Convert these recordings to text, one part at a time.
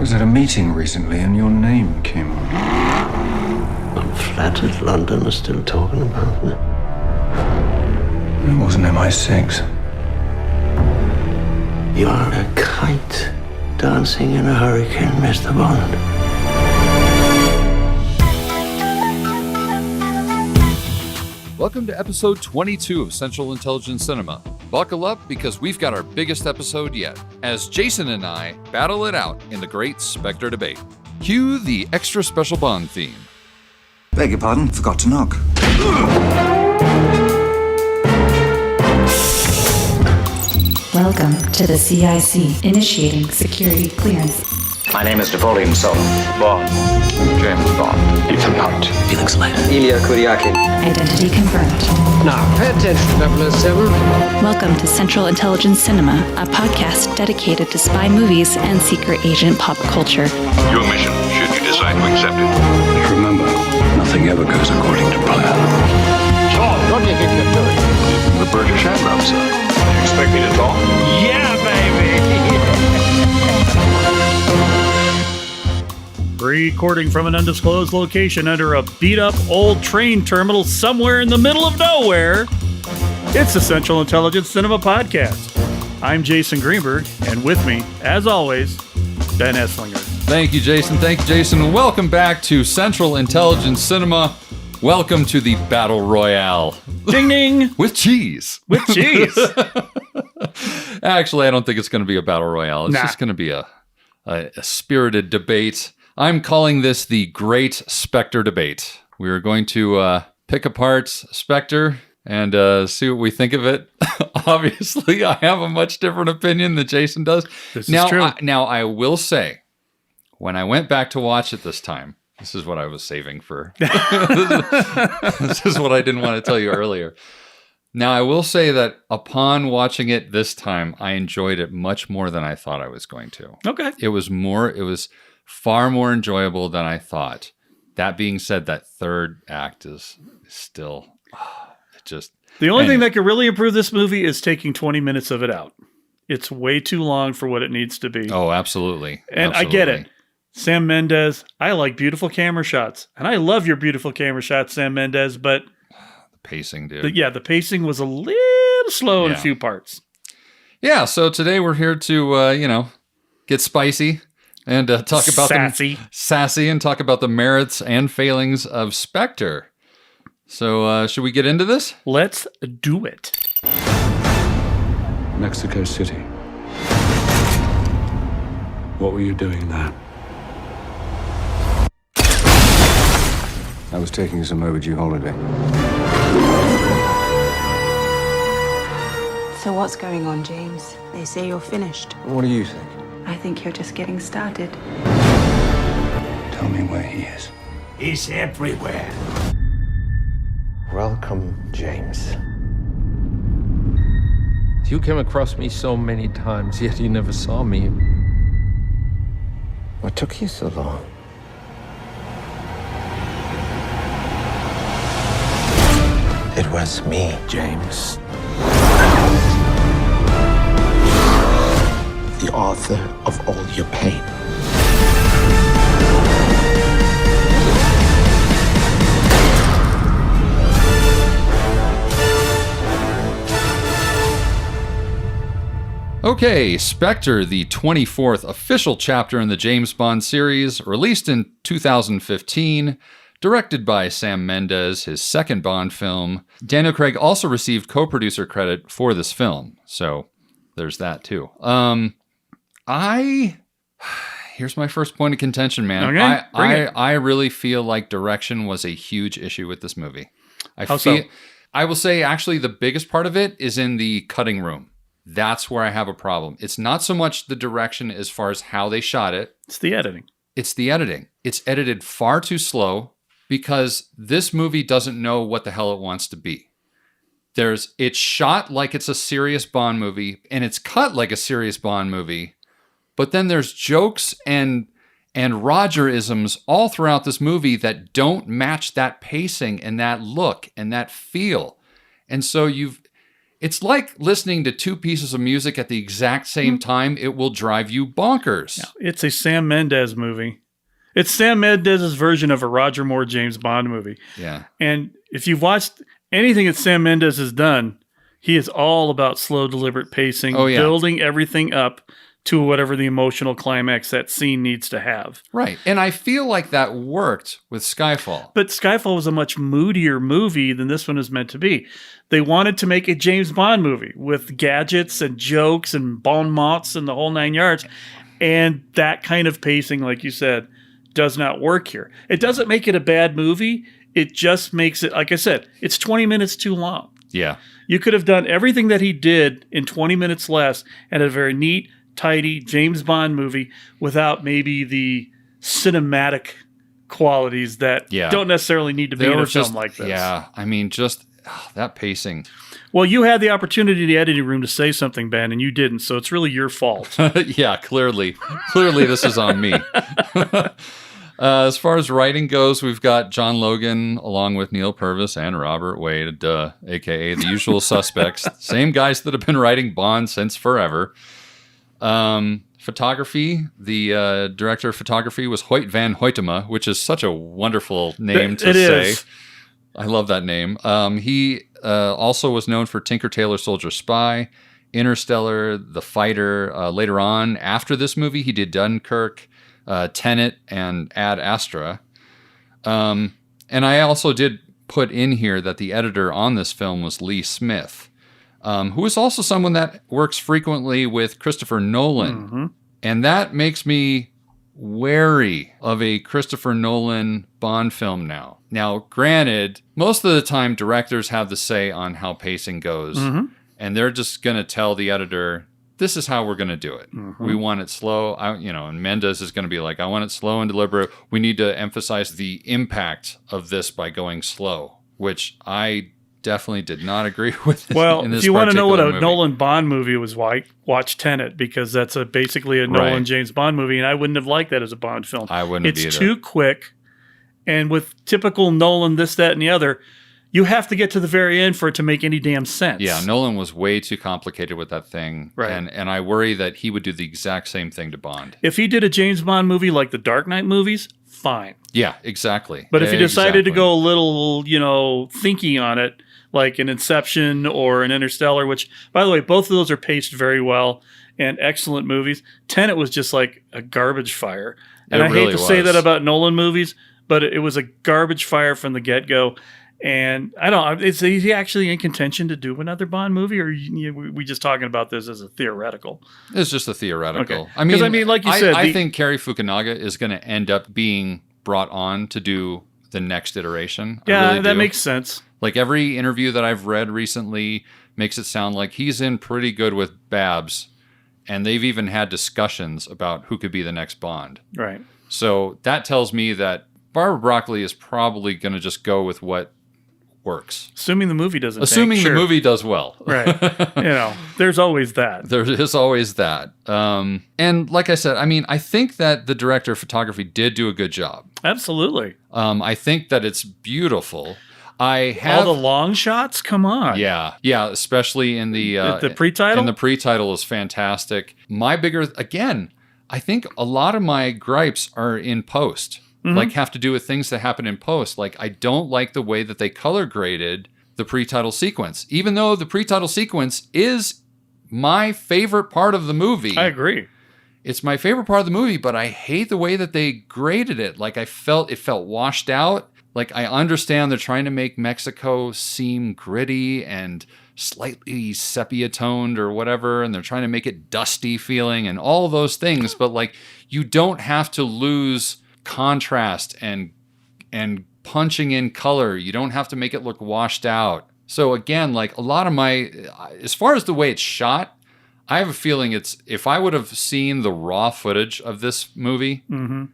was at a meeting recently and your name came up. I'm flattered London is still talking about me. It wasn't MI6. You are a kite dancing in a hurricane, Mr. Bond. Welcome to episode 22 of Central Intelligence Cinema. Buckle up because we've got our biggest episode yet, as Jason and I battle it out in the great Spectre debate. Cue the extra special Bond theme. Beg your pardon, forgot to knock. Welcome to the CIC, initiating security clearance. My name is Napoleon Solo. Bond. James Bond. Ethan Hunt. Felix Leiter. Ilya Kuryakin. Identity confirmed. Now, pay attention, 007. Welcome to Central Intelligence Cinema, a podcast dedicated to spy movies and secret agent pop culture. Your mission, should you decide to accept it. Remember, nothing ever goes according to plan. Tom, what do you think you're doing? The British hand sir. You expect me to talk? Yeah, baby! Recording from an undisclosed location under a beat-up old train terminal somewhere in the middle of nowhere, it's the Central Intelligence Cinema Podcast. I'm Jason Greenberg, and with me, as always, Ben Esslinger. Thank you, Jason. Welcome back to Central Intelligence Cinema. Welcome to the Battle Royale. Ding ding! With cheese. With cheese! Actually, I don't think it's going to be a Battle Royale. It's just going to be a spirited debate. I'm calling this the Great Spectre Debate. We are going to pick apart Spectre and see what we think of it. Obviously, I have a much different opinion than Jason does. This is true. I will say, when I went back to watch it this time, this is what I was saving for. This is what I didn't want to tell you earlier. Now, I will say that upon watching it this time, I enjoyed it much more than I thought I was going to. Okay. It was far more enjoyable than I thought. That being said, that third act is still The only thing that could really improve this movie is taking 20 minutes of it out. It's way too long for what it needs to be. Oh, absolutely. And I get it. Sam Mendes, I like beautiful camera shots. And I love your beautiful camera shots, Sam Mendes, but The pacing, dude. the pacing was a little slow in a few parts. Yeah, so today we're here to, get spicy. And talk about sassy and talk about the merits and failings of Spectre. So should we get into this? Let's do it. Mexico City. What were you doing there? I was taking some overdue holiday. So what's going on, James? They say you're finished. What do you think? I think you're just getting started. Tell me where he is. He's everywhere. Welcome, James. You came across me so many times, yet you never saw me. What took you so long? It was me, James. The author of all your pain. Okay, Spectre, the 24th official chapter in the James Bond series, released in 2015, directed by Sam Mendes, his second Bond film. Daniel Craig also received co-producer credit for this film, so there's that too. Here's my first point of contention, man. Okay, bring it. I really feel like direction was a huge issue with this movie. How so? I will say, actually, the biggest part of it is in the cutting room. That's where I have a problem. It's not so much the direction as far as how they shot it. It's the editing. It's the editing. It's edited far too slow because this movie doesn't know what the hell it wants to be. It's shot like it's a serious Bond movie, and it's cut like a serious Bond movie. But then there's jokes and Roger-isms all throughout this movie that don't match that pacing and that look and that feel. And so It's like listening to two pieces of music at the exact same time. It will drive you bonkers. Yeah, it's a Sam Mendes movie. It's Sam Mendes' version of a Roger Moore James Bond movie. Yeah. And if you've watched anything that Sam Mendes has done, he is all about slow, deliberate pacing, building everything up to whatever the emotional climax that scene needs to have. Right. And I feel like that worked with Skyfall. But Skyfall was a much moodier movie than this one is meant to be. They wanted to make a James Bond movie with gadgets and jokes and bon mots and the whole 9 yards. And that kind of pacing, like you said, does not work here. It doesn't make it a bad movie. It just makes it, like I said, it's 20 minutes too long. Yeah. You could have done everything that he did in 20 minutes less and a very neat, tidy James Bond movie without maybe the cinematic qualities that don't necessarily need to be in a film like this. Yeah, I mean, just that pacing. Well, you had the opportunity in the editing room to say something, Ben, and you didn't, so it's really your fault. Yeah, clearly this is on me. As far as writing goes, we've got John Logan along with Neil Purvis and Robert Wade, a.k.a. the usual suspects. Same guys that have been writing Bond since forever. Photography, the director of photography was Hoyt van Hoytema, which is such a wonderful name to say. Is. I love that name. He also was known for Tinker Tailor Soldier Spy, Interstellar, The Fighter. Later on, after this movie, he did Dunkirk, Tenet, and Ad Astra. And I also did put in here that the editor on this film was Lee Smith, who is also someone that works frequently with Christopher Nolan. Mm-hmm. And that makes me wary of a Christopher Nolan Bond film now. Now, granted, most of the time directors have the say on how pacing goes. Mm-hmm. And they're just going to tell the editor, this is how we're going to do it. Mm-hmm. We want it slow. And Mendes is going to be like, I want it slow and deliberate. We need to emphasize the impact of this by going slow, which I definitely did not agree with. Well, if you want to know what a Nolan Bond movie was like, watch Tenet, because that's basically a Nolan James Bond movie, and I wouldn't have liked that as a Bond film. I wouldn't either. It's too quick, and with typical Nolan this, that, and the other, you have to get to the very end for it to make any damn sense. Yeah, Nolan was way too complicated with that thing, right? And I worry that he would do the exact same thing to Bond. If he did a James Bond movie like the Dark Knight movies, fine. Yeah, exactly. But if he decided to go a little, thinky on it, like an Inception or an Interstellar, which, by the way, both of those are paced very well and excellent movies. Tenet was just like a garbage fire. And I hate to say that about Nolan movies, but it was a garbage fire from the get-go. And I don't know, is he actually in contention to do another Bond movie, or are we just talking about this as a theoretical? It's just a theoretical. Okay. I mean, like you said, I think Cary Fukunaga is going to end up being brought on to do the next iteration. Yeah, that makes sense. Like every interview that I've read recently makes it sound like he's in pretty good with Babs, and they've even had discussions about who could be the next Bond. Right. So that tells me that Barbara Broccoli is probably going to just go with what works. Assuming the movie doesn't Assuming the movie does well. Right. There's always that. There is always that. And like I said, I mean, I think that the director of photography did do a good job. Absolutely. I think that it's beautiful. All the long shots? Come on. Yeah, especially in the pre-title? And the pre-title is fantastic. I think a lot of my gripes are in post. Mm-hmm. Like have to do with things that happen in post. Like I don't like the way that they color graded the pre-title sequence, even though the pre-title sequence is my favorite part of the movie. I agree. It's my favorite part of the movie, but I hate the way that they graded it. Like it felt washed out. Like I understand they're trying to make Mexico seem gritty and slightly sepia toned or whatever, and they're trying to make it dusty feeling and all of those things, but like you don't have to lose contrast and punching in color. You don't have to make it look washed out. So again, like a lot of as far as the way it's shot, I have a feeling if I would have seen the raw footage of this movie, mm-hmm.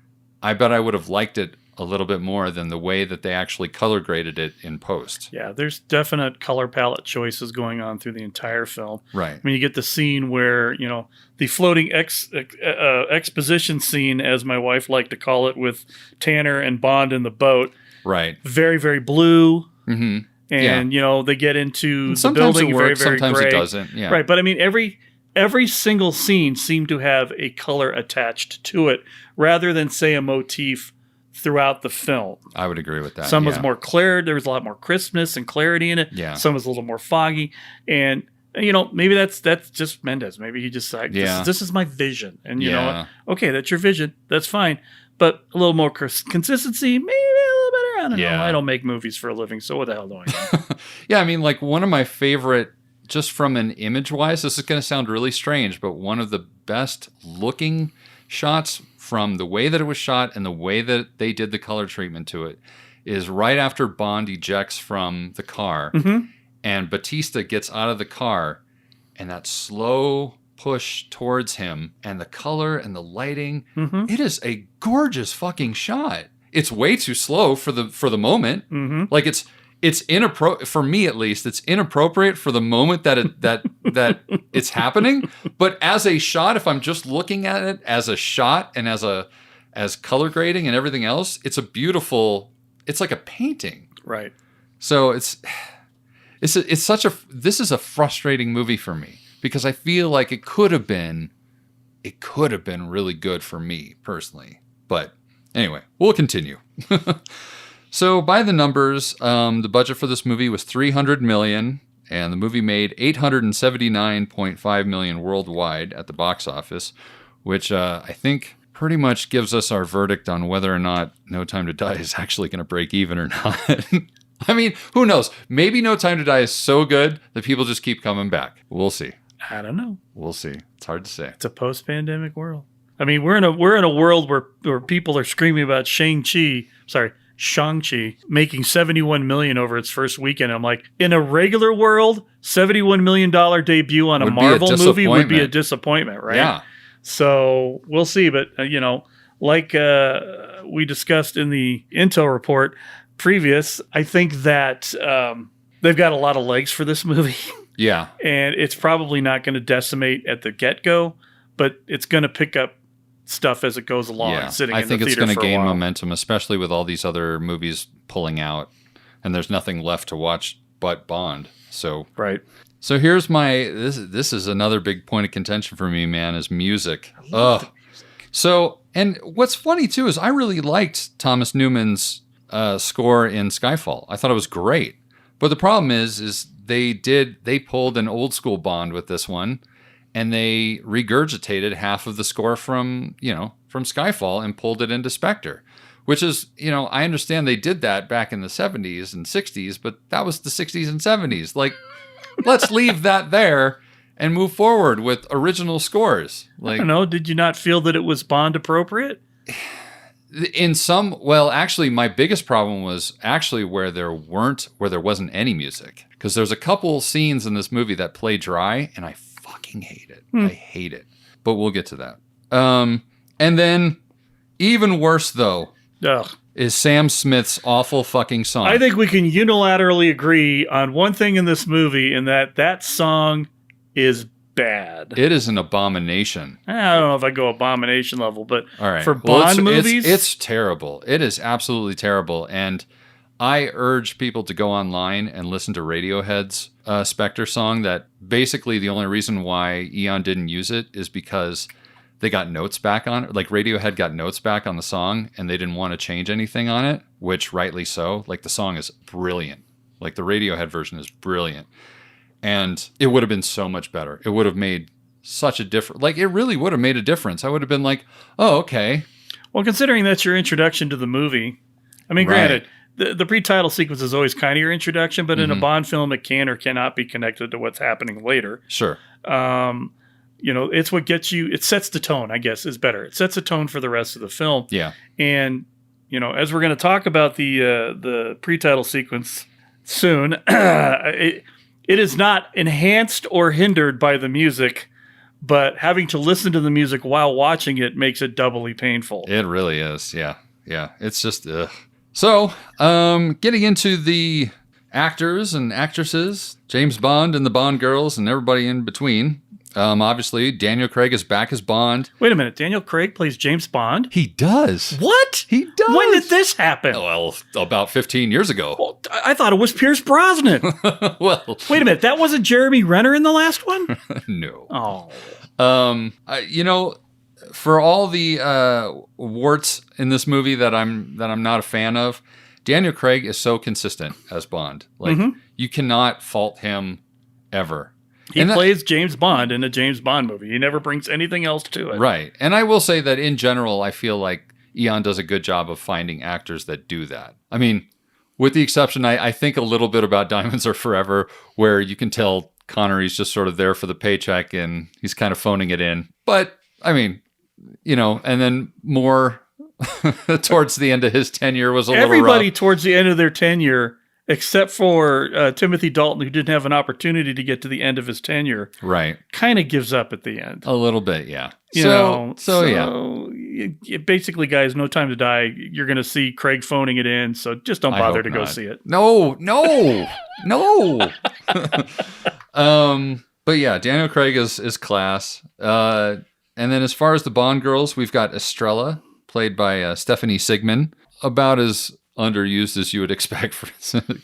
I bet I would have liked it a little bit more than the way that they actually color graded it in post. Yeah, there's definite color palette choices going on through the entire film. Right. I mean, you get the scene where, the floating exposition scene, as my wife liked to call it, with Tanner and Bond in the boat. Right. Very, very blue. Mm-hmm. And, they get into the Sometimes building it very, works, very sometimes gray. it doesn't. Yeah. Right. But I mean, every single scene seemed to have a color attached to it rather than, say, a motif throughout the film. I would agree with that. Some was more clear. There was a lot more crispness and clarity in it. Yeah. Some was a little more foggy. And, maybe that's just Mendes. Maybe he just like, this is my vision. And, you know what? Okay, that's your vision. That's fine. But a little more consistency, maybe a little better. I don't know. I don't make movies for a living, so what the hell do I know? Yeah, I mean, like one of my favorite, just from an image-wise, this is going to sound really strange, but one of the best looking shots from the way that it was shot and the way that they did the color treatment to it is right after Bond ejects from the car and Batista gets out of the car and that slow push towards him and the color and the lighting. It is a gorgeous fucking shot. It's way too slow for the moment. Like it's inappropriate for me, at least. It's inappropriate for the moment that it's happening. But as a shot, if I'm just looking at it as a shot and as color grading and everything else, it's a beautiful. It's like a painting, right? So this is a frustrating movie for me because I feel like it could have been really good for me personally. But anyway, we'll continue. So by the numbers, the budget for this movie was $300 million, and the movie made $879.5 million worldwide at the box office, which I think pretty much gives us our verdict on whether or not No Time to Die is actually going to break even or not. I mean, who knows? Maybe No Time to Die is so good that people just keep coming back. We'll see. I don't know. We'll see. It's hard to say. It's a post-pandemic world. I mean, we're in a world where people are screaming about Shang-Chi making $71 million over its first weekend. I'm like, in a regular world, $71 million debut on a Marvel movie would be a disappointment, right? Yeah. So we'll see. But, like we discussed in the Intel report previous, I think that they've got a lot of legs for this movie. Yeah. And it's probably not going to decimate at the get-go, but it's going to pick up stuff as it goes along. Yeah, Sitting I in think the it's theater going to for a gain while. momentum, especially with all these other movies pulling out, and there's nothing left to watch but Bond. So right. So here's this is another big point of contention for me, man, is music. Ugh. So, and what's funny too is I really liked Thomas Newman's score in Skyfall. I thought it was great. But the problem is they pulled an old school Bond with this one, and they regurgitated half of the score from Skyfall and pulled it into Spectre, which is, I understand they did that back in the 70s and 60s, but that was the 60s and 70s. Like, let's leave that there and move forward with original scores. Like, I don't know. Did you not feel that it was Bond appropriate? Actually, my biggest problem was actually where there wasn't any music, because there's a couple scenes in this movie that play dry, and I fucking hate it. I hate it. But we'll get to that. And then, even worse though, is Sam Smith's awful fucking song. I think we can unilaterally agree on one thing in this movie, and that song is bad. It is an abomination. I don't know if I go abomination level, but all right. For Bond movies, it's terrible. It is absolutely terrible. And I urge people to go online and listen to Radiohead's Spectre song. That basically the only reason why Eon didn't use it is because they got notes back on it. Like Radiohead got notes back on the song, and they didn't want to change anything on it, which rightly so. Like the song is brilliant. Like the Radiohead version is brilliant. And it would have been so much better. It would have made such a difference. Like, it really would have made a difference. I would have been like, oh, okay. Well, considering that's your introduction to the movie, I mean, granted, the pre-title sequence is always kind of your introduction, but in a Bond film, it can or cannot be connected to what's happening later. Sure. It's what gets you, it sets the tone, I guess, is better. It sets a tone for the rest of the film. Yeah. And, as we're going to talk about the pre-title sequence soon, it is not enhanced or hindered by the music, but having to listen to the music while watching it makes it doubly painful. It really is. Yeah. Yeah. It's just, ugh. So, getting into the actors and actresses, James Bond and the Bond girls and everybody in between. Obviously, Daniel Craig is back as Bond. Wait a minute. Daniel Craig plays James Bond? He does. What? He does. When did this happen? Well, about 15 years ago. Well, I thought it was Pierce Brosnan. Well, Wait a minute. That wasn't Jeremy Renner in the last one? no. Oh. For all the warts in this movie that I'm not a fan of, Daniel Craig is so consistent as Bond. Like you cannot fault him ever. He plays James Bond in a James Bond movie. He never brings anything else to it. Right. And I will say that in general, I feel like Eon does a good job of finding actors that do that. I mean, with the exception, I think a little bit about Diamonds Are Forever, where you can tell Connery's just sort of there for the paycheck and he's kind of phoning it in. But, I mean, and then more towards the end of his tenure was a little rough. Everybody towards the end of their tenure, except for Timothy Dalton, who didn't have an opportunity to get to the end of his tenure, right, kind of gives up at the end. A little bit, yeah. So Yeah. Basically, guys, No Time to Die, you're going to see Craig phoning it in, so just don't bother to go see it. No. But yeah, Daniel Craig is class. And then as far as the Bond girls, we've got Estrella, played by Stephanie Sigman, about as underused as you would expect,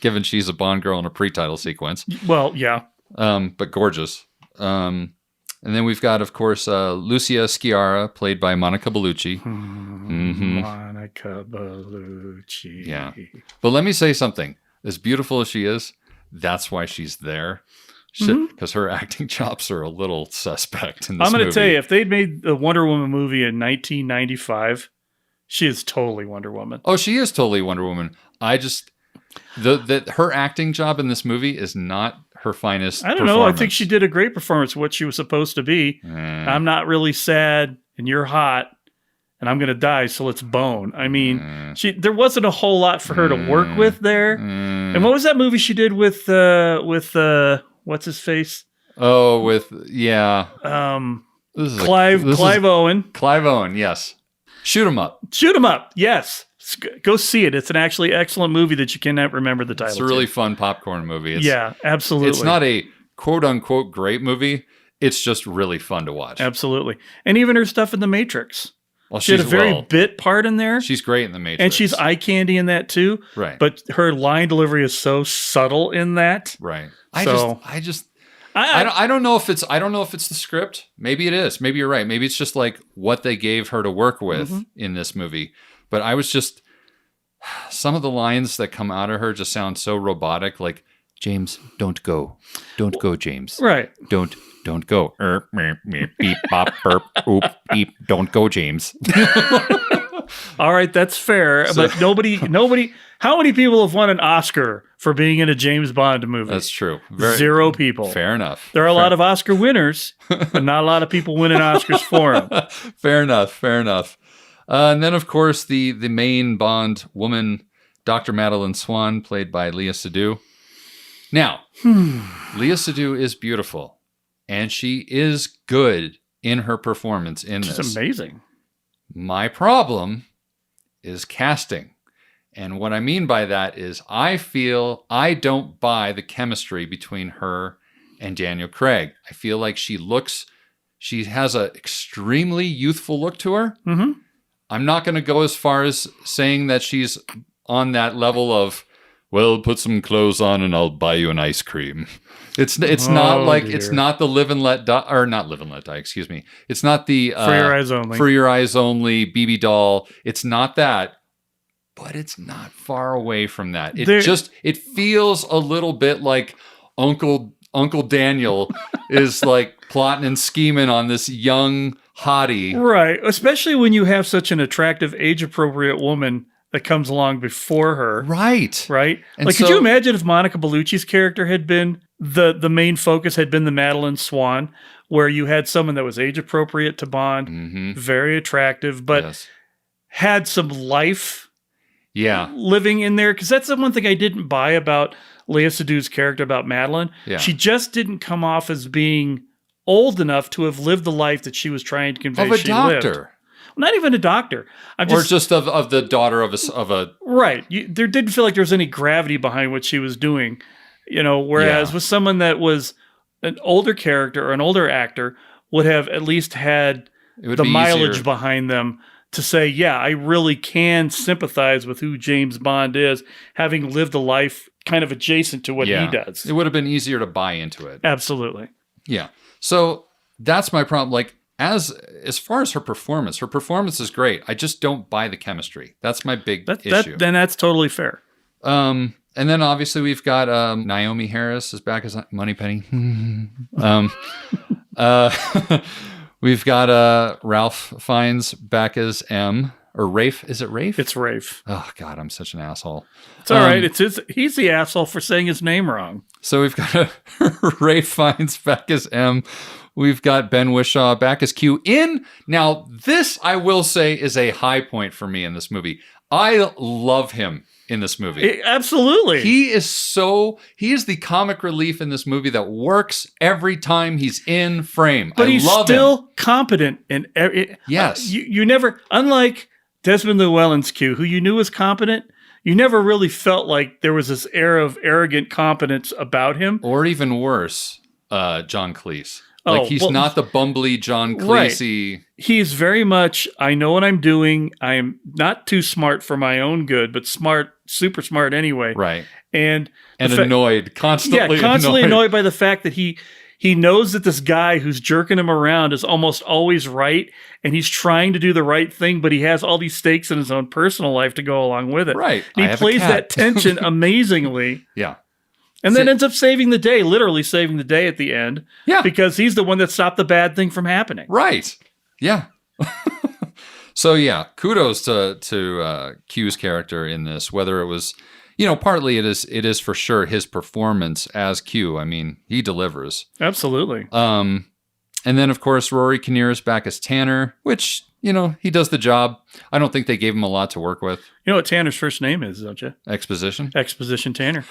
given she's a Bond girl in a pre-title sequence. Well, yeah. But gorgeous. And then we've got, of course, Lucia Sciarra, played by Monica Bellucci. Monica Bellucci. Yeah. But let me say something. As beautiful as she is, that's why she's there. Because her acting chops are a little suspect in this movie. I'm going to tell you, if they'd made the Wonder Woman movie in 1995, she is totally Wonder Woman. Oh, she is totally Wonder Woman. I just... her acting job in this movie is not her finest I don't know. I think she did a great performance, what she was supposed to be. I'm not really sad, and you're hot, and I'm going to die, so let's bone. I mean, there wasn't a whole lot for her to work with there. And what was that movie she did with what's his face? Oh, Clive Owen. Clive Owen, yes. Shoot 'em up. Shoot 'em up, yes. Go see it. It's an actually excellent movie that you cannot remember the title. It's a really fun popcorn movie. Yeah, absolutely. It's not a quote-unquote great movie. It's just really fun to watch. Absolutely. And even her stuff in The Matrix. Well, she had a very bit part in there. She's great in The Matrix. And she's eye candy in that too. Right. But her line delivery is so subtle in that. Right. I don't know if it's the script. Maybe it is. Maybe you're right. Maybe it's just like what they gave her to work with in this movie. But I was just, some of the lines that come out of her just sound so robotic. Like, James, don't go. Don't go, James. Right. Don't go. Beep, bop, burp, oop, beep. Don't go, James. All right, that's fair. But nobody. How many people have won an Oscar for being in a James Bond movie? That's true. 0 people. Fair enough. There are a lot of Oscar winners, but not a lot of people winning Oscars for them. Fair enough. And then, of course, the main Bond woman, Dr. Madeline Swan, played by Léa Seydoux. Now, Léa Seydoux is beautiful, and she is good in her performance in this. She's amazing. My problem is casting. And what I mean by that is I feel I don't buy the chemistry between her and Daniel Craig. I feel like she has an extremely youthful look to her. Mm-hmm. I'm not going to go as far as saying that she's on that level of, well, put some clothes on and I'll buy you an ice cream. It's not like, dear. It's not the Live and Let Die, or not Live and Let Die, excuse me. It's not the For Your Eyes Only. For Your Eyes Only, BB doll. It's not that, but it's not far away from that. It feels a little bit like Uncle Daniel is like plotting and scheming on this young hottie. Right. Especially when you have such an attractive, age-appropriate woman that comes along before her. Right. Right? And could you imagine if Monica Bellucci's character had been, the main focus had been the Madeline Swan, where you had someone that was age-appropriate to Bond, very attractive, but had some life living in there? Because that's the one thing I didn't buy about Léa Seydoux's character, about Madeline. Yeah. She just didn't come off as being old enough to have lived the life that she was trying to convey she lived. Well, not even a doctor. Or just of the daughter of a... Right. There didn't feel like there was any gravity behind what she was doing. Whereas with someone that was an older character or an older actor would have at least had the mileage easier behind them to say, yeah, I really can sympathize with who James Bond is, having lived a life kind of adjacent to what he does. It would have been easier to buy into it. Absolutely. Yeah. So that's my problem. Like, as far as her performance is great. I just don't buy the chemistry. That's my big issue. Then that's totally fair. And then obviously we've got Naomi Harris is back as Moneypenny. We've got Ralph Fiennes back as M. Or Rafe. Is it Rafe? It's Rafe. Oh, God, I'm such an asshole. It's all right. He's the asshole for saying his name wrong. So we've got Rafe Fiennes back as M. We've got Ben Whishaw back as Q. Now, this, I will say, is a high point for me in this movie. I love him in this movie. Absolutely. He is the comic relief in this movie that works every time he's in frame. But he's love still him. competent in every. Yes. You never, unlike Desmond Llewellyn's Q, who you knew was competent, you never really felt like there was this air of arrogant competence about him. Or even worse, John Cleese. Like, he's not the bumbly John Cleese-y. Right. He's very much, I know what I'm doing. I am not too smart for my own good, but smart, super smart anyway. Right. And annoyed, constantly annoyed by the fact that he knows that this guy who's jerking him around is almost always right, and he's trying to do the right thing, but he has all these stakes in his own personal life to go along with it. Right. And he plays that tension amazingly. Yeah. And then ends up saving the day, literally saving the day at the end. Yeah. Because he's the one that stopped the bad thing from happening. Right. Yeah. So, yeah, kudos to Q's character in this, whether it was, partly it is for sure his performance as Q. I mean, he delivers. Absolutely. And then, of course, Rory Kinnear is back as Tanner, which, he does the job. I don't think they gave him a lot to work with. You know what Tanner's first name is, don't you? Exposition? Exposition Tanner.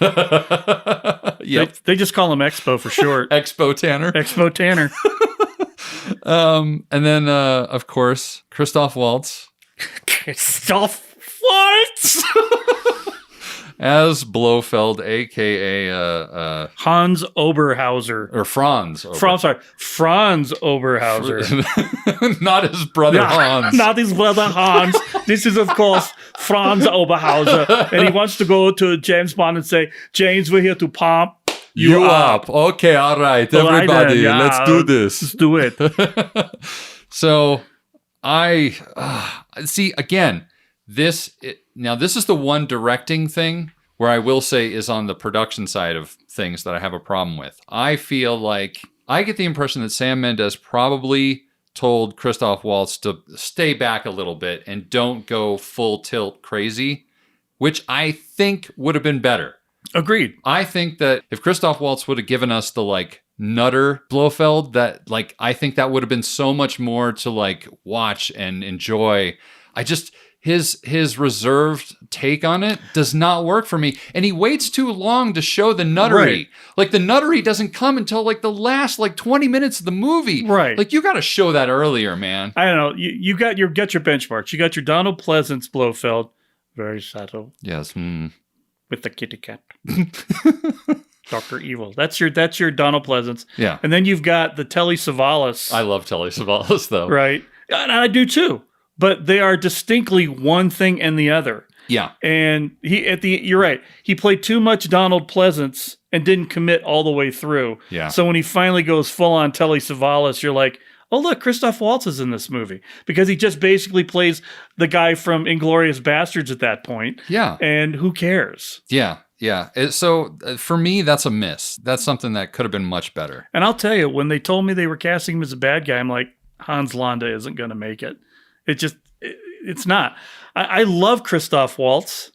Yep. They just call him Expo for short. Expo Tanner. Expo Tanner. And then, of course, Christoph Waltz. Christoph Waltz! As Blofeld, a.k.a. Hans Oberhauser. Or Franz. Franz Oberhauser. Not his brother Hans. Not his brother Hans. This is, of course, Franz Oberhauser. And he wants to go to James Bond and say, James, we're here to pump you up. Okay, all right, everybody, let's do this. Let's do it. So, I see, again, this is the one directing thing where I will say is on the production side of things that I have a problem with. I feel like I get the impression that Sam Mendes probably told Christoph Waltz to stay back a little bit and don't go full tilt crazy, which I think would have been better. Agreed. I think that if Christoph Waltz would have given us the nutter Blofeld, that I think that would have been so much more to watch and enjoy. His reserved take on it does not work for me. And he waits too long to show the nuttery. Right. The nuttery doesn't come until the last 20 minutes of the movie. Right. You got to show that earlier, man. I don't know. You got your benchmarks. You got your Donald Pleasance Blofeld. Very subtle. Yes. With the kitty cat. Dr. Evil. That's your Donald Pleasance. Yeah. And then you've got the Telly Savalas. I love Telly Savalas, though. Right. And I do too. But they are distinctly one thing and the other. Yeah. And you're right. He played too much Donald Pleasance and didn't commit all the way through. Yeah. So when he finally goes full on Telly Savalas, you're like, oh, look, Christoph Waltz is in this movie. Because he just basically plays the guy from Inglourious Bastards at that point. Yeah. And who cares? Yeah. Yeah. So for me, that's a miss. That's something that could have been much better. And I'll tell you, when they told me they were casting him as a bad guy, I'm like, Hans Landa isn't going to make it. It's not. I love Christoph Waltz,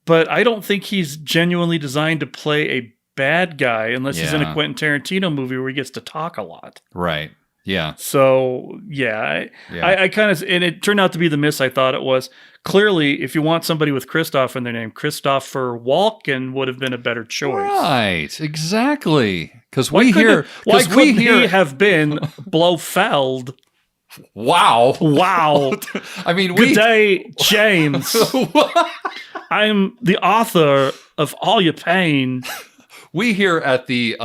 but I don't think he's genuinely designed to play a bad guy unless he's in a Quentin Tarantino movie where he gets to talk a lot. Right. Yeah. So, I kind of, and it turned out to be the miss I thought it was. Clearly, if you want somebody with Christoph in their name, Christopher Walken would have been a better choice. Right. Exactly. Because why couldn't he have been Blofeld? Wow. I mean, good day, James. I'm the author of All Your Pain. We here at the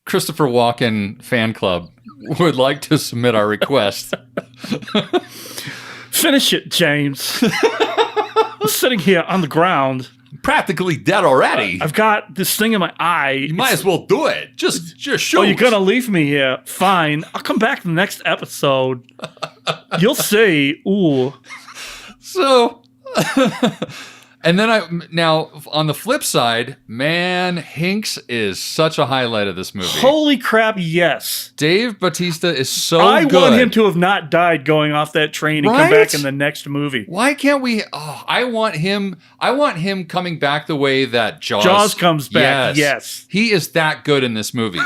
Christopher Walken fan club would like to submit our request. Finish it, James. I'm sitting here on the ground. Practically dead already. I've got this thing in my eye. You might as well do it. Just shoot. Oh, you're going to leave me here? Fine. I'll come back the next episode. You'll see. Ooh. So, and then now on the flip side, man, Hinks is such a highlight of this movie. Holy crap, yes. Dave Bautista is so I good. want him to have not died going off that train and come back in the next movie. Why can't we? Oh, I want him coming back the way that Jaws comes back. Yes. He is that good in this movie.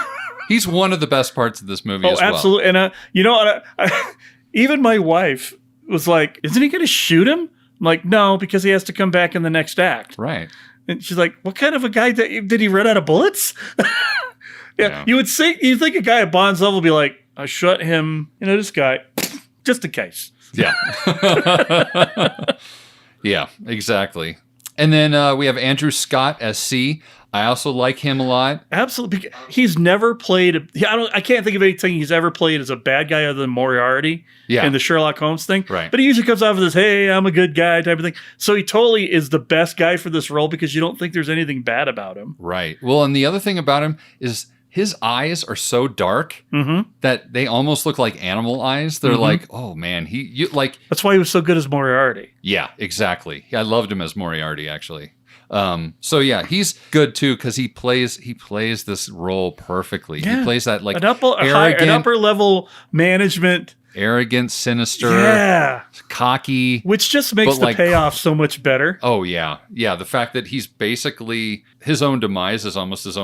He's one of the best parts of this movie as well. Oh, absolutely. And you know what? Even my wife was like, isn't he going to shoot him? I'm like, no, because he has to come back in the next act. Right. And she's like, what kind of a guy did he run out of bullets? Yeah. You'd think a guy at Bond's level would be like, I shot him, this guy, just in case. Yeah. Yeah, exactly. And then we have Andrew Scott as C. I also like him a lot. Absolutely. He's never played. I can't think of anything he's ever played as a bad guy other than Moriarty in the Sherlock Holmes thing. Right. But he usually comes off as this, hey, I'm a good guy type of thing. So he totally is the best guy for this role because you don't think there's anything bad about him. Right. Well, and the other thing about him is his eyes are so dark that they almost look like animal eyes. They're like, oh man, that's why he was so good as Moriarty. Yeah, exactly. I loved him as Moriarty actually. So yeah, he's good too because he plays this role perfectly. Yeah. He plays that like an upper level management, arrogant, sinister, cocky, which just makes the payoff so much better. Oh yeah, the fact that he's basically his own demise is almost his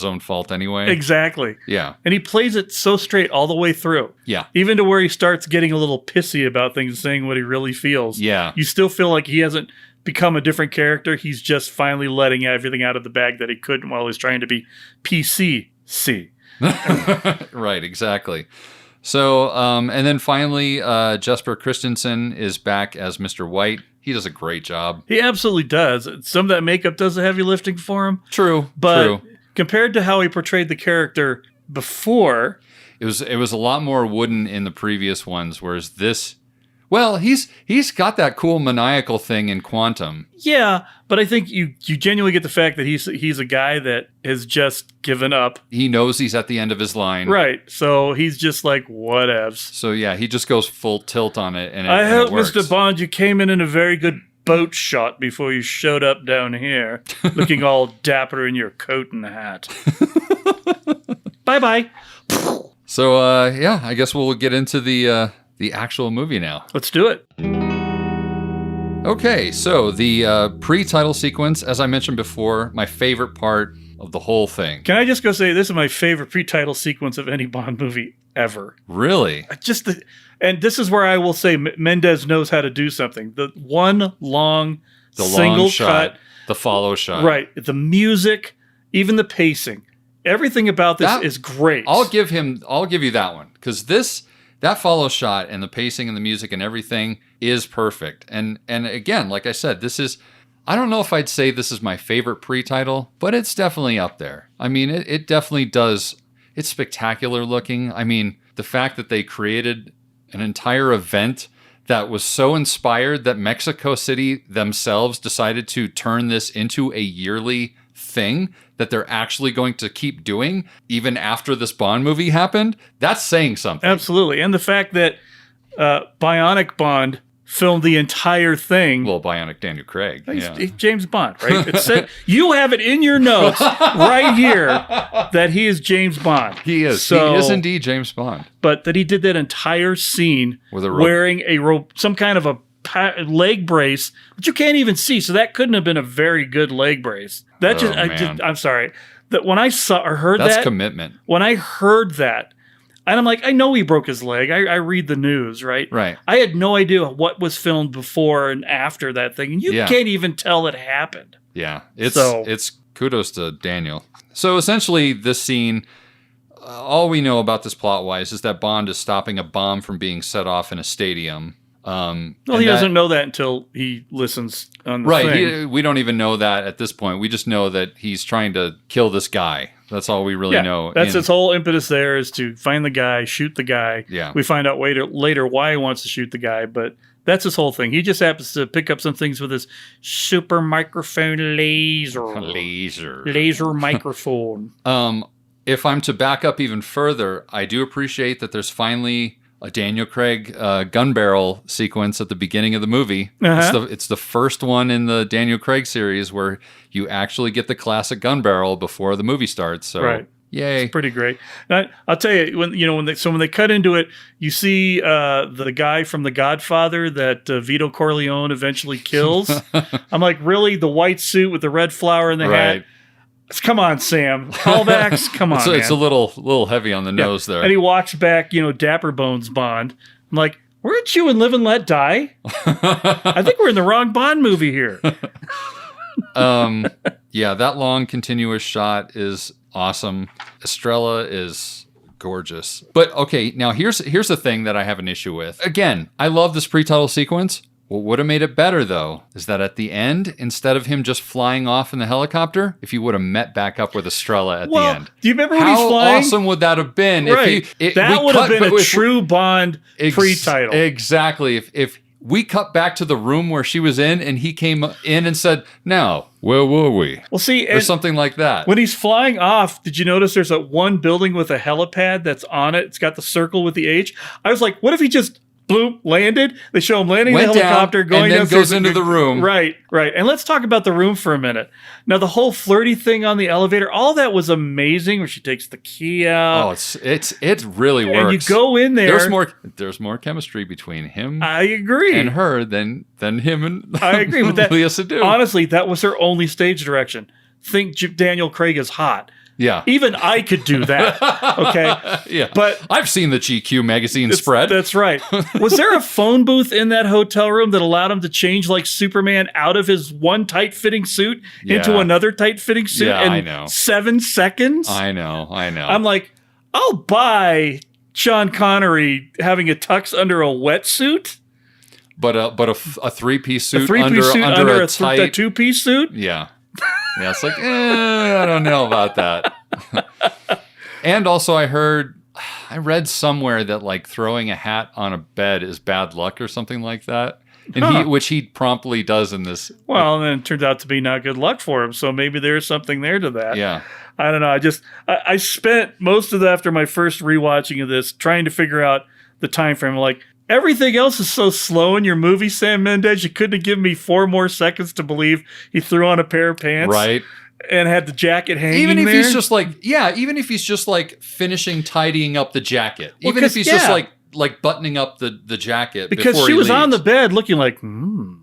own fault anyway. Exactly. Yeah, and he plays it so straight all the way through. Yeah, even to where he starts getting a little pissy about things, saying what he really feels. Yeah, you still feel like he hasn't become a different character. He's just finally letting everything out of the bag that he couldn't while he's trying to be PC. Right, exactly. So, and then finally, Jesper Christensen is back as Mr. White. He does a great job. He absolutely does. Some of that makeup does the heavy lifting for him. True, but compared to how he portrayed the character before, it was a lot more wooden in the previous ones, whereas this. Well, he's got that cool maniacal thing in Quantum. Yeah, but I think you genuinely get the fact that he's a guy that has just given up. He knows he's at the end of his line. Right. So he's just like, whatevs. So yeah, he just goes full tilt on it. And I hope, it works. Mr. Bond, you came in a very good boat shot before you showed up down here, looking all dapper in your coat and hat. Bye-bye. So yeah, I guess we'll get into the actual movie now. Let's do it. Okay, so the pre-title sequence, as I mentioned before, my favorite part of the whole thing. Can I just go say this is my favorite pre-title sequence of any Bond movie ever? Really? And this is where I will say Mendez knows how to do something. The one long single shot, cut, the follow shot. Right. The music, even the pacing. Everything about this is great. I'll give you that one because that follow shot and the pacing and the music and everything is perfect. And again, like I said, I don't know if I'd say this is my favorite pre-title, but it's definitely up there. I mean, it definitely does. It's spectacular looking. I mean, the fact that they created an entire event that was so inspired that Mexico City themselves decided to turn this into a yearly thing that they're actually going to keep doing even after this Bond movie happened, that's saying something. Absolutely. And the fact that Bionic Bond filmed the entire thing. Well, Bionic Daniel Craig. He's James Bond, right? It said, you have it in your notes right here that he is James Bond. He is. He is indeed James Bond. But that he did that entire scene with wearing some kind of a leg brace, which you can't even see. So that couldn't have been a very good leg brace. I'm sorry. That when I heard that, that's commitment. When I heard that, and I'm like, I know he broke his leg. I read the news, right? Right. I had no idea what was filmed before and after that thing, and you can't even tell it happened. Yeah, it's kudos to Daniel. So essentially, this scene, all we know about this plot-wise is that Bond is stopping a bomb from being set off in a stadium. Well, he doesn't know that until he listens on the thing. We don't even know that at this point. We just know that he's trying to kill this guy. That's all we really know. That's its whole impetus there, is to find the guy, shoot the guy. Yeah. We find out later why he wants to shoot the guy, but that's his whole thing. He just happens to pick up some things with his super microphone laser microphone. If I'm to back up even further, I do appreciate that there's finally a Daniel Craig gun barrel sequence at the beginning of the movie. It's the first one in the Daniel Craig series where you actually get the classic gun barrel before the movie starts. So, right. Yay! It's pretty great. And I'll tell you, when they cut into it, you see the guy from The Godfather that Vito Corleone eventually kills. I'm like, really? The white suit with the red flower in the hat? Come on, Sam. Callbacks? Come on, It's a little heavy on the nose there. And he walks back, Dapper Bones Bond. I'm like, weren't you in Live and Let Die? I think we're in the wrong Bond movie here. Yeah, that long continuous shot is awesome. Estrella is gorgeous. But okay, now here's the thing that I have an issue with. Again, I love this pre-title sequence. What would have made it better, though, is that at the end, instead of him just flying off in the helicopter, if he would have met back up with Estrella at the end. Do you remember when he's flying? How awesome would that have been? Right. That would have been a true Bond pre-title. Exactly. If we cut back to the room where she was in and he came in and said, "Now, where were we?" Well, see, or something like that. When he's flying off, did you notice there's one building with a helipad that's on it? It's got the circle with the H. I was like, what if he just bloop, landed? They show him landing the helicopter, going and then downstairs, goes into the room. Right. And let's talk about the room for a minute. Now, the whole flirty thing on the elevator, all that was amazing. Where she takes the key out. Oh, it really works. And you go in there. There's more chemistry between him. I agree. And her than him and I agree with that. Lea Seydoux. Honestly, that was her only stage direction. Think Daniel Craig is hot. Yeah. Even I could do that. Okay. Yeah. But I've seen the GQ magazine spread. That's right. Was there a phone booth in that hotel room that allowed him to change like Superman out of his one tight fitting suit into another tight fitting suit in 7 seconds? I know. I'm like, I'll buy Sean Connery having a tux under a wetsuit. But a three-piece suit under a tight, a two-piece suit? Yeah. Yeah, it's like, I don't know about that. And also I read somewhere that like throwing a hat on a bed is bad luck or something like that. And which he promptly does in this. Well, and then it turned out to be not good luck for him. So maybe there's something there to that. Yeah. I don't know. I spent most of after my first rewatching of this trying to figure out the time frame. Like, everything else is so slow in your movie, Sam Mendes. You couldn't have given me 4 more seconds to believe he threw on a pair of pants. Right. And had the jacket hanging even if there. he's just like, even if he's just like finishing tidying up the jacket. Well, even if he's just like buttoning up the jacket. Because before she he was leaves. on the bed looking like,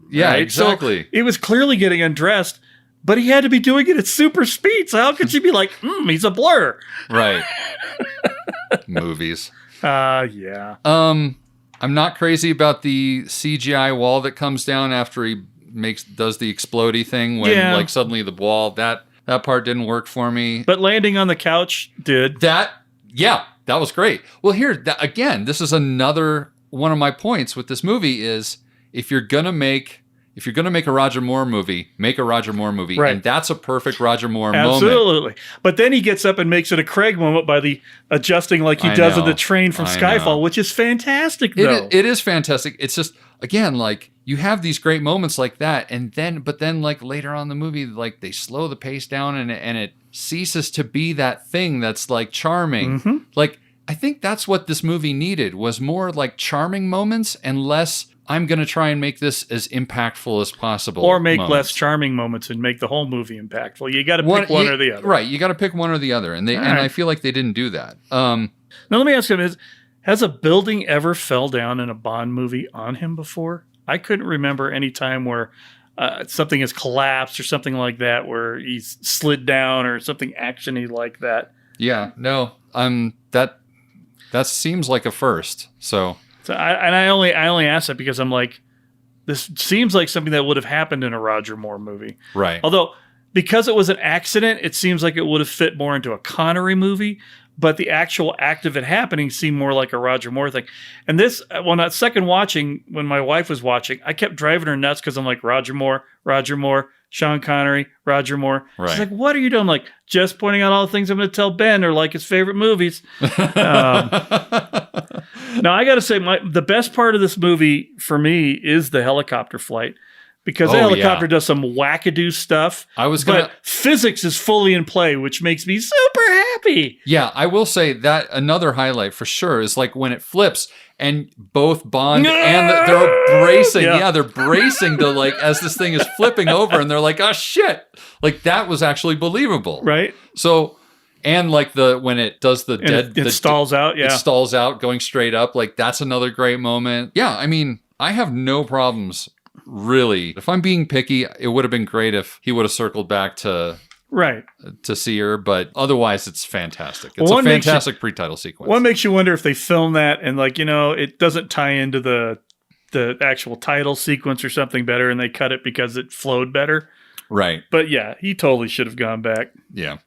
Yeah, right? exactly. So it was clearly getting undressed, but he had to be doing it at super speed. So how could she be like, he's a blur? Right. Movies. Yeah. I'm not crazy about the CGI wall that comes down after he does the explodey thing when like suddenly the wall that part didn't work for me. But landing on the couch did. That was great. Well, this is another one of my points with this movie is if you're gonna make a Roger Moore movie, make a Roger Moore movie. Right. And that's a perfect Roger Moore moment. Absolutely. But then he gets up and makes it a Craig moment by the adjusting like he does in the train from Skyfall, which is fantastic, though. It is fantastic. It's just, again, like, you have these great moments like that, but then like later on in the movie, like they slow the pace down and it ceases to be that thing that's like charming. Mm-hmm. Like, I think that's what this movie needed was more like charming moments and less I'm going to try and make this as impactful as possible. Or make moments. less charming moments and make the whole movie impactful. You got to pick one or the other. Right. You got to pick one or the other. And I feel like they didn't do that. Now, let me ask him, has a building ever fell down in a Bond movie on him before? I couldn't remember any time where something has collapsed or something like that, where he's slid down or something actiony like that. Yeah. No. That seems like a first. So I only ask that because I'm like, this seems like something that would have happened in a Roger Moore movie. Right. Although, because it was an accident, it seems like it would have fit more into a Connery movie. but the actual act of it happening seemed more like a Roger Moore thing. And this, when I second watching, when my wife was watching, I kept driving her nuts because I'm like, Roger Moore, Sean Connery, Roger Moore. Right. She's like, what are you doing? I'm like, just pointing out all the things I'm going to tell Ben are like his favorite movies. Now, I got to say, the best part of this movie for me is the helicopter flight. Because the helicopter does some wackadoo stuff. But physics is fully in play, which makes me super happy. Yeah, I will say that another highlight for sure is like when it flips and both Bond and they're bracing. Yeah, they're bracing to like as this thing is flipping over and they're like, oh shit. Like that was actually believable. Right. So, and like when it does the dead. It stalls out. Yeah. It stalls out going straight up. Like that's another great moment. Yeah, I mean, I have no problems. Really, if I'm being picky, it would have been great if he would have circled back to see her, but otherwise it's fantastic. It's a fantastic pre-title sequence. One makes you wonder if they filmed that and like, it doesn't tie into the actual title sequence or something better and they cut it because it flowed better. Right. But yeah, he totally should have gone back. Yeah.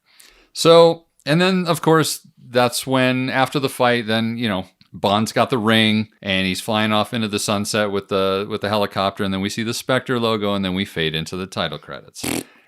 So, and then of course, that's when after the fight, then, Bond's got the ring and he's flying off into the sunset with the helicopter, and then we see the Spectre logo, and then we fade into the title credits.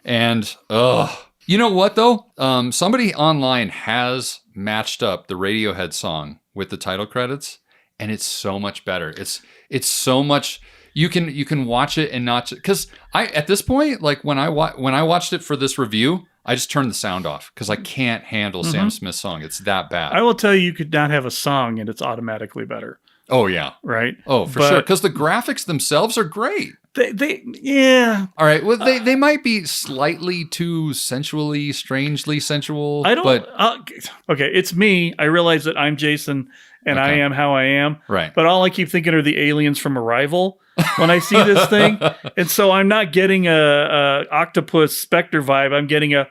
And you know what though? Somebody online has matched up the Radiohead song with the title credits, and it's so much better. It's so much. You can watch it and not because at this point, like when I watched it for this review, I just turned the sound off because I can't handle Sam Smith's song. It's that bad. I will tell you could not have a song and it's automatically better. Oh, yeah. Right? Oh, for sure. Because the graphics themselves are great. Yeah. All right. Well, they might be slightly too strangely sensual. Okay, it's me. I realize that I'm Jason and I am how I am. Right. But all I keep thinking are the aliens from Arrival when I see this thing. And so I'm not getting a octopus Spectre vibe. I'm getting a...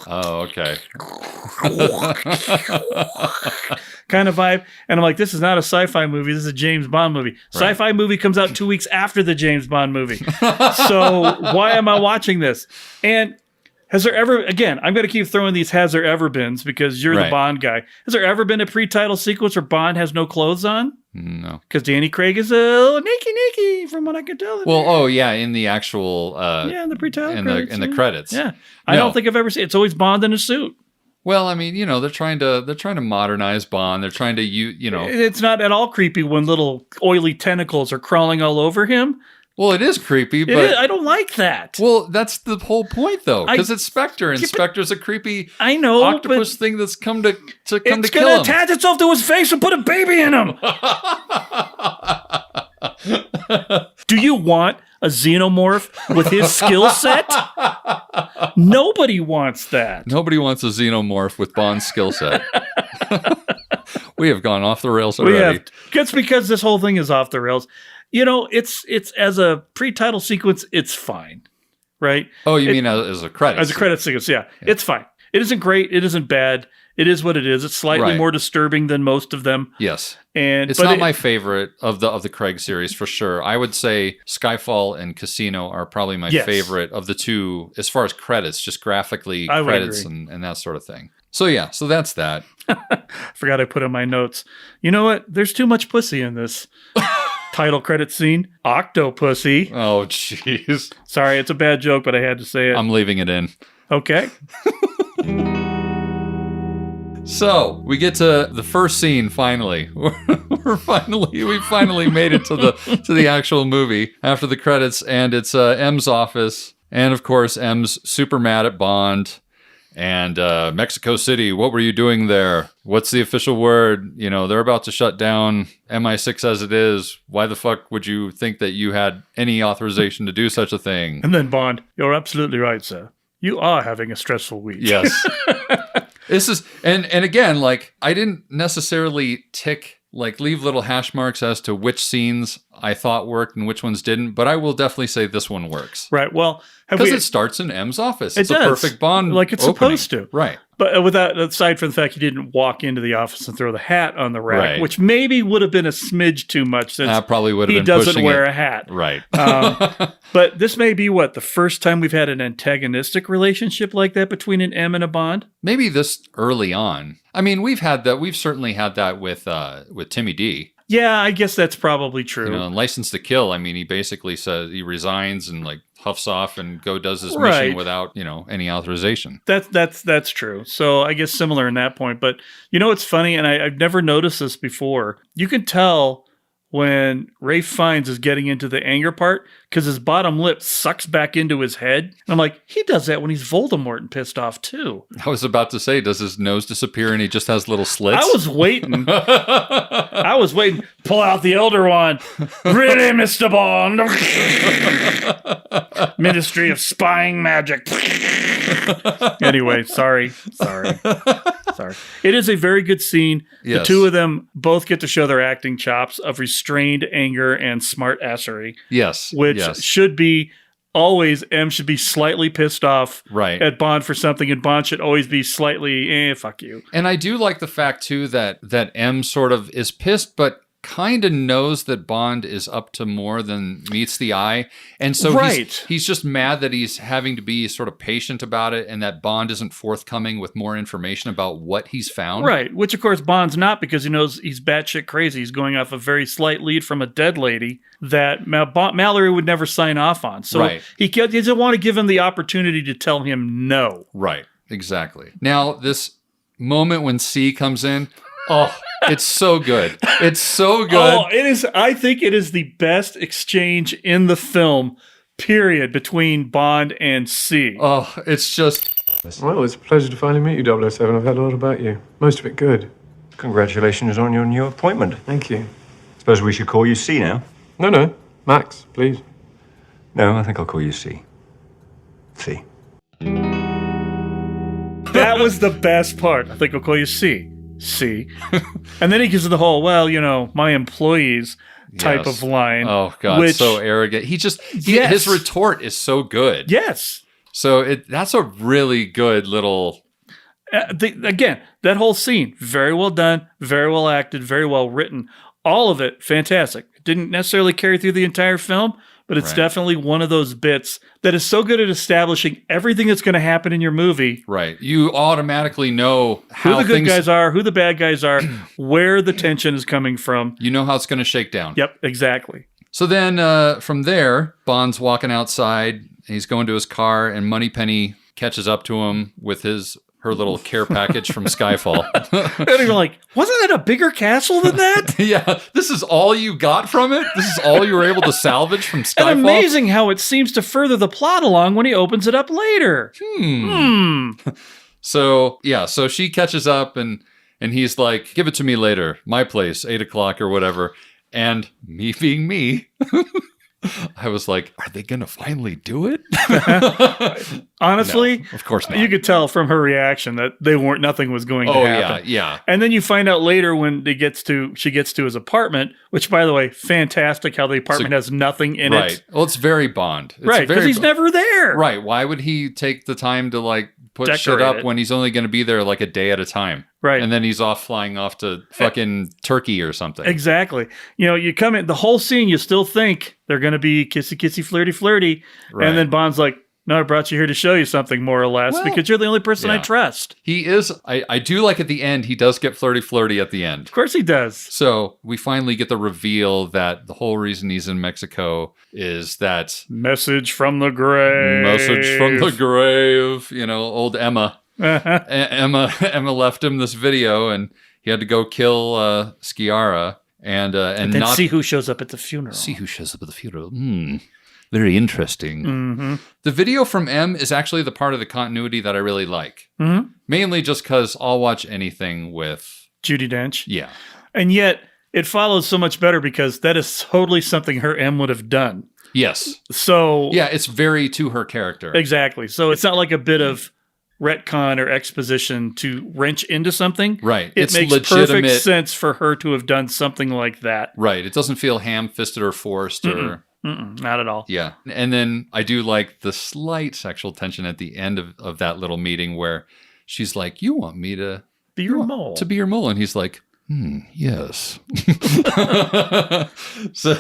Oh, okay. kind of vibe. And I'm like, this is not a sci-fi movie. This is a James Bond movie. Sci-fi movie comes out 2 weeks after the James Bond movie. So why am I watching this? And has there ever, again, I'm going to keep throwing these has there ever beens because you're the Bond guy. Has there ever been a pre-title sequence where Bond has no clothes on? No. Because Danny Craig is a naked from what I can tell. Well, in the actual... in the pre-title credits. In the credits. Yeah. I don't think I've ever seen it. It's always Bond in a suit. Well, I mean, they're trying to modernize Bond. They're trying to, It's not at all creepy when little oily tentacles are crawling all over him. Well, it is creepy, but I don't like that. Well, that's the whole point, though, because it's Spectre, and Spectre's a creepy octopus thing that's come to kill him. It's going to attach itself to his face and put a baby in him. Do you want a xenomorph with his skill set? Nobody wants that. Nobody wants a xenomorph with Bond's skill set. We have gone off the rails already. It's because this whole thing is off the rails. It's as a pre-title sequence, it's fine, right? Oh, you mean as a credit? As a credit sequence, yeah. It's fine. It isn't great. It isn't bad. It is what it is. It's slightly more disturbing than most of them. Yes, and it's not my favorite of the Craig series for sure. I would say Skyfall and Casino are probably my favorite of the two as far as credits, just graphically credits and that sort of thing. So so that's that. Forgot I put in my notes. You know what? There's too much pussy in this. Title credit scene, Octopussy. Oh, jeez. Sorry, it's a bad joke, but I had to say it. I'm leaving it in. Okay. So we get to the first scene. Finally, we finally made it to the actual movie after the credits, and it's M's office, and of course M's super mad at Bond. And Mexico City, what were you doing there? What's the official word? They're about to shut down MI6 as it is. Why the fuck would you think that you had any authorization to do such a thing? And then Bond, you're absolutely right, sir. You are having a stressful week. Yes. This is, and again, like, I didn't necessarily leave little hash marks as to which scenes I thought worked and which ones didn't, but I will definitely say this one works. Right. Well, because it starts in M's office. It's a perfect Bond like it's opening. Supposed to. Right. But aside from the fact he didn't walk into the office and throw the hat on the rack, Right. which maybe would have been a smidge too much since Probably would have he been doesn't pushing wear it. a hat. Right. But this may be the first time we've had an antagonistic relationship like that between an M and a Bond. Maybe this early on. I mean, we've had that. We've certainly had that with Timmy D. Yeah, I guess that's probably true. You know, in License to Kill, I mean, he basically says he resigns and like huffs off and does his mission without, any authorization. That's true. So I guess similar in that point. But it's funny, and I've never noticed this before. You can tell when Ralph Fiennes is getting into the anger part because his bottom lip sucks back into his head. And I'm like, he does that when he's Voldemort and pissed off too. I was about to say, does his nose disappear and he just has little slits? I was waiting. Pull out the Elder Wand. Really, Mr. Bond? Ministry of Spying Magic. Anyway, sorry. It is a very good scene. Yes. The two of them both get to show their acting chops of restrained anger and smart assery. Yes. Which should be always, M should be slightly pissed off at Bond for something, and Bond should always be slightly, fuck you. And I do like the fact, too, that M sort of is pissed, but kind of knows that Bond is up to more than meets the eye. And so he's just mad that he's having to be sort of patient about it and that Bond isn't forthcoming with more information about what he's found. Right, which of course Bond's not, because he knows he's batshit crazy. He's going off a very slight lead from a dead lady that Mallory would never sign off on. So he doesn't want to give him the opportunity to tell him no. Right, exactly. Now, this moment when C comes in, it's so good. It's so good. Oh, it is. I think it is the best exchange in the film, period, between Bond and C. Oh, it's just... Well, it's a pleasure to finally meet you, 007. I've heard a lot about you. Most of it good. Congratulations on your new appointment. Thank you. Suppose we should call you C now? No. Max, please. No, I think I'll call you C. C. That was the best part. I think I'll call you C. And then he gives it the whole, my employees type of line. Oh, God, so arrogant. His retort is so good. Yes. So that's a really good little... Again, that whole scene, very well done, very well acted, very well written. All of it, fantastic. It didn't necessarily carry through the entire film, but it's definitely one of those bits that is so good at establishing everything that's going to happen in your movie. Right. You automatically know how who the good guys are, who the bad guys are, where the tension is coming from. You know how it's going to shake down. Yep, exactly. So then from there, Bond's walking outside. He's going to his car, and Moneypenny catches up to him with her little care package from Skyfall. And you're like, wasn't that a bigger castle than that? Yeah, this is all you got from it? This is all you were able to salvage from Skyfall? And amazing how it seems to further the plot along when he opens it up later. So she catches up, and he's like, give it to me later. My place, 8 o'clock or whatever. And me being me... I was like, are they going to finally do it? Honestly, no, of course not. You could tell from her reaction that nothing was going to happen. Yeah. And then you find out later when she gets to his apartment, which, by the way, fantastic how the apartment has nothing in it. Well, it's very Bond. Because he's never there. Right. Why would he take the time to put Decorate shit up it when he's only going to be there a day at a time? Right. And then he's flying off to fucking Turkey or something. Exactly. You come in, the whole scene, you still think they're going to be kissy, kissy, flirty, flirty. Right. And then Bond's like, no, I brought you here to show you something, more or less, because you're the only person I trust. He is. I do like at the end, he does get flirty at the end. Of course he does. So we finally get the reveal that the whole reason he's in Mexico is that... Message from the grave. Old Emma. Emma left him this video, and he had to go kill Sciarra and then not see who shows up at the funeral. Very interesting. Mm-hmm. The video from M is actually the part of the continuity that I really like. Mm-hmm. Mainly just because I'll watch anything with Judi Dench. Yeah, and yet it follows so much better because that is totally something her M would have done. Yes. So yeah, it's very to her character. Exactly. So it's not like a bit of retcon or exposition to wrench into something. Right. It makes perfect sense for her to have done something like that. Right. It doesn't feel ham-fisted or forced or... not at all. Yeah. And then I do like the slight sexual tension at the end of that little meeting where she's like, you want me to be your mole. To be your mole. And he's like, yes. So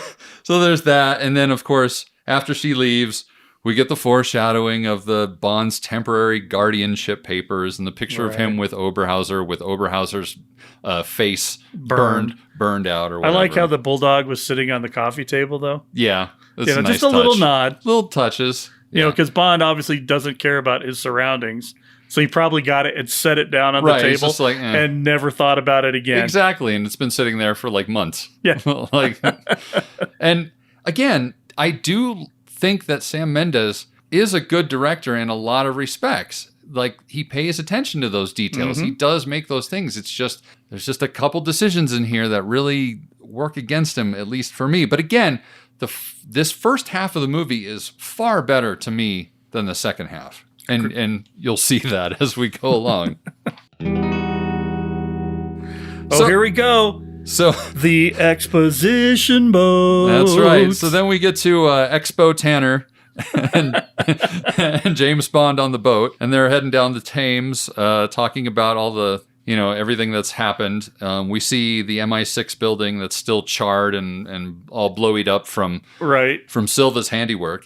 there's that. And then, of course, after she leaves, we get the foreshadowing of the Bond's temporary guardianship papers and the picture of him with Oberhauser's face burned out or whatever. I like how the bulldog was sitting on the coffee table, though. Yeah. That's a nice just a little nod. Little touches. You know, because Bond obviously doesn't care about his surroundings. So he probably got it and set it down on the table just like, and never thought about it again. Exactly. And it's been sitting there for like months. Yeah. And again, I do think that Sam Mendes is a good director in a lot of respects. Like, he pays attention to those details. He does make those things. It's just, there's just a couple decisions in here that really work against him, at least for me. But again, this first half of the movie is far better to me than the second half. And you'll see that as we go along. Here we go. So the exposition boat. That's right. So then we get to Expo Tanner and James Bond on the boat, and they're heading down the Thames, talking about all the, everything that's happened. We see the MI6 building that's still charred and all blowied up from Silva's handiwork.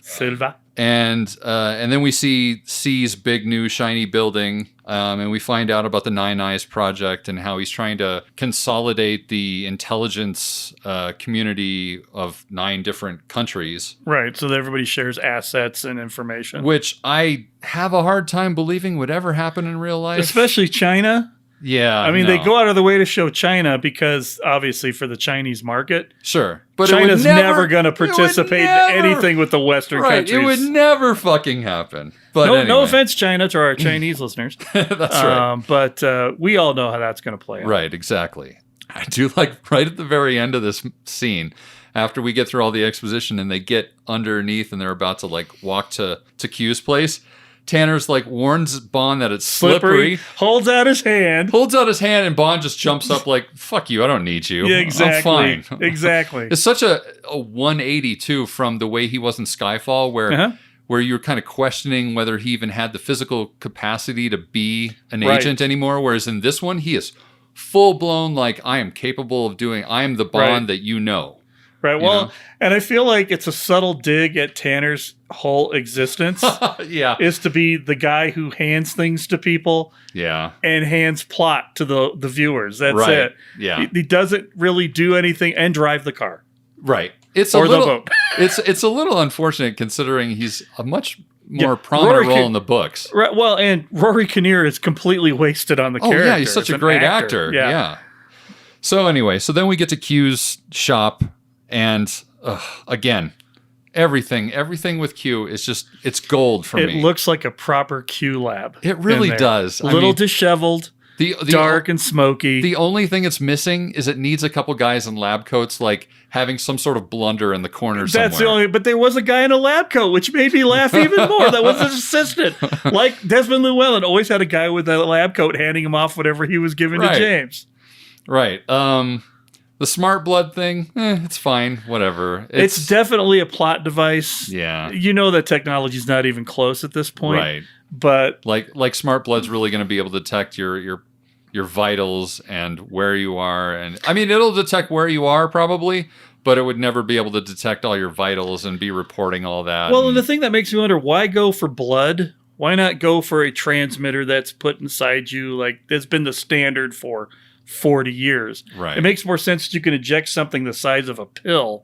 And then we see C's big new shiny building, and we find out about the Nine Eyes project and how he's trying to consolidate the intelligence community of 9 different countries. Right, so that everybody shares assets and information. Which I have a hard time believing would ever happen in real life. Especially China. Yeah. I mean, they go out of the way to show China because, obviously, for the Chinese market. Sure. But China's never going to participate in anything with the Western countries. It would never fucking happen. But anyway. No offense, China, to our Chinese listeners. That's right. But we all know how that's going to play out. Right, exactly. I do like right at the very end of this scene, after we get through all the exposition and they get underneath and they're about to walk to Q's place. Tanner's warns Bond that it's slippery. Holds out his hand, and Bond just jumps up like, fuck you, I don't need you. Yeah, exactly. I'm fine. Exactly. It's such a 180 too from the way he was in Skyfall, where you're kind of questioning whether he even had the physical capacity to be an agent anymore. Whereas in this one, he is full blown, I am capable of I am the Bond that you know. Right. Well, and I feel like it's a subtle dig at Tanner's whole existence. Yeah. Is to be the guy who hands things to people. Yeah. And hands plot to the viewers. That's it. Yeah. He doesn't really do anything and drive the car. Right. It's a little unfortunate considering he's a much more prominent role in the books. Right. Well, and Rory Kinnear is completely wasted on the character. Yeah, he's such a great actor. Yeah. So anyway, then we get to Q's shop. And again, everything with Q is just, it's gold for me. It looks like a proper Q lab. It really does. A little disheveled, dark and smoky. The only thing it's missing is it needs a couple guys in lab coats, having some sort of blunder in the corner somewhere. That's the only, but there was a guy in a lab coat, which made me laugh even more. That was his assistant. Like Desmond Llewellyn always had a guy with a lab coat handing him off whatever he was giving to James. Right. The smart blood thing, it's fine, whatever. It's definitely a plot device. Yeah. You know that technology's not even close at this point. Right. But like smart blood's really going to be able to detect your vitals and where you are, and I mean it'll detect where you are probably, but it would never be able to detect all your vitals and be reporting all that. Well, and the thing that makes me wonder, why go for blood? Why not go for a transmitter that's put inside you? That's been the standard for 40 years. Right. It makes more sense that you can inject something the size of a pill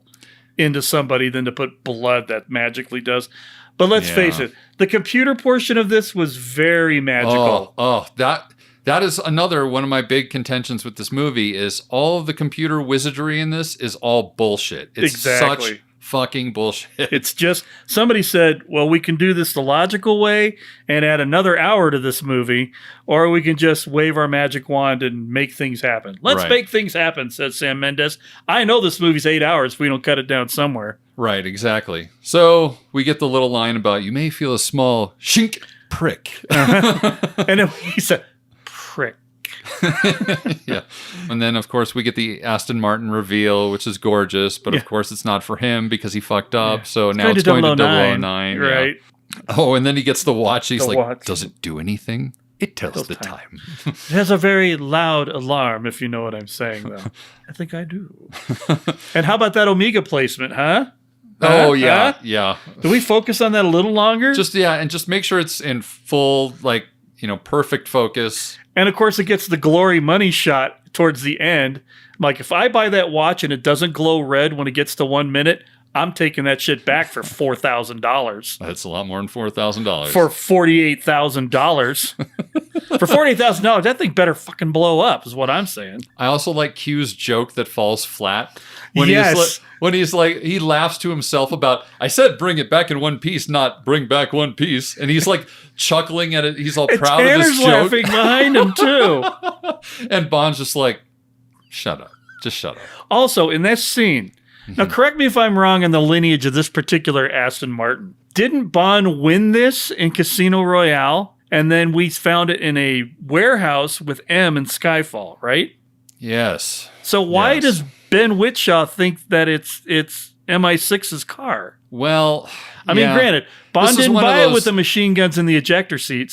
into somebody than to put blood that magically does. But let's face it, the computer portion of this was very magical. That is another one of my big contentions with this movie is all of the computer wizardry in this is all bullshit. It's such fucking bullshit. It's just, somebody said, well, we can do this the logical way and add another hour to this movie, or we can just wave our magic wand and make things happen. Let's make things happen, says Sam Mendes. I know this movie's 8 hours if we don't cut it down somewhere. Right, exactly. So we get the little line about, you may feel a small shink prick. And then he said, prick. Yeah. And then, of course, we get the Aston Martin reveal, which is gorgeous, but of course it's not for him because he fucked up. Yeah. So now it's going to 009. Right. Yeah. Oh, and then he gets the watch. He's like, does it do anything? It tells the time. It has a very loud alarm, if you know what I'm saying, though. I think I do. And how about that Omega placement, huh? Oh, yeah, Huh? yeah. Do we focus on that a little longer? And just make sure it's in full, like, perfect focus. And of course, it gets the glory money shot towards the end. Like, if I buy that watch and it doesn't glow red when it gets to 1 minute, I'm taking that shit back for $4,000. That's a lot more than $4,000. For $48,000. For $48,000, that thing better fucking blow up, is what I'm saying. I also like Q's joke that falls flat. Yes. He laughs to himself about, I said bring it back in one piece, not bring back one piece. And he's like chuckling at it. He's all proud of his joke. Tanner's laughing behind him, too. And Bond's just like, shut up. Just shut up. Also, in this scene, now correct me if I'm wrong in the lineage of this particular Aston Martin. Didn't Bond win this in Casino Royale? And then we found it in a warehouse with M in Skyfall, right? Yes. So why does Ben Whishaw think that it's MI6's car? Well, I mean, granted, Bond didn't buy it with the machine guns in the ejector seat.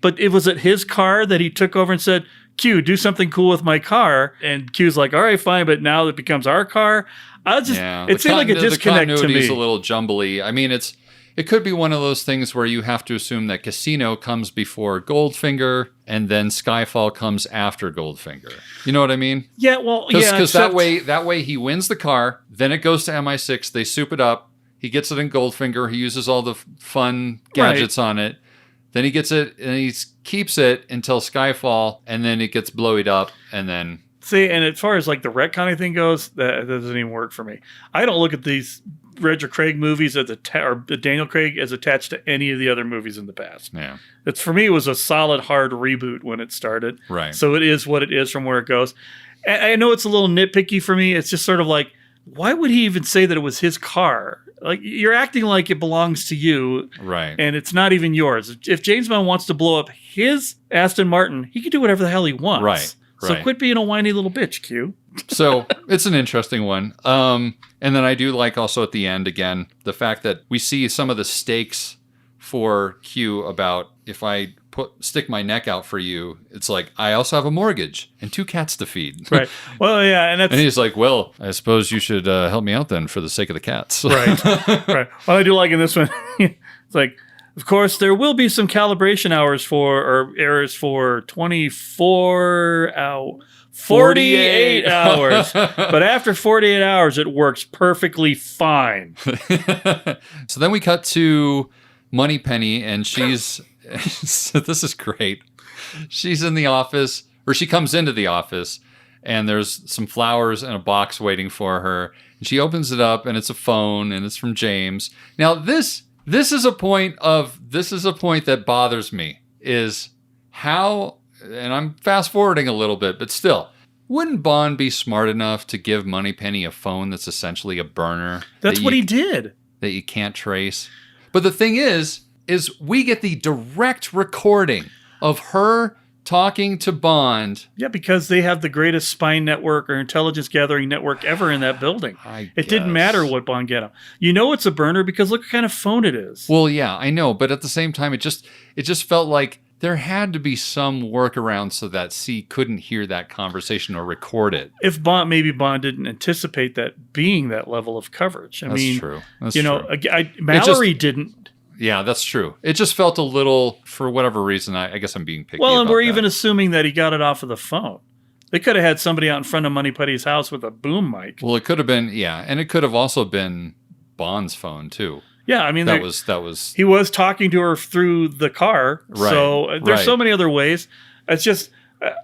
But it was it his car that he took over and said, Q, do something cool with my car. And Q's like, all right, fine. But now it becomes our car. It seemed like a disconnect to me. The continuity is a little jumbly. I mean, it could be one of those things where you have to assume that Casino comes before Goldfinger and then Skyfall comes after Goldfinger. You know what I mean? Yeah, well, Because that way he wins the car, then it goes to MI6, they soup it up, he gets it in Goldfinger, he uses all the fun gadgets on it, then he gets it and he keeps it until Skyfall, and then it gets blowied up, and then... See, and as far as like the retconning thing goes, that doesn't even work for me. I don't look at these Roger Craig movies or Daniel Craig as attached to any of the other movies in the past. Yeah, for me, it was a solid, hard reboot when it started. Right. So it is what it is from where it goes. And I know it's a little nitpicky for me. It's just sort of like, why would he even say that it was his car? Like, you're acting like it belongs to you. Right. And it's not even yours. If James Bond wants to blow up his Aston Martin, he can do whatever the hell he wants. Right. So quit being a whiny little bitch, Q. So it's an interesting one. And then I do like also at the end, again, the fact that we see some of the stakes for Q about if I stick my neck out for you, it's like, I also have a mortgage and 2 cats to feed. Right. Well, yeah. And he's like, well, I suppose you should help me out then for the sake of the cats. Right. Right. Well, I do like in this one, it's like, of course, there will be some calibration errors for 48 hours. But after 48 hours, it works perfectly fine. So then we cut to Moneypenny, and she's... this is great. She's in the office, or she comes into the office, and there's some flowers and a box waiting for her. And she opens it up, and it's a phone, and it's from James. Now, This is a point that bothers me, is how, and I'm fast forwarding a little bit, but still, wouldn't Bond be smart enough to give Moneypenny a phone that's essentially a burner? That's what he did. That you can't trace. But the thing is we get the direct recording of her talking to Bond. Yeah, because they have the greatest spy network or intelligence gathering network ever in that building. It didn't matter what Bond get him. You know it's a burner because look what kind of phone it is. Well, yeah, I know, but at the same time, it just felt like there had to be some workaround so that C couldn't hear that conversation or record it. If maybe Bond didn't anticipate that being that level of coverage. I mean, true. Mallory didn't. Yeah, that's true. It just felt a little, for whatever reason, I guess I'm being picky. Well, and we're even assuming that he got it off of the phone. They could have had somebody out in front of Moneypenny's house with a boom mic. Well, it could have been, yeah, and it could have also been Bond's phone too. Yeah, I mean, that was. He was talking to her through the car, right? So there's so many other ways. It's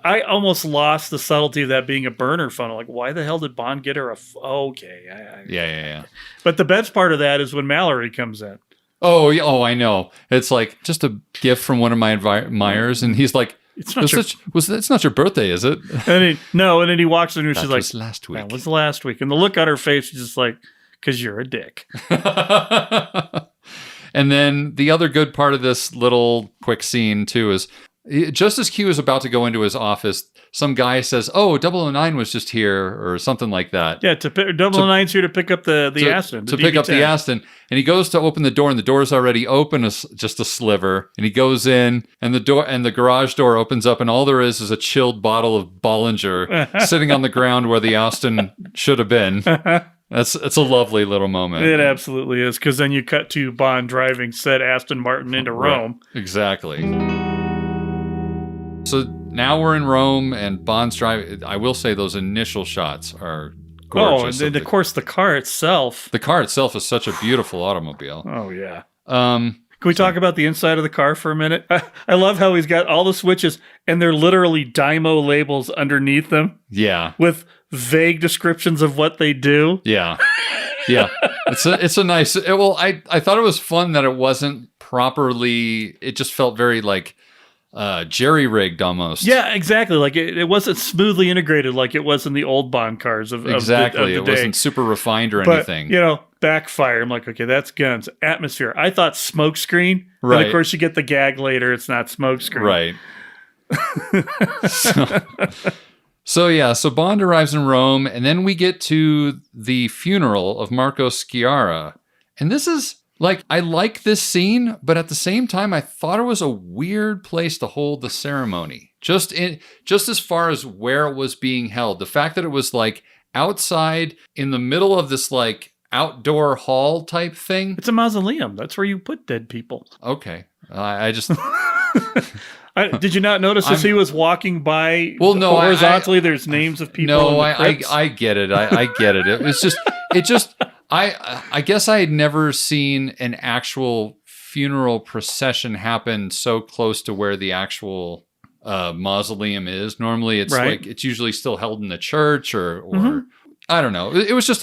I almost lost the subtlety of that being a burner phone. Like, why the hell did Bond get her okay? Yeah. But the best part of that is when Mallory comes in. Oh, I know. It's like just a gift from one of my admirers, and he's like, "It's not your birthday, is it?" And then he walks in, and she's like, "That was last week." That was last week, and the look on her face is just like, "'Cause you're a dick." And then the other good part of this little quick scene too is Just as Q is about to go into his office, some guy says, "Oh, 009 was just here," or something like that. Yeah, 009's here to pick up the Aston. To pick up the Aston. And he goes to open the door, and the door's already open, just a sliver. And he goes in, and the garage door opens up, and all there is a chilled bottle of Bollinger sitting on the ground where the Aston should have been. It's a lovely little moment. It absolutely is, because then you cut to Bond driving said Aston Martin into Rome. Exactly. So now we're in Rome, and Bond's driving. I will say those initial shots are gorgeous. Oh, and of course the car itself. The car itself is such a beautiful automobile. Oh, yeah. Can we talk about the inside of the car for a minute? I love how he's got all the switches, and they're literally Dymo labels underneath them. Yeah. With vague descriptions of what they do. Yeah. Yeah. It's a nice... I thought it was fun that it wasn't properly... It just felt very like... jerry-rigged almost. Yeah, exactly. Like it wasn't smoothly integrated like it was in the old Bond cars of exactly. of the day. It wasn't super refined or anything. Backfire. I'm like, okay, that's guns. Atmosphere. I thought smoke screen. Right. And of course, you get the gag later. It's not smoke screen. Right. So Bond arrives in Rome, and then we get to the funeral of Marco Sciarra, and this is. I like this scene, but at the same time, I thought it was a weird place to hold the ceremony. Just as far as where it was being held, the fact that it was outside in the middle of this outdoor hall type thing. It's a mausoleum. That's where you put dead people. Okay, I just. Did you not notice as he was walking by? Well, no, horizontally. There's names of people. No, I get it. I get it. It just. I guess I had never seen an actual funeral procession happen so close to where the actual mausoleum is. Normally, it's it's usually still held in the church or I don't know. It was just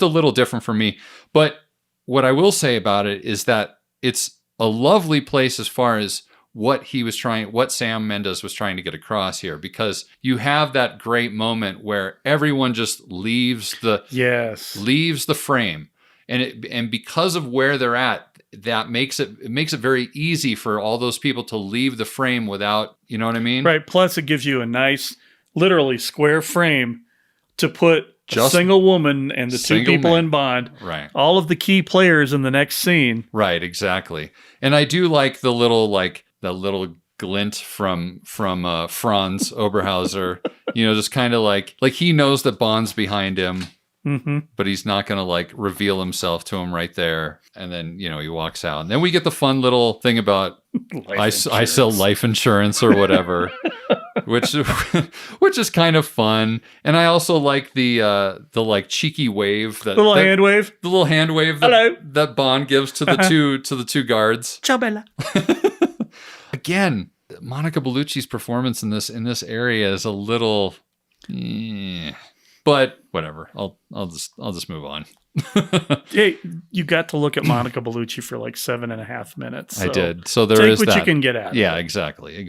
a little different for me. But what I will say about it is that it's a lovely place as far as what Sam Mendes was trying to get across here, because you have that great moment where everyone just leaves the frame, and because of where they're at, that makes it very easy for all those people to leave the frame without, you know what I mean? Right. Plus, it gives you a nice, literally square frame to put a single woman and the two people in Bond. Right. All of the key players in the next scene. Right. Exactly. And I do like the little the little glint from Franz Oberhauser, just kind of like he knows that Bond's behind him, but he's not going to reveal himself to him right there. And then, he walks out. And then we get the fun little thing about I sell life insurance or whatever, which is kind of fun. And I also like the cheeky wave, hand wave, the little hand wave that Bond gives to the two guards. Ciao, Bella. Again, Monica Bellucci's performance in this area is a little, but whatever. I'll just move on. Hey, you got to look at Monica Bellucci for 7.5 minutes. So I did. So there is that. Take what you can get at. Yeah, exactly.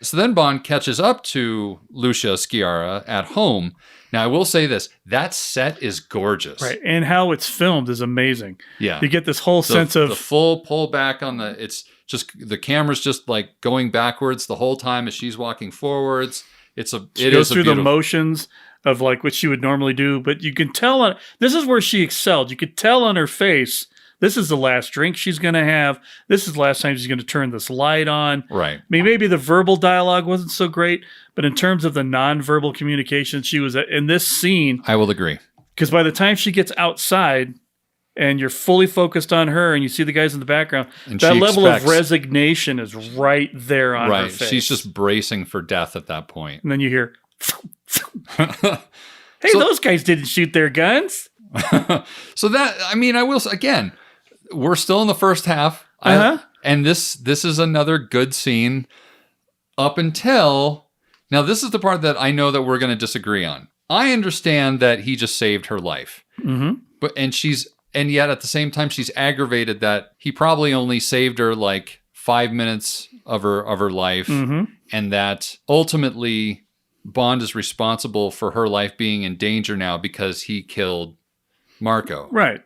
So then Bond catches up to Lucia Sciarra at home. Now, I will say this. That set is gorgeous. Right. And how it's filmed is amazing. Yeah. You get this whole sense of... The full pull back on it's just... The camera's just going backwards the whole time as she's walking forwards. She goes through the motions of what she would normally do, but you can tell this is where she excelled. You could tell on her face, this is the last drink she's going to have. This is the last time she's going to turn this light on. Right. I mean, maybe the verbal dialogue wasn't so great, but in terms of the nonverbal communication, she was in this scene. I will agree. Because by the time she gets outside and you're fully focused on her and you see the guys in the background, and that level of resignation is right there on her face. She's just bracing for death at that point. And then you hear... Hey, those guys didn't shoot their guns. So that, I will say, again, we're still in the first half. And this is another good scene up until, now this is the part that I know that we're going to disagree on. I understand that he just saved her life. But and yet at the same time, she's aggravated that he probably only saved her 5 minutes of her life. And that ultimately Bond is responsible for her life being in danger now because he killed Marco. Right.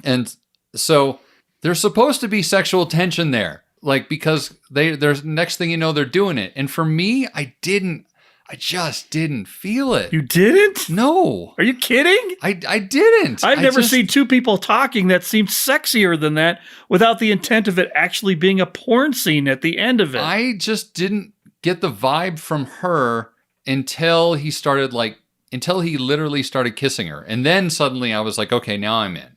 And so there's supposed to be sexual tension there. Like, because there's next thing you know, they're doing it. And for me, I just didn't feel it. You didn't? No. Are you kidding? I didn't. I've never seen two people talking that seemed sexier than that without the intent of it actually being a porn scene at the end of it. I just didn't get the vibe from her until he literally started kissing her. And then suddenly I was like, okay, now I'm in.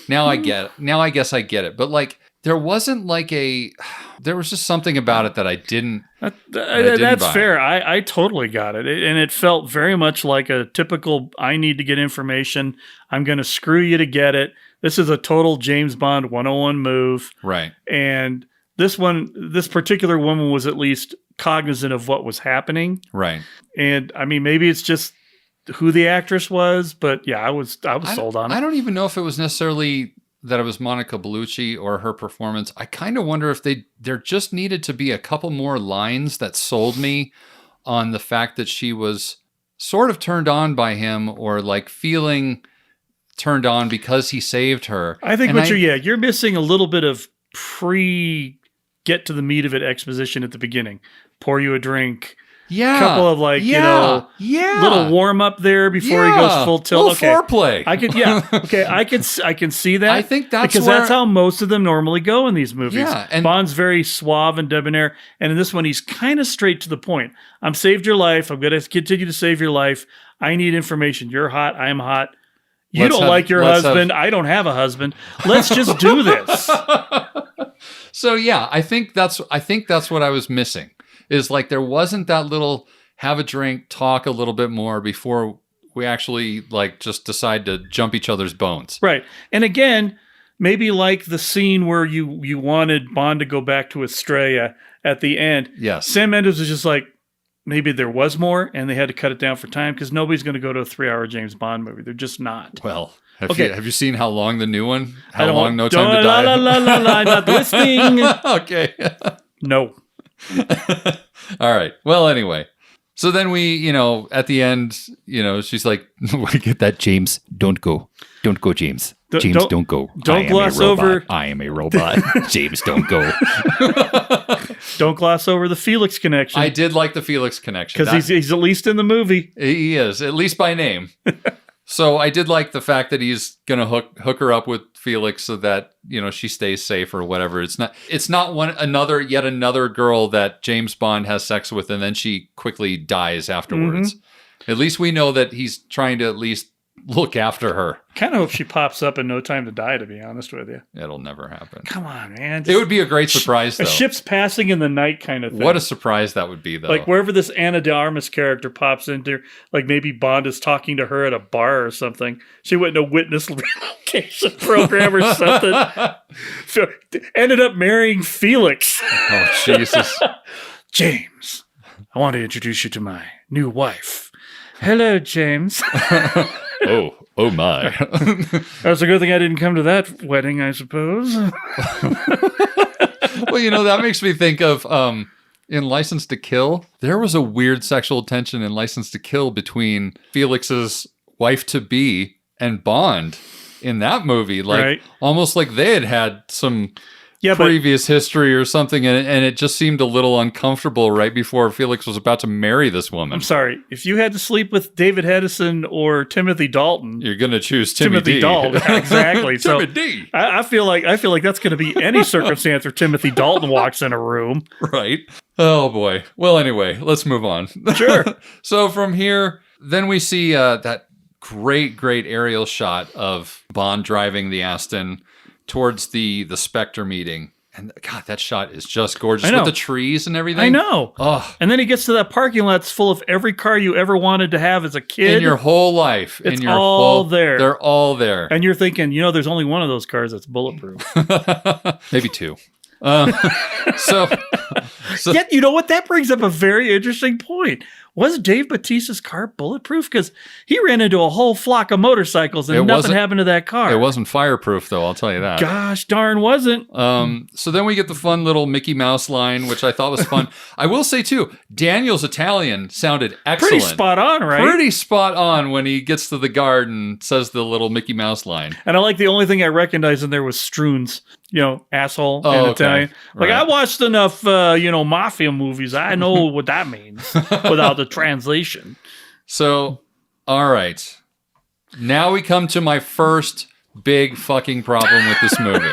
Now I get it. Now I guess I get it. But like, there wasn't like there was just something about it that I didn't. That's fair. I totally got it. And it felt very much like a typical, I need to get information. I'm going to screw you to get it. This is a total James Bond 101 move. Right. And this particular woman was at least cognizant of what was happening. Right. And I mean, maybe it's just who the actress was, but yeah, I was sold on it. I don't even know if it was necessarily that it was Monica Bellucci or her performance. I kind of wonder if there just needed to be a couple more lines that sold me on the fact that she was sort of turned on by him, or like feeling turned on because he saved her. I think you're missing a little bit of get to the meat of it exposition at the beginning. Pour you a drink. Yeah. Couple of little warm up there before he goes full tilt. Foreplay. I can see that. I think that's that's how most of them normally go in these movies. Yeah, and Bond's very suave and debonair, and in this one he's kind of straight to the point. I'm saved your life. I'm going to continue to save your life. I need information. You're hot. I'm hot. You don't like your husband. I don't have a husband. Let's just do this. So yeah, I think that's what I was missing. Is like there wasn't that little have a drink, talk a little bit more before we actually like just decide to jump each other's bones. Right. And again, maybe like the scene where you wanted Bond to go back to Estrella at the end. Yes. Sam Mendes was just like, maybe there was more and they had to cut it down for time because nobody's going to go to a 3-hour James Bond movie. They're just not. Well, have you seen how long the new one? How long No Time to Die? I'm not listening. Okay. No. All right. Well, anyway. So then we, at the end, she's like, get that, James. Don't go. Don't go, James. James, don't go. Don't gloss over. I am a robot. James, don't go. Don't gloss over the Felix connection. I did like the Felix connection. Because he's at least in the movie. He is, at least by name. So I did like the fact that he's going to hook her up with Felix so that, she stays safe or whatever. It's not yet another girl that James Bond has sex with and then she quickly dies afterwards. Mm-hmm. At least we know that he's trying to at least look after her. Kind of hope she pops up in No Time to Die, to be honest with you. It'll never happen. Come on, man. It would be a great surprise, though. A ship's passing in the night kind of thing. What a surprise that would be, though. Like wherever this Ana de Armas character pops into, like maybe Bond is talking to her at a bar or something. She went in a witness relocation program or something. Ended up marrying Felix. Oh, Jesus. James, I want to introduce you to my new wife. Hello, James. Oh my. That's a good thing I didn't come to that wedding, I suppose. Well, that makes me think of in License to Kill. There was a weird sexual tension in License to Kill between Felix's wife-to-be and Bond in that movie. Like, right. Almost like they had some previous history or something, and it just seemed a little uncomfortable right before Felix was about to marry this woman. I'm sorry. If you had to sleep with David Hedison or Timothy Dalton, you're going to choose Timothy Dalton. Exactly. Timothy. So I feel like that's going to be any circumstance where Timothy Dalton walks in a room. Right. Oh boy. Well, anyway, let's move on. Sure. So from here, then we see that great aerial shot of Bond driving the Aston towards the Spectre meeting. And God, that shot is just gorgeous with the trees and everything. I know. Oh. And then he gets to that parking lot that's full of every car you ever wanted to have as a kid. In your whole life. It's all there. They're all there. And you're thinking, there's only one of those cars that's bulletproof. Maybe two. So Yet, you know what? That brings up a very interesting point. Was Dave Bautista's car bulletproof? Because he ran into a whole flock of motorcycles and nothing happened to that car. It wasn't fireproof, though, I'll tell you that. Gosh darn wasn't. So then we get the fun little Mickey Mouse line, which I thought was fun. I will say, too, Daniel's Italian sounded excellent. Pretty spot on, right? Pretty spot on when he gets to the guard and says the little Mickey Mouse line. And I like the only thing I recognized in there was Struns, asshole in Italian. Like, right. I watched enough, mafia movies. I know what that means without the translation. So, all right. Now we come to my first big fucking problem with this movie.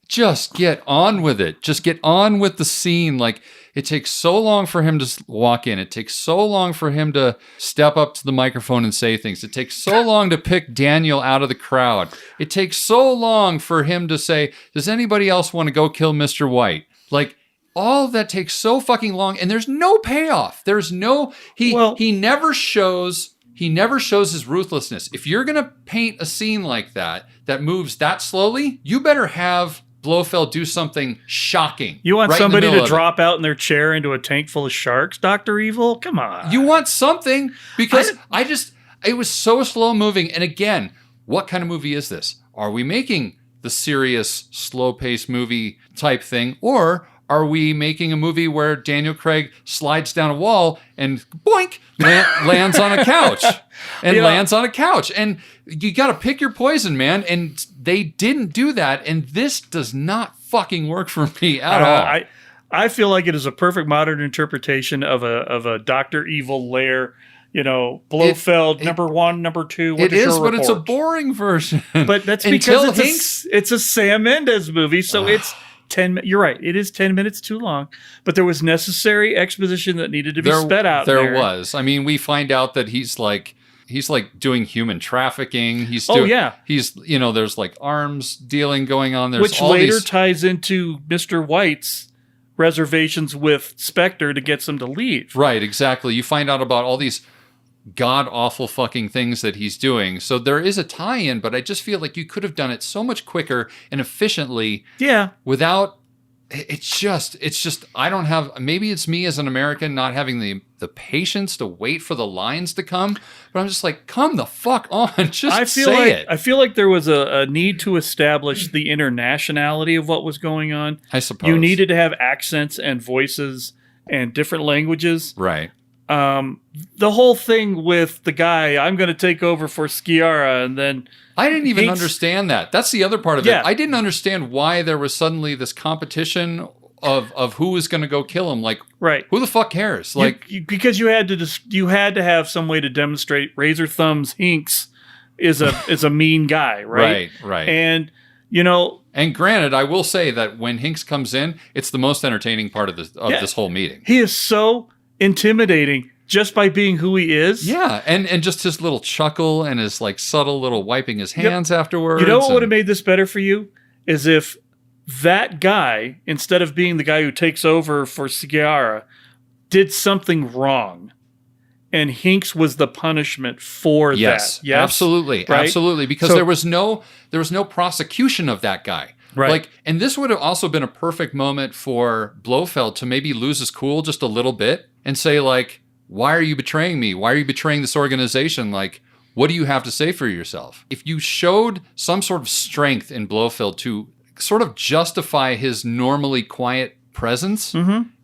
Just get on with it. Just get on with the scene. Like, it takes so long for him to walk in. It takes so long for him to step up to the microphone and say things. It takes so long to pick Daniel out of the crowd. It takes so long for him to say, does anybody else want to go kill Mr. White? Like, all of that takes so fucking long, and there's no payoff. There's no, he never shows his ruthlessness. If you're going to paint a scene like that moves that slowly, you better have Blofeld do something shocking. You want right somebody to drop out in their chair into a tank full of sharks, Dr. Evil? Come on. You want something, because it was so slow moving. And again, what kind of movie is this? Are we making the serious, slow-paced movie type thing, or are we making a movie where Daniel Craig slides down a wall and boink, lands on a couch lands on a couch? And you got to pick your poison, man. And they didn't do that. And this does not fucking work for me at all. I feel like it is a perfect modern interpretation of a Dr. Evil lair. Blofeld, number 1, number 2. It is, but it's a boring version. But that's because it's a Sam Mendes movie, so it's 10. You're right. It is 10 minutes too long, but there was necessary exposition that needed to be sped out. There was. I mean, we find out that he's like doing human trafficking. He's there's like arms dealing going on. There's which later ties into Mr. White's reservations with Spectre to get them to leave. Right. Exactly. You find out about all these god-awful fucking things that he's doing. So there is a tie-in, but I just feel like you could have done it so much quicker and efficiently. Yeah. Without, it's just, I don't have, maybe it's me as an American not having the patience to wait for the lines to come, but I'm just like, come the fuck on, say it. I feel like there was a need to establish the internationality of what was going on. I suppose. You needed to have accents and voices and different languages. Right. The whole thing with the guy, I'm going to take over for Sciarra, and then I didn't even understand that. That's the other part of it. I didn't understand why there was suddenly this competition of who was going to go kill him. Like, right? Who the fuck cares? Like, because you had to have some way to demonstrate Razor Thumbs Hinks is a mean guy, right? Right. And and granted, I will say that when Hinks comes in, it's the most entertaining part of this whole meeting. He is so intimidating just by being who he is. Yeah, and just his little chuckle and his like subtle little wiping his hands afterwards. You know what would have made this better for you is if that guy, instead of being the guy who takes over for Sciarra, did something wrong, and Hinks was the punishment for that. Yes, absolutely, right? Absolutely, because there was no prosecution of that guy. Right. Like, and this would have also been a perfect moment for Blofeld to maybe lose his cool just a little bit and say, like, why are you betraying me? Why are you betraying this organization? Like, what do you have to say for yourself? If you showed some sort of strength in Blofeld to sort of justify his normally quiet presence,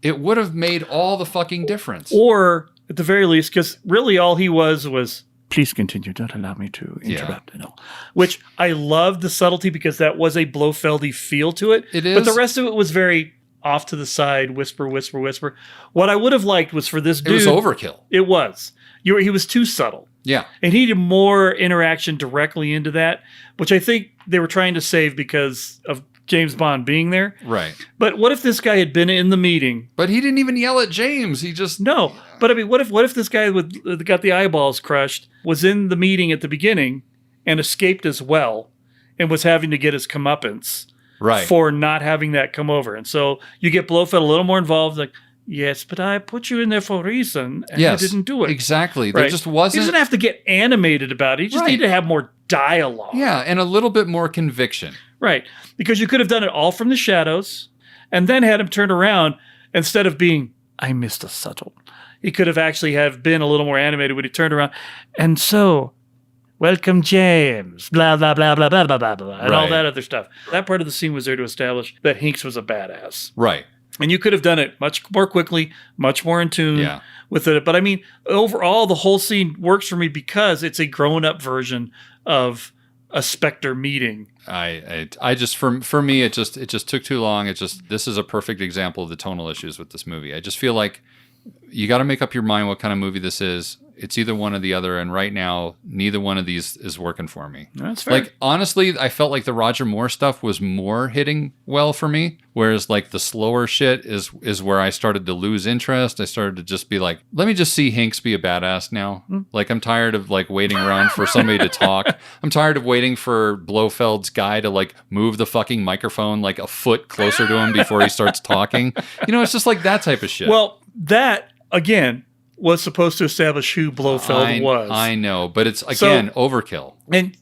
it would have made all the fucking difference. Or, at the very least, because really all he was... Please continue. Don't allow me to interrupt. Yeah. No. Which I loved the subtlety because that was a Blofeldy feel to it. It is. But the rest of it was very off to the side, whisper, whisper, whisper. What I would have liked was for this dude. It was overkill. It was. He was too subtle. Yeah. And he needed more interaction directly into that, which I think they were trying to save because of James Bond being there. Right. But what if this guy had been in the meeting? But he didn't even yell at James. He just... No. But I mean, what if this guy got the eyeballs crushed, was in the meeting at the beginning and escaped as well and was having to get his comeuppance for not having that come over? And so you get Blofeld a little more involved, like, yes, but I put you in there for a reason and you didn't do it. Exactly. Right. There just wasn't... He doesn't have to get animated about it. He just needed to have more dialogue. Yeah, and a little bit more conviction. Right. Because you could have done it all from the shadows and then had him turn around instead of being, I missed a subtle. He could have actually been a little more animated when he turned around. And so, welcome James, blah, blah, blah, blah, blah, blah, blah, blah, and all that other stuff. That part of the scene was there to establish that Hinks was a badass. Right. And you could have done it much more quickly, much more in tune with it. But I mean, overall, the whole scene works for me because it's a grown-up version of a Spectre meeting. I just for me it just took too long. This is a perfect example of the tonal issues with this movie. I just feel like you got to make up your mind what kind of movie this is. It's either one or the other, and right now neither one of these is working for me. That's fair. Like honestly, I felt like the Roger Moore stuff was more hitting well for me, whereas like the slower shit is where I started to lose interest. I started to just be like, let me just see Hinks be a badass now. Like I'm tired of like waiting around for somebody to talk. I'm tired of waiting for Blofeld's guy to like move the fucking microphone like a foot closer to him before he starts talking. You know, it's just like that type of shit. Well, that again was supposed to establish who Blofeld was. I know, but it's, again, overkill. And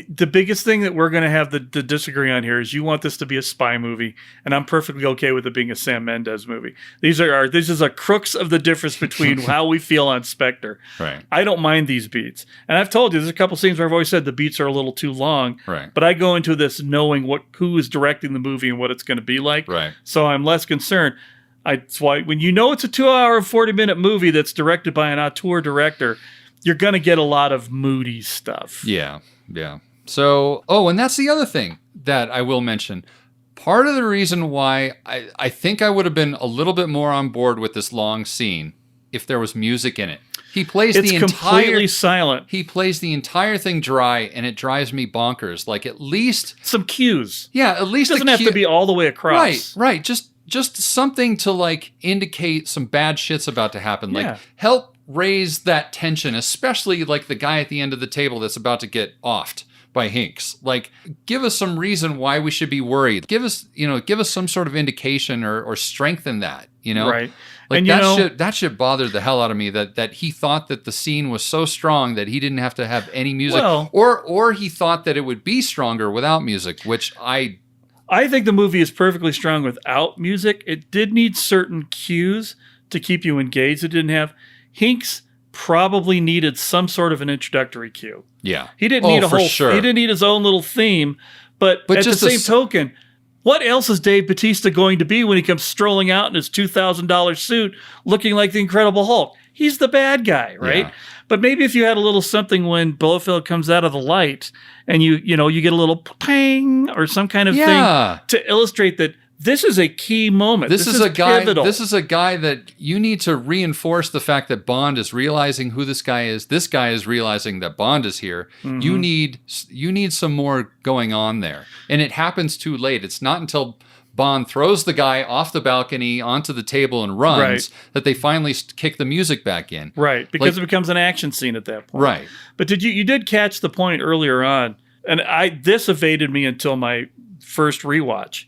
the biggest thing that we're going to have to disagree on here is you want this to be a spy movie, and I'm perfectly okay with it being a Sam Mendes movie. This is a crux of the difference between how we feel on Spectre. Right. I don't mind these beats. And I've told you, there's a couple scenes where I've always said the beats are a little too long. Right. But I go into this knowing who is directing the movie and what it's going to be like. Right. So I'm less concerned. That's why when you know it's a 2-hour and 40-minute movie that's directed by an auteur director, you're going to get a lot of moody stuff. Yeah, yeah. So, and that's the other thing that I will mention. Part of the reason why I think I would have been a little bit more on board with this long scene if there was music in it. It's completely silent. He plays the entire thing dry, and it drives me bonkers. Like at least some cues. Yeah, at least it doesn't have to be all the way across. Right. Just something to like indicate some bad shit's about to happen. Like help raise that tension, especially like the guy at the end of the table that's about to get offed by Hinks. Like give us some reason why we should be worried. Give us some sort of indication or strengthen that, Right. Like and that shit bothered the hell out of me that he thought that the scene was so strong that he didn't have to have any music, or he thought that it would be stronger without music, which I think the movie is perfectly strong without music. It did need certain cues to keep you engaged. It didn't have. Hinks probably needed some sort of an introductory cue. Yeah, he didn't need sure. He didn't need his own little theme. But at the same token, what else is Dave Bautista going to be when he comes strolling out in his $2,000 suit, looking like the Incredible Hulk? He's the bad guy, right? Yeah. But maybe if you had a little something when Blofeld comes out of the light and you get a little pang or some kind of thing to illustrate that this is a key moment. This is pivotal. This is a guy that you need to reinforce the fact that Bond is realizing who this guy is. This guy is realizing that Bond is here. Mm-hmm. You need some more going on there. And it happens too late. It's not until Bond throws the guy off the balcony onto the table and runs that they finally kick the music back in. Right, because it becomes an action scene at that point. Right. But you did catch the point earlier on, and this evaded me until my first rewatch.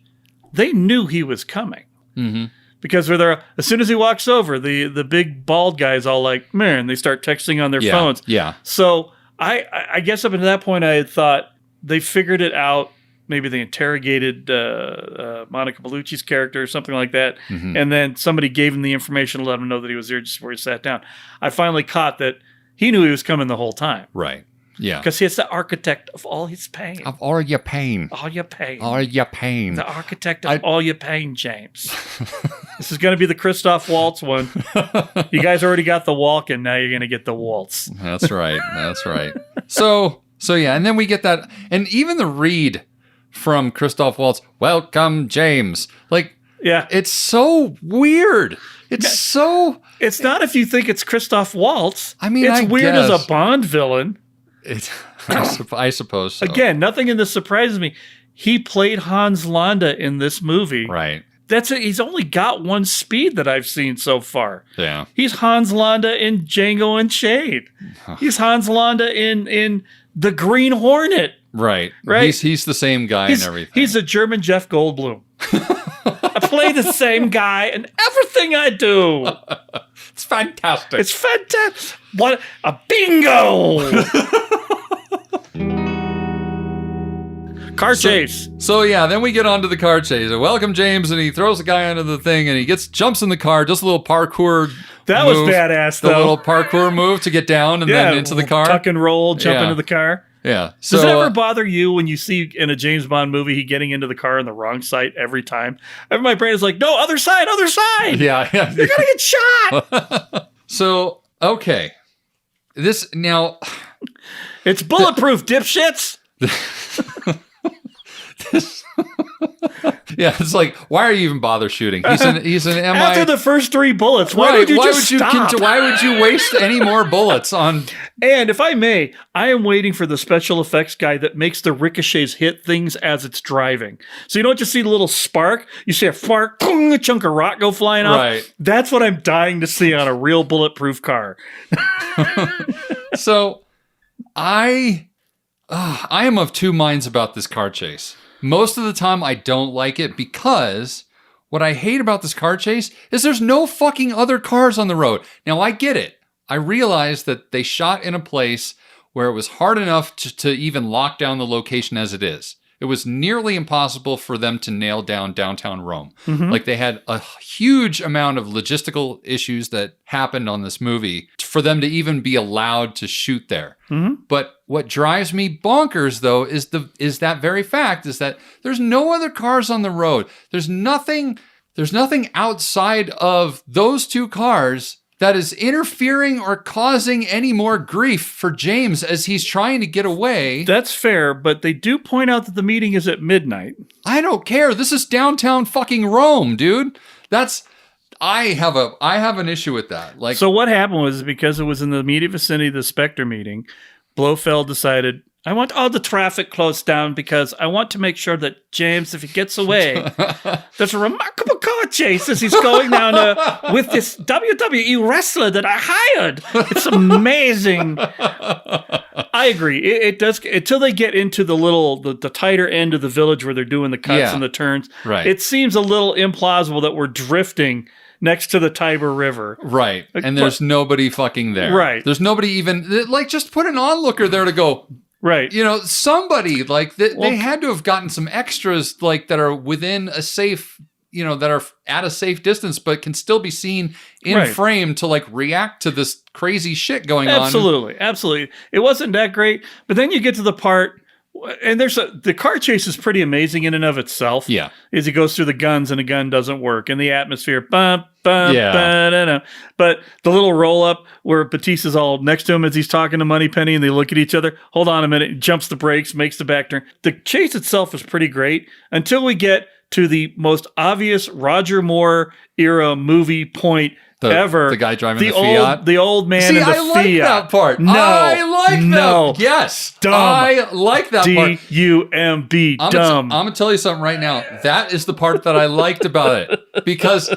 They knew he was coming. Mm-hmm. Because as soon as he walks over, the big bald guy's all like, man, they start texting on their phones. Yeah. So I guess up until that point I had thought they figured it out. Maybe they interrogated Monica Bellucci's character or something like that. Mm-hmm. And then somebody gave him the information to let him know that he was there just before he sat down. I finally caught that he knew he was coming the whole time. Right. Yeah. Because he's the architect of all his pain. Of all your pain. All your pain. All your pain. The architect of all your pain, James. This is going to be the Christoph Waltz one. You guys already got the walk-in. Now you're going to get the waltz. That's right. That's right. So yeah. And then we get that. And even the read from Christoph Waltz, welcome, James. Like, yeah, it's so weird. It's not if you think it's Christoph Waltz. I mean, it's weird as a Bond villain. I suppose so. Again, nothing in this surprises me. He played Hans Landa in this movie. Right. That's it. He's only got one speed that I've seen so far. Yeah. He's Hans Landa in Django Unchained. He's Hans Landa in The Green Hornet. Right. He's the same guy and everything. He's a German Jeff Goldblum. I play the same guy in everything I do. It's fantastic. It's fantastic. What a bingo! Car chase. So yeah, then we get onto the car chase. Welcome, James, and he throws the guy under the thing, and he jumps in the car, just a little parkour. That move, was badass, the though. little parkour move to get down and then into the car. Tuck and roll, jump into the car. Yeah. Does it ever bother you when you see in a James Bond movie he getting into the car on the wrong side every time? My brain is like, no, other side. Yeah. You're gonna get shot. So okay, this now. It's bulletproof, dipshits. Yeah, it's like, why are you even bother shooting? He's an MI. After the first 3 bullets, why would you stop? Why would you waste any more bullets on? And if I may, I am waiting for the special effects guy that makes the ricochets hit things as it's driving. So you don't just see the little spark, you see a fart, a chunk of rock go flying off. Right. That's what I'm dying to see on a real bulletproof car. So I am of two minds about this car chase. Most of the time, I don't like it because what I hate about this car chase is there's no fucking other cars on the road. Now, I get it. I realize that they shot in a place where it was hard enough to even lock down the location as it is. It was nearly impossible for them to nail down downtown Rome. Mm-hmm. Like, they had a huge amount of logistical issues that happened on this movie for them to even be allowed to shoot there. Mm-hmm. But what drives me bonkers, though, is that very fact is that there's no other cars on the road. There's nothing outside of those 2 cars that is interfering or causing any more grief for James as he's trying to get away. That's fair, but they do point out that the meeting is at midnight. I don't care. This is downtown fucking Rome, dude. I have an issue with that. Like, so what happened was, because it was in the immediate vicinity of the Spectre meeting, Blofeld decided, I want all the traffic closed down because I want to make sure that James, if he gets away, there's a remarkable car chase as he's going down with this WWE wrestler that I hired. It's amazing. I agree. It does, until they get into the tighter end of the village where they're doing the cuts and the turns. Right. It seems a little implausible that we're drifting next to the Tiber River. Right. And there's nobody fucking there. Right. There's nobody even, like, just put an onlooker there to go, right. You know, somebody, like, they had to have gotten some extras, like, that are within a safe, you know, that are at a safe distance, but can still be seen in frame to, like, react to this crazy shit going on. Absolutely. It wasn't that great. But then you get to the part, and the car chase is pretty amazing in and of itself. Yeah. As he goes through the guns and the gun doesn't work, and the atmosphere, But the little roll up where Batista's all next to him as he's talking to Moneypenny, and they look at each other. Hold on a minute. Jumps the brakes, makes the back turn. The chase itself is pretty great until we get to the most obvious Roger Moore era movie point ever. The guy driving the Fiat. The old man in the Fiat. I like that part. No. I like that. Yes. Dumb. I like that part. D-U-M-B. Dumb. I'm going to tell you something right now. That is the part that I liked about it. Because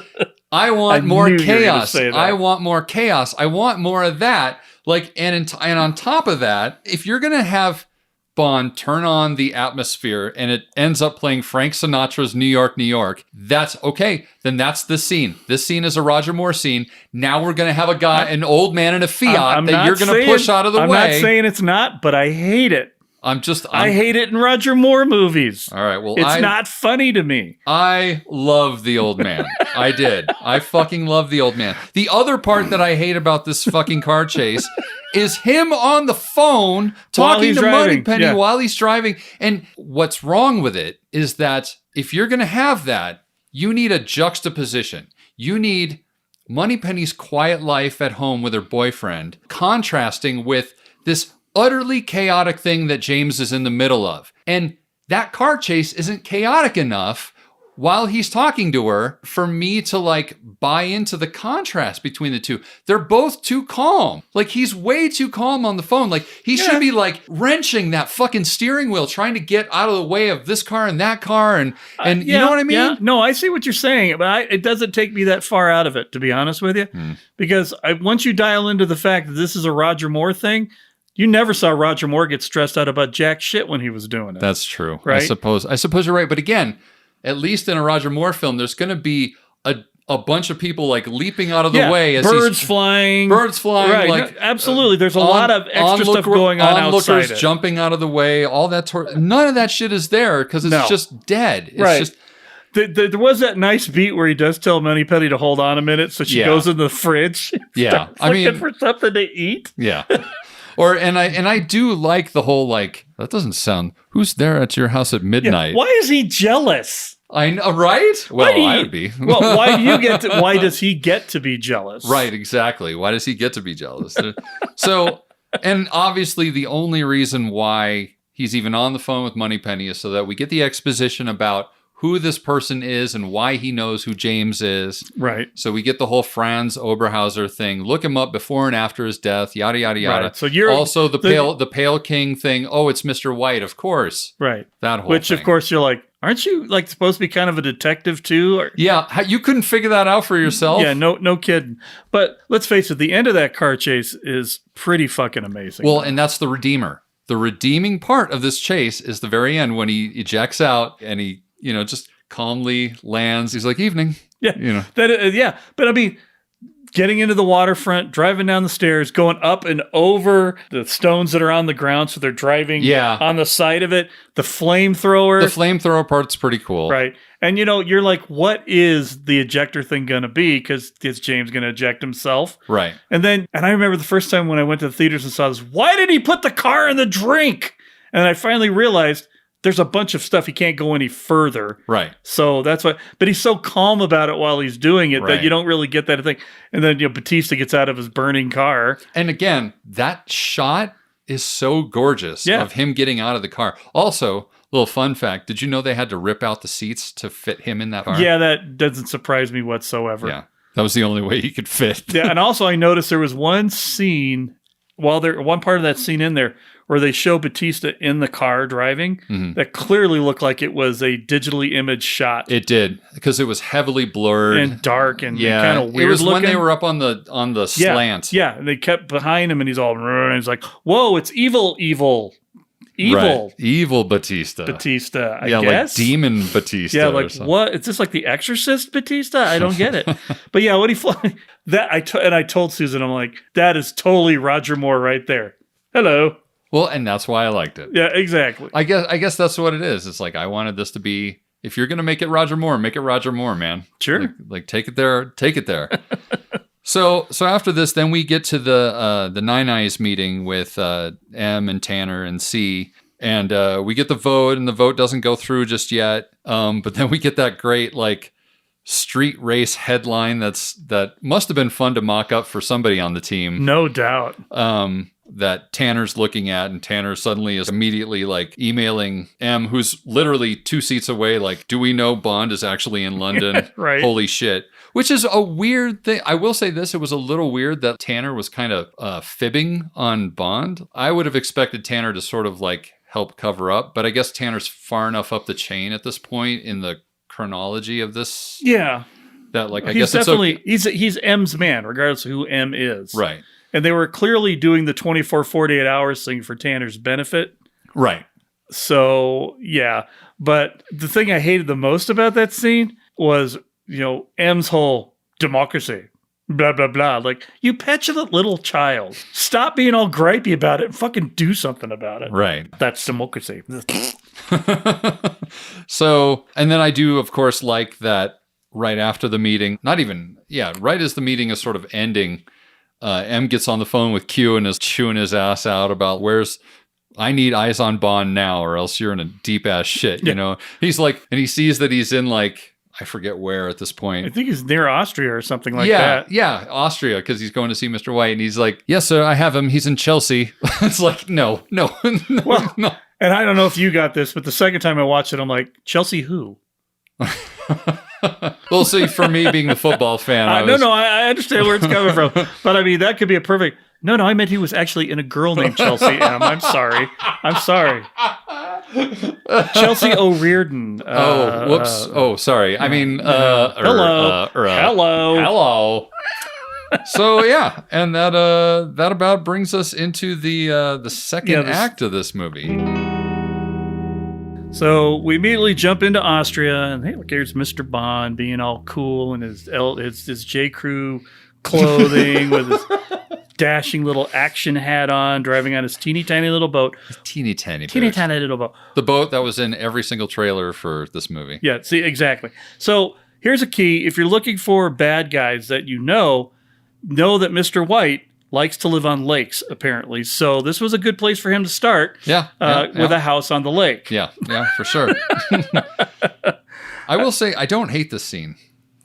I want more chaos. I want more chaos. I want more of that. Like, and on top of that, if you're going to have Bond turn on the atmosphere and it ends up playing Frank Sinatra's New York, New York, that's okay. Then that's the scene. This scene is a Roger Moore scene. Now we're going to have an old man in a Fiat that you're going to push out of the way. I'm not saying it's not, but I hate it. I hate it in Roger Moore movies. All right, well, it's not funny to me. I love the old man. I did. I fucking love the old man. The other part that I hate about this fucking car chase is him on the phone talking to Moneypenny while he's driving. And what's wrong with it is that if you're going to have that, you need a juxtaposition. You need Moneypenny's quiet life at home with her boyfriend contrasting with this utterly chaotic thing that James is in the middle of. And that car chase isn't chaotic enough while he's talking to her for me to, like, buy into the contrast between the two. They're both too calm. Like, he's way too calm on the phone. Like, he should be, like, wrenching that fucking steering wheel, trying to get out of the way of this car and that car. And you know what I mean? Yeah. No, I see what you're saying, but it doesn't take me that far out of it, to be honest with you. Because once you dial into the fact that this is a Roger Moore thing, you never saw Roger Moore get stressed out about jack shit when he was doing it. That's true. Right? I suppose you're right. But again, at least in a Roger Moore film, there's going to be a bunch of people like leaping out of the way as birds flying, right? like Absolutely. There's a lot of extra stuff going on outside. Onlookers jumping out of the way, all that. None of that shit is there because it's just dead. It's just. There was that nice beat where he does tell Moneypenny to hold on a minute, so she goes in the fridge. Yeah, looking for something to eat. Yeah, and I do like the whole like that doesn't sound. Who's there at your house at midnight? Yeah. Why is he jealous? I know, right? Well, I would be. Well, why does he get to be jealous? Right, exactly. Why does he get to be jealous? So, and obviously, the only reason why he's even on the phone with Moneypenny is so that we get the exposition about who this person is and why he knows who James is. Right. So we get the whole Franz Oberhauser thing. Look him up before and after his death, yada, yada, yada. Right. So you're also the Pale King thing. Oh, it's Mr. White, of course. Right. That whole Which, thing. of course, you're like, aren't you like supposed to be kind of a detective too? Or, yeah. You couldn't figure that out for yourself? Yeah, no kidding. But let's face it, the end of that car chase is pretty fucking amazing. Well, and that's the redeemer. The redeeming part of this chase is the very end when he ejects out and he, just calmly lands. He's like, evening. Yeah. But I mean, getting into the waterfront, driving down the stairs, going up and over the stones that are on the ground. So they're driving on the side of it. The flamethrower. The flamethrower part's pretty cool. Right. And you're like, what is the ejector thing going to be? Because is James going to eject himself? Right. And I remember the first time when I went to the theaters and saw this, why did he put the car in the drink? And I finally realized there's a bunch of stuff he can't go any further. Right. So that's why, but he's so calm about it while he's doing it that you don't really get that thing. And then, Batista gets out of his burning car. And again, that shot is so gorgeous of him getting out of the car. Also, little fun fact, did you know they had to rip out the seats to fit him in that car? Yeah, that doesn't surprise me whatsoever. Yeah. That was the only way he could fit. Yeah, and also I noticed there was one scene, one part of that scene in there where they show Batista in the car driving that clearly looked like it was a digitally imaged shot. It did, because it was heavily blurred and dark and kind of weird. It was looking. when they were up on the slant. Yeah, and they kept behind him, and he's all, and he's like, "Whoa, it's evil." Right. Evil Batista. I guess. Like demon Batista. Yeah, like what? Is this like the Exorcist Batista? I don't get it. But yeah, what he fly that I told Susan, I'm like, that is totally Roger Moore right there. Hello. Well, and that's why I liked it. Yeah, exactly. I guess that's what it is. It's like I wanted this to be. If you're gonna make it Roger Moore, make it Roger Moore, man. Sure. Like take it there. Take it there. So after this, then we get to the Nine Eyes meeting with M and Tanner and C, and we get the vote, and the vote doesn't go through just yet. But then we get that great like street race headline that must have been fun to mock up for somebody on the team. No doubt. That Tanner's looking at, and Tanner suddenly is immediately like emailing M, who's literally 2 seats away, like, do we know Bond is actually in London? Right. Holy shit. Which is a weird thing. I will say this, it was a little weird that Tanner was kind of fibbing on Bond. I would have expected Tanner to sort of like help cover up, but I guess Tanner's far enough up the chain at this point in the chronology of this. Yeah. That like, I he's guess definitely, it's okay. he's M's man, regardless of who M is. Right. And they were clearly doing the 24, 48 hours thing for Tanner's benefit. Right. So, yeah. But the thing I hated the most about that scene was, M's whole democracy, blah, blah, blah. Like, you petulant little child. Stop being all gripey about it and fucking do something about it. Right. That's democracy. So, and then I do, of course, like that right after the meeting, right as the meeting is sort of ending, M gets on the phone with Q and is chewing his ass out about I need eyes on Bond now or else you're in a deep ass shit, He's like, and he sees that he's in like, I forget where at this point. I think he's near Austria or something like that. Yeah, Austria, because he's going to see Mr. White, and he's like, yes, sir, I have him. He's in Chelsea. It's like, no. Well, no. And I don't know if you got this, but the second time I watched it, I'm like, Chelsea who? Well, see, for me being the football fan, I understand where it's coming from. But I mean, that could be a perfect... No, I meant he was actually in a girl named Chelsea M. I'm sorry. Chelsea O'Riordan. Whoops. Sorry. I mean, hello. Hello. So yeah, and that about brings us into the second act of this movie. So we immediately jump into Austria, and hey, look, here's Mr. Bond being all cool in his J. Crew clothing with his dashing little action hat on, driving on his teeny tiny little boat. Teeny tiny little boat. The boat that was in every single trailer for this movie. Yeah, see, exactly. So here's a key. If you're looking for bad guys that you know that Mr. White likes to live on lakes, apparently. So this was a good place for him to start. With a house on the lake. Yeah, for sure. I will say, I don't hate this scene.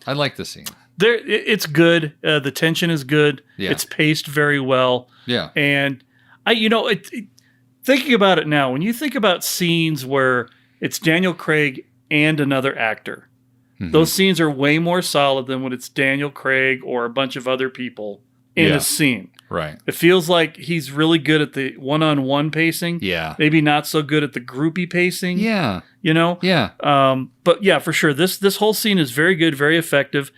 I like this scene. It's good. The tension is good. Yeah. It's paced very well. Yeah. And thinking about it now, when you think about scenes where it's Daniel Craig and another actor, those scenes are way more solid than when it's Daniel Craig or a bunch of other people in a scene. Right. It feels like he's really good at the one-on-one pacing. Yeah. Maybe not so good at the groupie pacing. Yeah. You know? Yeah. But yeah, for sure. This whole scene is very good, very effective.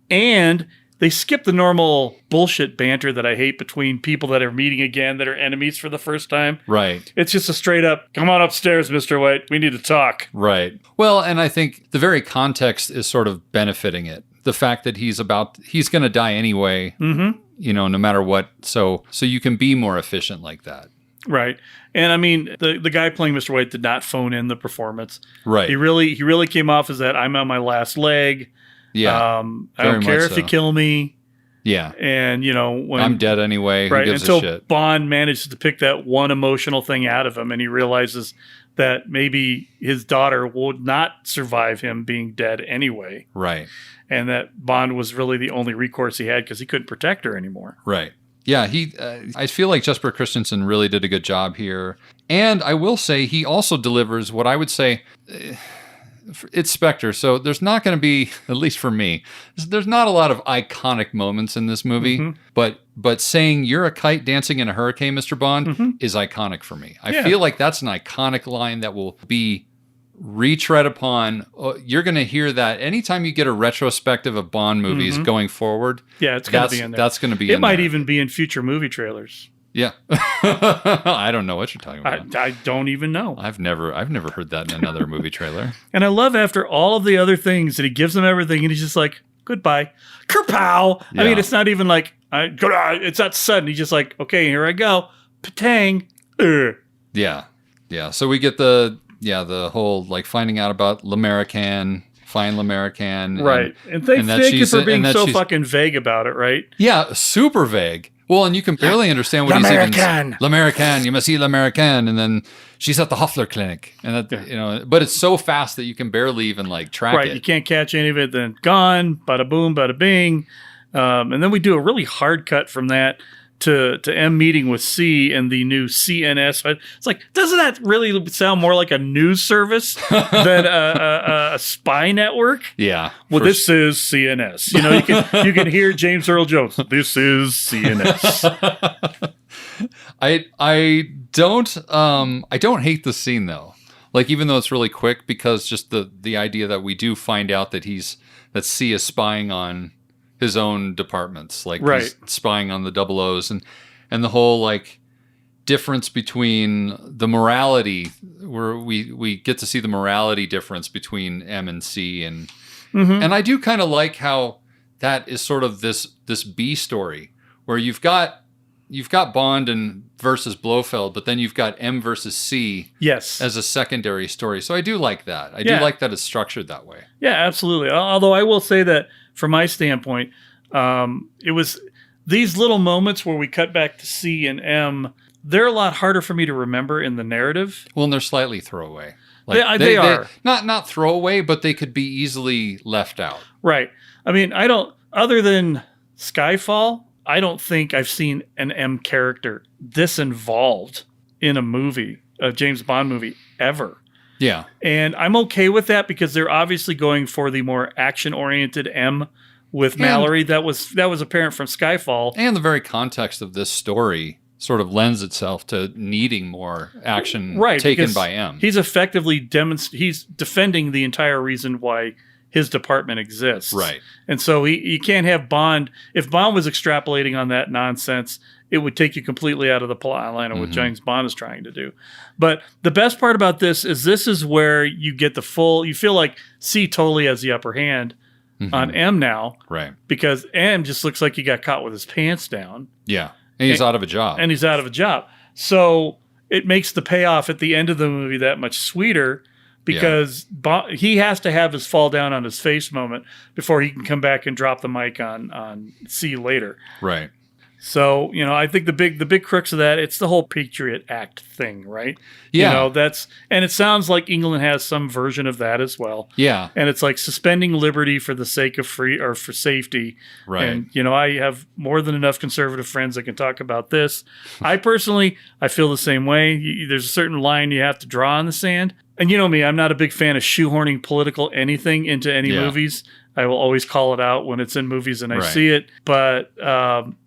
And they skip the normal bullshit banter that I hate between people that are meeting again that are enemies for the first time. Right. It's just a straight up, come on upstairs, Mr. White. We need to talk. Right. Well, and I think the very context is sort of benefiting it. The fact that he's going to die anyway, no matter what. So you can be more efficient like that. Right. And I mean, the guy playing Mr. White did not phone in the performance. Right. He really came off as that I'm on my last leg. Yeah. I don't care if you kill me. Yeah. And, when I'm dead anyway. Right. Who gives Until a shit? Bond manages to pick that one emotional thing out of him, and he realizes that maybe his daughter would not survive him being dead anyway. Right. And that Bond was really the only recourse he had because he couldn't protect her anymore. Right. Yeah, I feel like Jesper Christensen really did a good job here. And I will say he also delivers what I would say, it's Spectre, so there's not going to be, at least for me, there's not a lot of iconic moments in this movie, but saying you're a kite dancing in a hurricane, Mr. Bond, is iconic for me. I feel like that's an iconic line that will be retread upon. You're going to hear that anytime you get a retrospective of Bond movies going forward. Yeah, it's going to be in there. That's going to be in there. It might even be in future movie trailers. Yeah. I don't know what you're talking about. I don't even know. I've never heard that in another movie trailer. And I love after all of the other things that he gives them everything and he's just like, goodbye. Kerpow. Yeah. I mean, it's not even like, it's not sudden. He's just like, okay, here I go. Patang. Yeah. Yeah. So we get the whole like finding out about L'American, find L'American. Right. And thank you for being so fucking vague about it, right? Yeah, super vague. Well, and you can barely understand what he's even... L'American, you must see L'American. And then she's at the Hoffler Clinic. And that, but it's so fast that you can barely even like track it. Right, you can't catch any of it. Then gone, bada boom, bada bing. And then we do a really hard cut from that to M meeting with C and the new CNS. It's like, doesn't that really sound more like a news service than a spy network? Yeah. Well, this is CNS. You can hear James Earl Jones. This is CNS. I don't hate the scene though. Like even though it's really quick, because just the idea that we do find out that C is spying on his own departments, like he's spying on the double O's and the whole like difference between the morality, where we get to see the morality difference between M and C, and I do kind of like how that is sort of this B story where you've got Bond and versus Blofeld, but then you've got M versus C as a secondary story. So I do like that. I do like that it's structured that way. Yeah, absolutely. Although I will say that from my standpoint, it was these little moments where we cut back to C and M, they're a lot harder for me to remember in the narrative. Well, and they're slightly throwaway. Like, they are. Not throwaway, but they could be easily left out. Right. I mean, other than Skyfall, I don't think I've seen an M character this involved in a movie, a James Bond movie, ever. Yeah. And I'm okay with that because they're obviously going for the more action-oriented M with Mallory. That was apparent from Skyfall. And the very context of this story sort of lends itself to needing more action taken by M. He's effectively he's defending the entire reason why his department exists. Right. And so you can't have Bond. If Bond was extrapolating on that nonsense, it would take you completely out of the plot line of what James Bond is trying to do. But the best part about this is where you get the full, you feel like C totally has the upper hand on M now. Right. Because M just looks like he got caught with his pants down. Yeah. And he's out of a job. And he's out of a job. So it makes the payoff at the end of the movie that much sweeter because he has to have his fall down on his face moment before he can come back and drop the mic on C later. Right. So, I think the big crux of that, it's the whole Patriot Act thing, right? Yeah. And it sounds like England has some version of that as well. Yeah. And it's like suspending liberty for the sake of free or for safety. Right. And, I have more than enough conservative friends that can talk about this. I personally feel the same way. There's a certain line you have to draw in the sand. And you know me, I'm not a big fan of shoehorning political anything into any movies. I will always call it out when it's in movies and I see it. But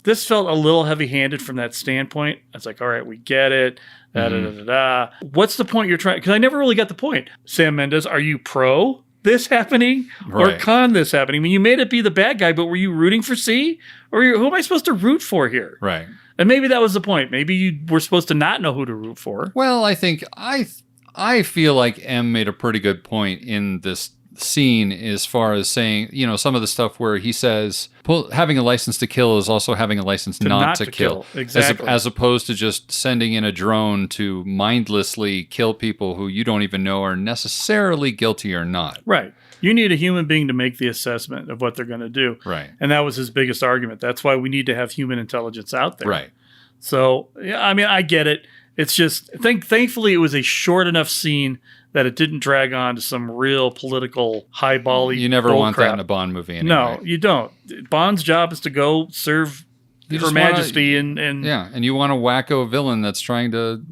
this felt a little heavy-handed from that standpoint. I was like, all right, we get it. What's the point you're trying? Because I never really got the point. Sam Mendes, are you pro this happening or con this happening? I mean, you made it be the bad guy, but were you rooting for C? Or who am I supposed to root for here? Right. And maybe that was the point. Maybe you were supposed to not know who to root for. Well, I think I feel like M made a pretty good point in this scene as far as saying, some of the stuff where he says having a license to kill is also having a license not to kill. Exactly. As opposed to just sending in a drone to mindlessly kill people who you don't even know are necessarily guilty or not. Right. You need a human being to make the assessment of what they're going to do. Right. And that was his biggest argument. That's why we need to have human intelligence out there. Right. So, I get it. It's just, thankfully, it was a short enough scene that it didn't drag on to some real political highball. You never want that in a Bond movie anyway. No, you don't. Bond's job is to go serve Her Majesty and and you want a wacko villain that's trying to,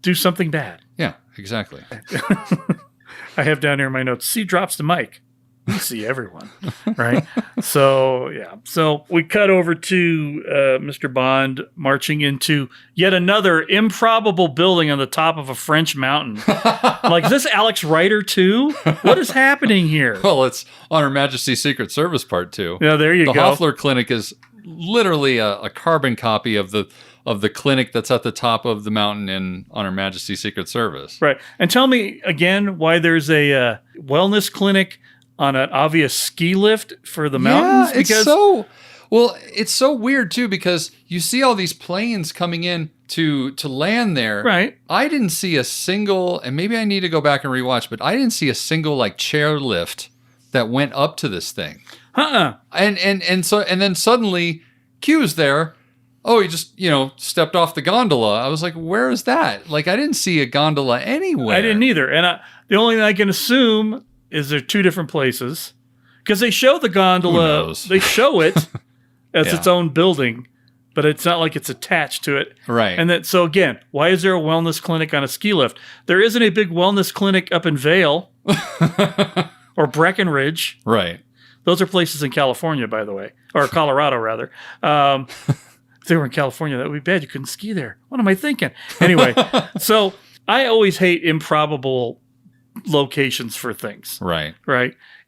do something bad. Yeah, exactly. I have down here in my notes, C drops the mic. We see everyone, right? So, yeah. So we cut over to Mr. Bond marching into yet another improbable building on the top of a French mountain. Like, is this Alex Rider 2? What is happening here? Well, it's on Her Majesty's Secret Service Part 2. Yeah, there you go. The Hoffler Clinic is literally a carbon copy of the clinic that's at the top of the mountain on Her Majesty's Secret Service. Right. And tell me again why there's a wellness clinic on an obvious ski lift for the mountains? Yeah, it's so weird too, because you see all these planes coming in to land there. Right. I didn't see a single, and maybe I need to go back and rewatch, but I didn't see a single chair lift that went up to this thing. And then suddenly Q's there. Oh, he just, stepped off the gondola. I was like, where is that? I didn't see a gondola anywhere. I didn't either. And the only thing I can assume is there two different places, because they show the gondola, they show it as its own building, but it's not like it's attached to it. Right. And so again, why is there a wellness clinic on a ski lift? There isn't a big wellness clinic up in Vail or Breckenridge. Right. Those are places in California, by the way, or Colorado rather. If they were in California, that would be bad. You couldn't ski there. What am I thinking? Anyway, so I always hate improbable locations for things. Right.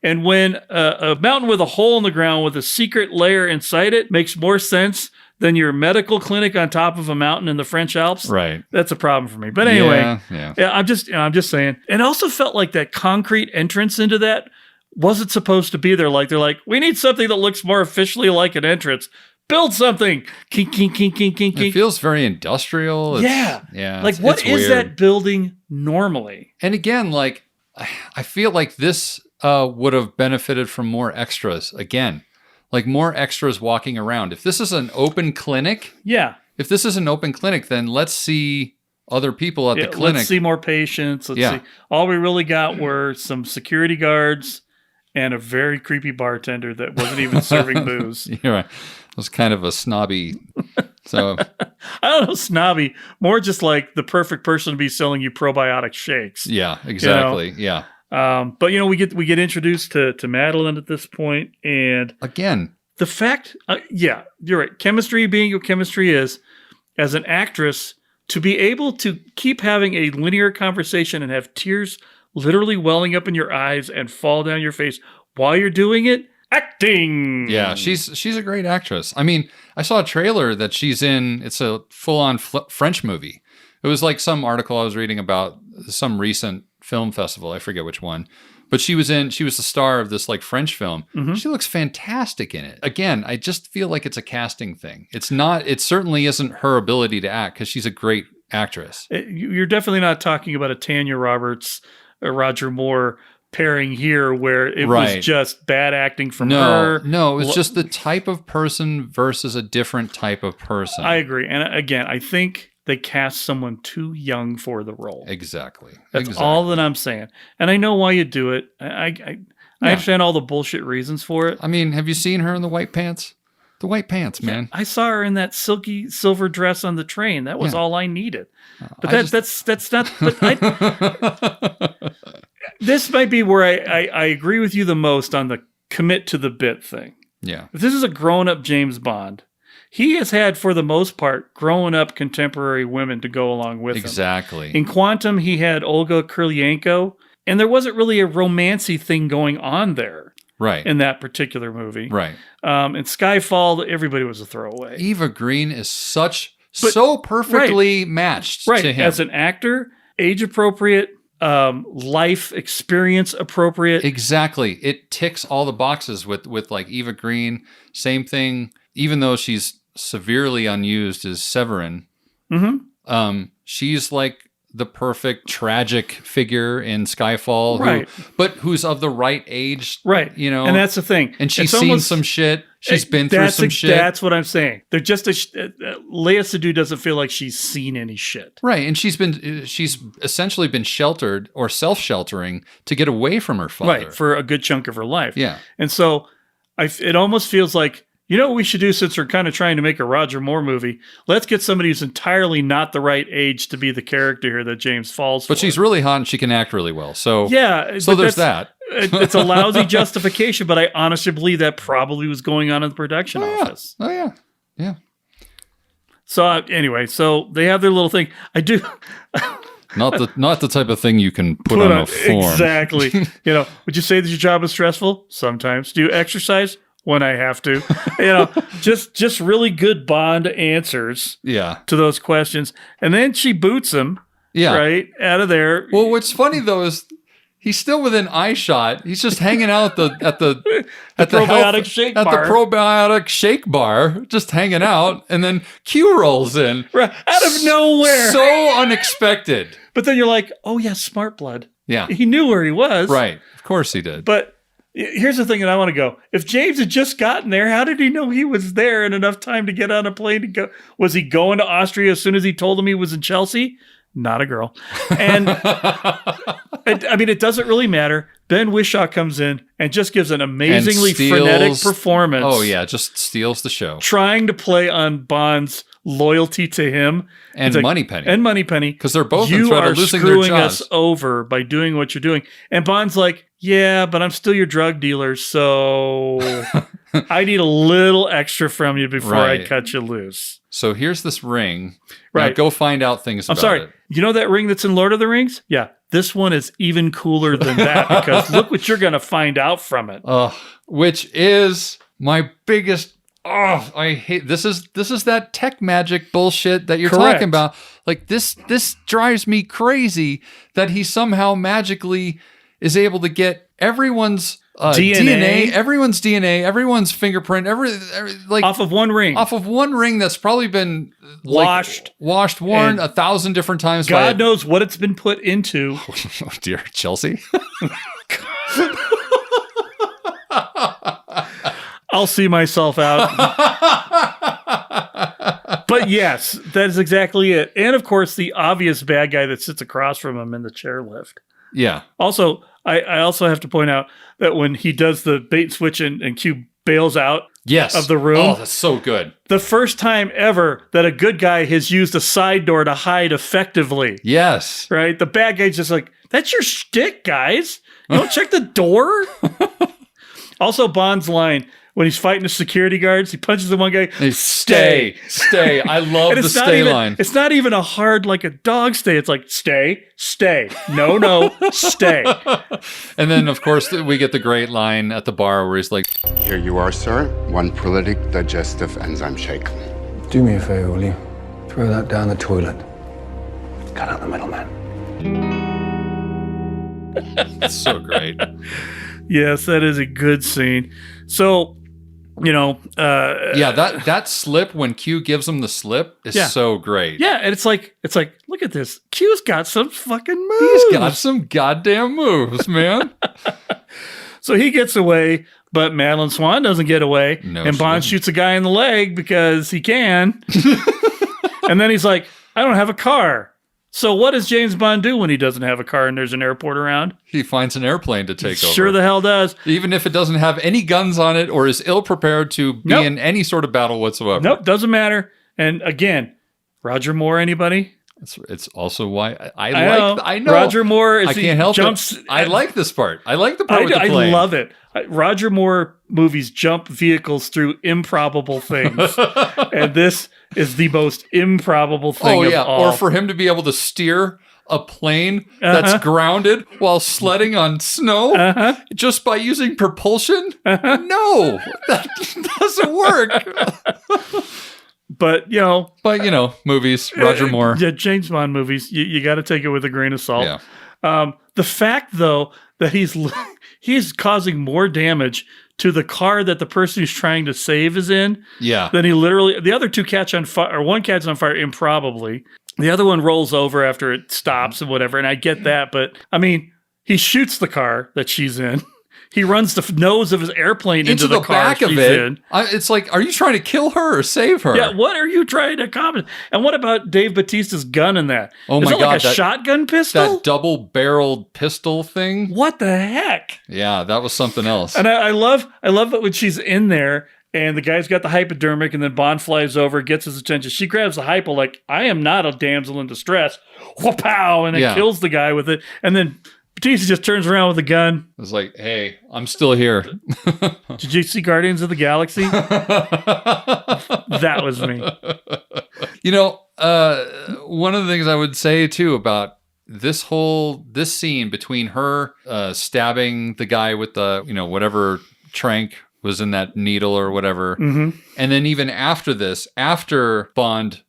And when a mountain with a hole in the ground with a secret layer inside it makes more sense than your medical clinic on top of a mountain in the French Alps, right, that's a problem for me. But anyway, yeah. I'm just saying. It also felt like that concrete entrance into that wasn't supposed to be there. They're like, we need something that looks more officially like an entrance. Build something. Kink, kink, kink, kink, kink, kink. It feels very industrial. Yeah. What is weird. that building normally? And again, I feel like this would have benefited from more extras. Again, more extras walking around. If this is an open clinic, then let's see other people at the clinic. Let's see more patients. Let's see. All we really got were some security guards and a very creepy bartender that wasn't even serving booze. You're right. It was kind of a snobby. So I don't know, snobby. More just like the perfect person to be selling you probiotic shakes. Yeah, exactly. Yeah. But we get introduced to Madeline at this point, and again, the fact, you're right. Chemistry being what chemistry is, as an actress, to be able to keep having a linear conversation and have tears literally welling up in your eyes and fall down your face while you're doing it, acting. Yeah, she's a great actress. I mean, I saw a trailer that she's in. It's a full-on French movie. It was like some article I was reading about some recent film festival. I forget which one. But she was the star of this like French film. Mm-hmm. She looks fantastic in it. Again, I just feel like it's a casting thing. It certainly isn't her ability to act because she's a great actress. You're definitely not talking about a Tanya Roberts or Roger Moore pairing here where it was just bad acting from her. No, it was just the type of person versus a different type of person. I agree. And again, I think they cast someone too young for the role. Exactly. That's all that I'm saying. And I know why you do it. I understand all the bullshit reasons for it. I mean, have you seen her in the white pants? The white pants, man. I saw her in that silky silver dress on the train. That was all I needed. But that's not. But this might be where I agree with you the most on the commit to the bit thing. Yeah. If this is a grown-up James Bond, he has had, for the most part, grown-up contemporary women to go along with him. Exactly. In Quantum, he had Olga Kurylenko, and there wasn't really a romancy thing going on there. Right. In that particular movie. Right. In Skyfall, everybody was a throwaway. Eva Green is so perfectly matched to him. As an actor, age-appropriate, life experience appropriate. Exactly. It ticks all the boxes with like Eva Green. Same thing, even though she's severely unused as Severin. Mm-hmm. She's like the perfect tragic figure in Skyfall, who's of the right age, right? You know, and that's the thing. And she's seen some shit. She's been through some shit. That's what I'm saying. They're just Léa Seydoux doesn't feel like she's seen any shit, right? And she's essentially been sheltered or self-sheltering to get away from her father, right, for a good chunk of her life. Yeah, and so it almost feels like, you know what we should do, since we're kind of trying to make a Roger Moore movie? Let's get somebody who's entirely not the right age to be the character here that James falls for. But she's really hot and she can act really well. So yeah, so there's that. It's a lousy justification, but I honestly believe that probably was going on in the production office. Oh yeah, yeah. So anyway, so they have their little thing. I do. Not the type of thing you can put on a form. Exactly. You know, would you say that your job is stressful? Sometimes. Do you exercise? When I have to, you know, just really good Bond answers to those questions. And then she boots him right out of there. Well, what's funny though is he's still within eye shot. He's just hanging out at the probiotic shake bar. At the probiotic shake bar, just hanging out, and then Q rolls in. Right, out of nowhere. So unexpected. But then you're like, oh yeah, smart blood. Yeah. He knew where he was. Right. Of course he did. But here's the thing that I want to go. If James had just gotten there, how did he know he was there in enough time to get on a plane to go? Was he going to Austria as soon as he told him he was in Chelsea? Not a girl. And I mean, it doesn't really matter. Ben Whishaw comes in and just gives an amazingly frenetic performance. Oh yeah, just steals the show. Trying to play on Bond's loyalty to him. And like, Moneypenny. And Moneypenny. Because they're both in threat of losing their jobs. You are screwing us over by doing what you're doing. And Bond's like, yeah, but I'm still your drug dealer, so I need a little extra from you before I cut you loose. So here's this ring. Right. Now go find out things about it. I'm sorry. You know that ring that's in Lord of the Rings? Yeah. This one is even cooler than that because look what you're going to find out from it. Which is my biggest... I hate this is that tech magic bullshit that you're talking about. Like this drives me crazy that he somehow magically is able to get everyone's DNA, everyone's fingerprint, like off of one ring that's probably been washed, worn 1,000 different times. God knows what it's been put into. Oh dear, Chelsea. I'll see myself out. But yes, that is exactly it. And of course, the obvious bad guy that sits across from him in the chairlift. Yeah. Also, I also have to point out that when he does the bait and switch and Q bails out of the room. Oh, that's so good. The first time ever that a good guy has used a side door to hide effectively. Yes. Right? The bad guy's just like, that's your shtick, guys. You don't check the door? Also, Bond's line, when he's fighting the security guards, he punches the one guy. Hey, stay. I love the stay line. It's not even a hard like a dog stay. It's like stay. No, stay. And then of course we get the great line at the bar where he's like, "Here you are, sir. One prolific digestive enzyme shake." Do me a favor, will you? Throw that down the toilet. Cut out the middleman. it's so great. Yes, that is a good scene. So, that slip when Q gives him the slip is so great. Yeah, and it's like, look at this. Q's got some fucking moves. He's got some goddamn moves, man. So he gets away, but Madeline Swan doesn't get away. No, and Bond shoots a guy in the leg because he can. And then he's like, I don't have a car. So what does James Bond do when he doesn't have a car and there's an airport around? He finds an airplane to take over. Sure the hell does. Even if it doesn't have any guns on it or is ill-prepared to be in any sort of battle whatsoever. Nope, doesn't matter. And again, Roger Moore, anybody? It's also why I know. Roger Moore I can't help it. I like this part. I like the part with the plane. I love it. Roger Moore movies jump vehicles through improbable things. And this is the most improbable thing of all. Or for him to be able to steer a plane that's grounded while sledding on snow just by using propulsion? No, that doesn't work. But movies, Roger Moore. Yeah, James Bond movies, you got to take it with a grain of salt. Yeah. The fact, though, that he's causing more damage to the car that the person who's trying to save is in. Yeah. Then the other two catch on fire, or one catches on fire improbably. The other one rolls over after it stops and whatever. And I get that, but I mean, he shoots the car that she's in. He runs the nose of his airplane into the car back of she's it. in. It's like, are you trying to kill her or save her? Yeah, what are you trying to accomplish? And what about Dave Bautista's gun in that? Oh my God, like a shotgun pistol? That double-barreled pistol thing? What the heck? Yeah, that was something else. And I love it when she's in there and the guy's got the hypodermic and then Bond flies over, gets his attention. She grabs the hypo like, I am not a damsel in distress. Wha-pow! And it kills the guy with it. And then Batista just turns around with a gun. It's like, hey, I'm still here. Did you see Guardians of the Galaxy? That was me. One of the things I would say, too, about this scene between her stabbing the guy with the, whatever trank was in that needle or whatever. Mm-hmm. And then even after this, after Bond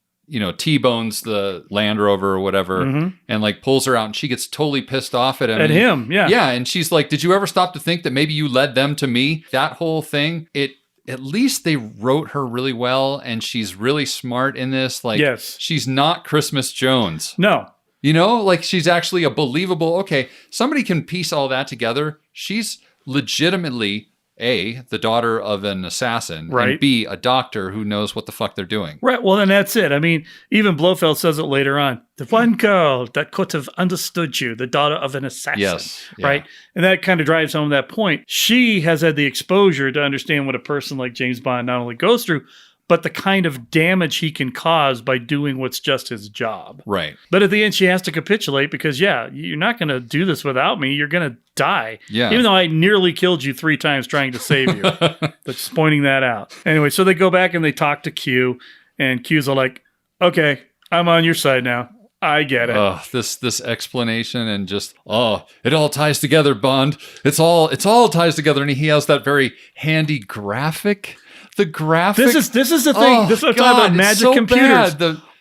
T-bones the Land Rover or whatever and like pulls her out and she gets totally pissed off at him. Yeah. Yeah. And she's like, did you ever stop to think that maybe you led them to me? That whole thing, at least they wrote her really well and she's really smart in this. Like, she's not Christmas Jones. No. Like she's actually a believable, okay, somebody can piece all that together. She's legitimately A, the daughter of an assassin, right, and B, a doctor who knows what the fuck they're doing. Right. Well, then that's it. I mean, even Blofeld says it later on. The one girl that could have understood you, the daughter of an assassin. Yes. Yeah. Right. And that kind of drives home that point. She has had the exposure to understand what a person like James Bond not only goes through, but the kind of damage he can cause by doing what's just his job. Right. But at the end, she has to capitulate because, you're not going to do this without me. You're going to die. Yeah. Even though I nearly killed you 3 times trying to save you. But just pointing that out. Anyway, so they go back and they talk to Q. And Q's are like, okay, I'm on your side now. I get it. This explanation and just, it all ties together, Bond. It's all ties together. And he has that very handy graphic. The graphic. This is the thing. This is what I'm talking about. Magic so computers.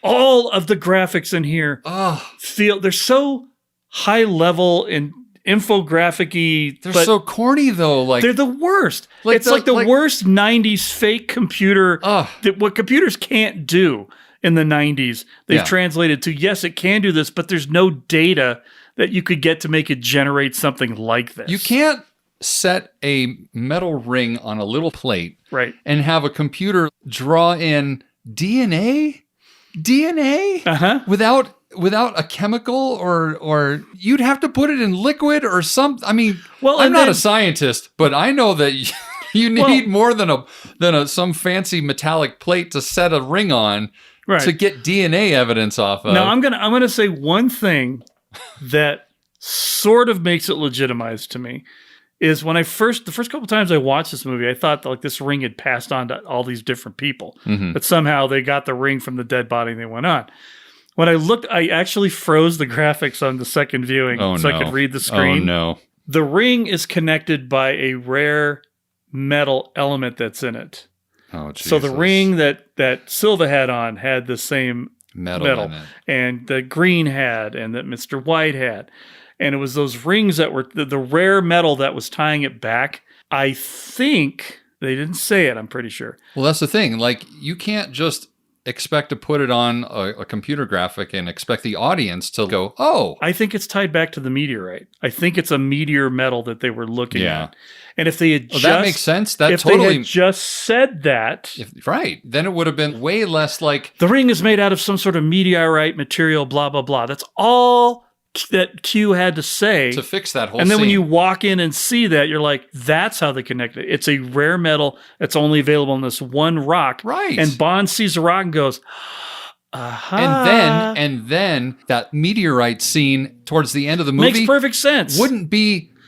All of the graphics in here they're so high level and infographic-y. They're so corny though. Like they're the worst. It's like the worst 90s fake computer that what computers can't do in the 90s. They've translated to, yes, it can do this, but there's no data that you could get to make it generate something like this. You can't set a metal ring on a little plate, right, and have a computer draw in DNA without a chemical or you'd have to put it in liquid or something. I mean, I'm not a scientist, but I know that you need more than some fancy metallic plate to set a ring on to get DNA evidence off of. Now I'm gonna say one thing that sort of makes it legitimized to me. is when the first couple times I watched this movie, I thought that, like, this ring had passed on to all these different people, but somehow they got the ring from the dead body and they went on. When I looked, I actually froze the graphics on the second viewing I could read the screen. Oh, no. The ring is connected by a rare metal element that's in it. Oh, Jesus. So the ring that Silva had on had the same metal in it. and the green had, and that Mr. White had. And it was those rings that were the rare metal that was tying it back. I think they didn't say it, I'm pretty sure. Well, that's the thing. Like, you can't just expect to put it on a computer graphic and expect the audience to go, oh. I think it's tied back to the meteorite. I think it's a meteor metal that they were looking at. And if they had that makes sense. They had just said that. Right. Then it would have been way less like. The ring is made out of some sort of meteorite material, blah, blah, blah. That's all that Q had to say. To fix that whole And then scene. when you walk in and see that, you're like, that's how they connect it. It's a rare metal that's only available in this one rock. Right. And Bond sees the rock and goes, aha. And then that meteorite scene towards the end of the movie makes perfect sense.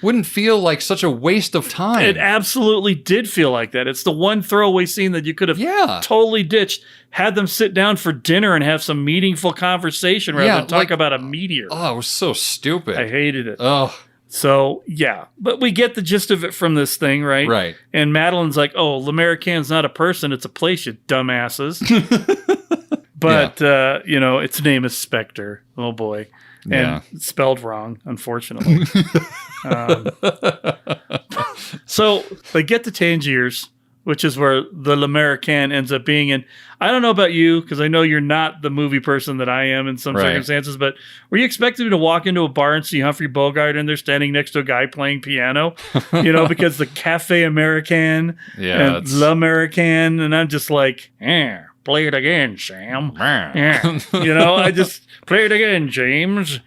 Wouldn't feel like such a waste of time. It absolutely did feel like that. It's the one throwaway scene that you could have totally ditched, had them sit down for dinner and have some meaningful conversation rather than talk about a meteor. Oh, it was so stupid. I hated it. Oh. So, yeah. But we get the gist of it from this thing, right? Right. And Madeline's like, oh, L'Americain's not a person, it's a place, you dumbasses. But, its name is Spectre. Oh, boy. And it's spelled wrong, unfortunately. So they get to Tangiers, which is where the L'Americain ends up being. And I don't know about you, because I know you're not the movie person that I am in some circumstances, but were you expecting to walk into a bar and see Humphrey Bogart in there standing next to a guy playing piano? Because the Cafe American and L'Americain, and I'm just like, play it again, Sam. I just play it again, James.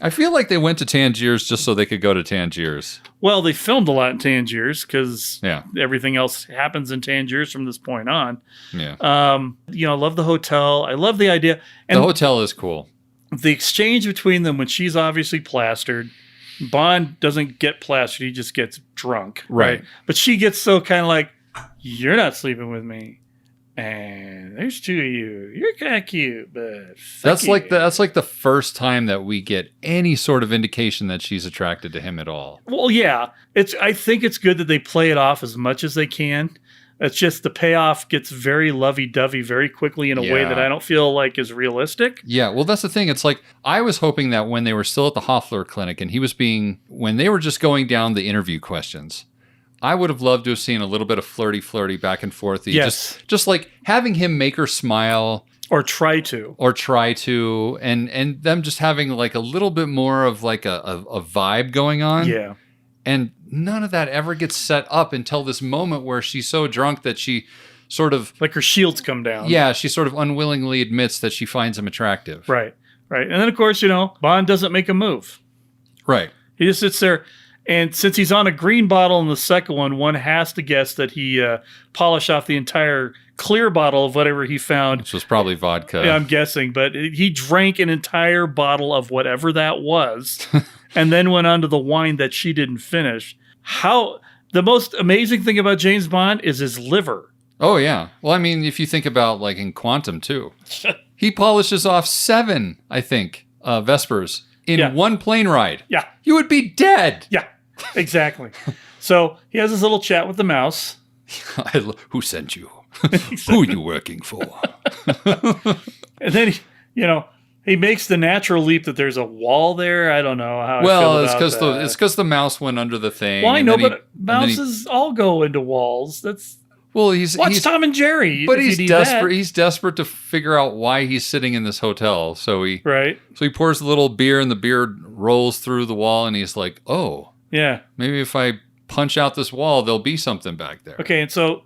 I feel like they went to Tangiers just so they could go to Tangiers. Well, they filmed a lot in Tangiers because everything else happens in Tangiers from this point on. Yeah. I love the hotel. I love the idea. And the hotel is cool. The exchange between them when she's obviously plastered. Bond doesn't get plastered. He just gets drunk. Right. But she gets so kind of like, you're not sleeping with me. And there's two of you. You're kind of cute, but that's like the first time that we get any sort of indication that she's attracted to him at all. Well, yeah. I think it's good that they play it off as much as they can. It's just the payoff gets very lovey-dovey very quickly in a way that I don't feel like is realistic. Yeah, well, that's the thing. It's like I was hoping that when they were still at the Hoffler Clinic and when they were just going down the interview questions, I would have loved to have seen a little bit of flirty back and forth. Yes. Just like having him make her smile. Or try to. And them just having like a little bit more of like a vibe going on. Yeah. And none of that ever gets set up until this moment where she's so drunk that she sort of... Like her shields come down. Yeah, she sort of unwillingly admits that she finds him attractive. Right. And then, of course, Bond doesn't make a move. Right. He just sits there. And since he's on a green bottle in the second one has to guess that he polished off the entire clear bottle of whatever he found. Which was probably vodka. Yeah, I'm guessing. But he drank an entire bottle of whatever that was and then went on to the wine that she didn't finish. The most amazing thing about James Bond is his liver. Oh, yeah. Well, I mean, if you think about like in Quantum, too. He polishes off 7, I think, Vespers in one plane ride. Yeah. You would be dead. Yeah, exactly. So he has this little chat with the mouse. Who sent you? Who are you working for? And then, he makes the natural leap that there's a wall there. I don't know how I feel about that. It's because the mouse went under the thing. Well, I know, but mouses all go into walls. Watch Tom and Jerry. But he's desperate. That. He's desperate to figure out why he's sitting in this hotel. So he pours a little beer, and the beer rolls through the wall, and he's like, "Oh, yeah, maybe if I punch out this wall, there'll be something back there." Okay, and so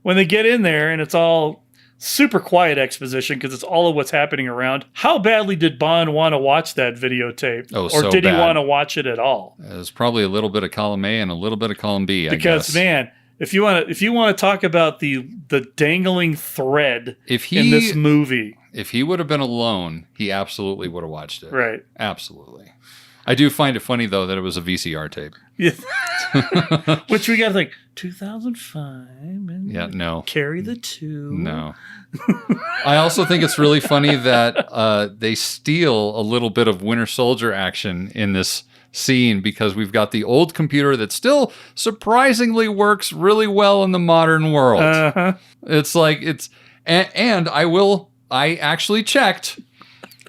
when they get in there, and it's all super quiet exposition because it's all of what's happening around. How badly did Bond want to watch that videotape? Oh, or did he want to watch it at all? It was probably a little bit of column A and a little bit of column B. Because man. If you want to talk about the dangling thread in this movie, if he would have been alone, he absolutely would have watched it. Right, absolutely. I do find it funny, though, that it was a VCR tape. Yeah. Which we got to think, 2005. And Yeah, no. Carry the 2. No. I also think it's really funny that they steal a little bit of Winter Soldier action in this scene because we've got the old computer that still surprisingly works really well in the modern world. Uh-huh. It's like and I actually checked.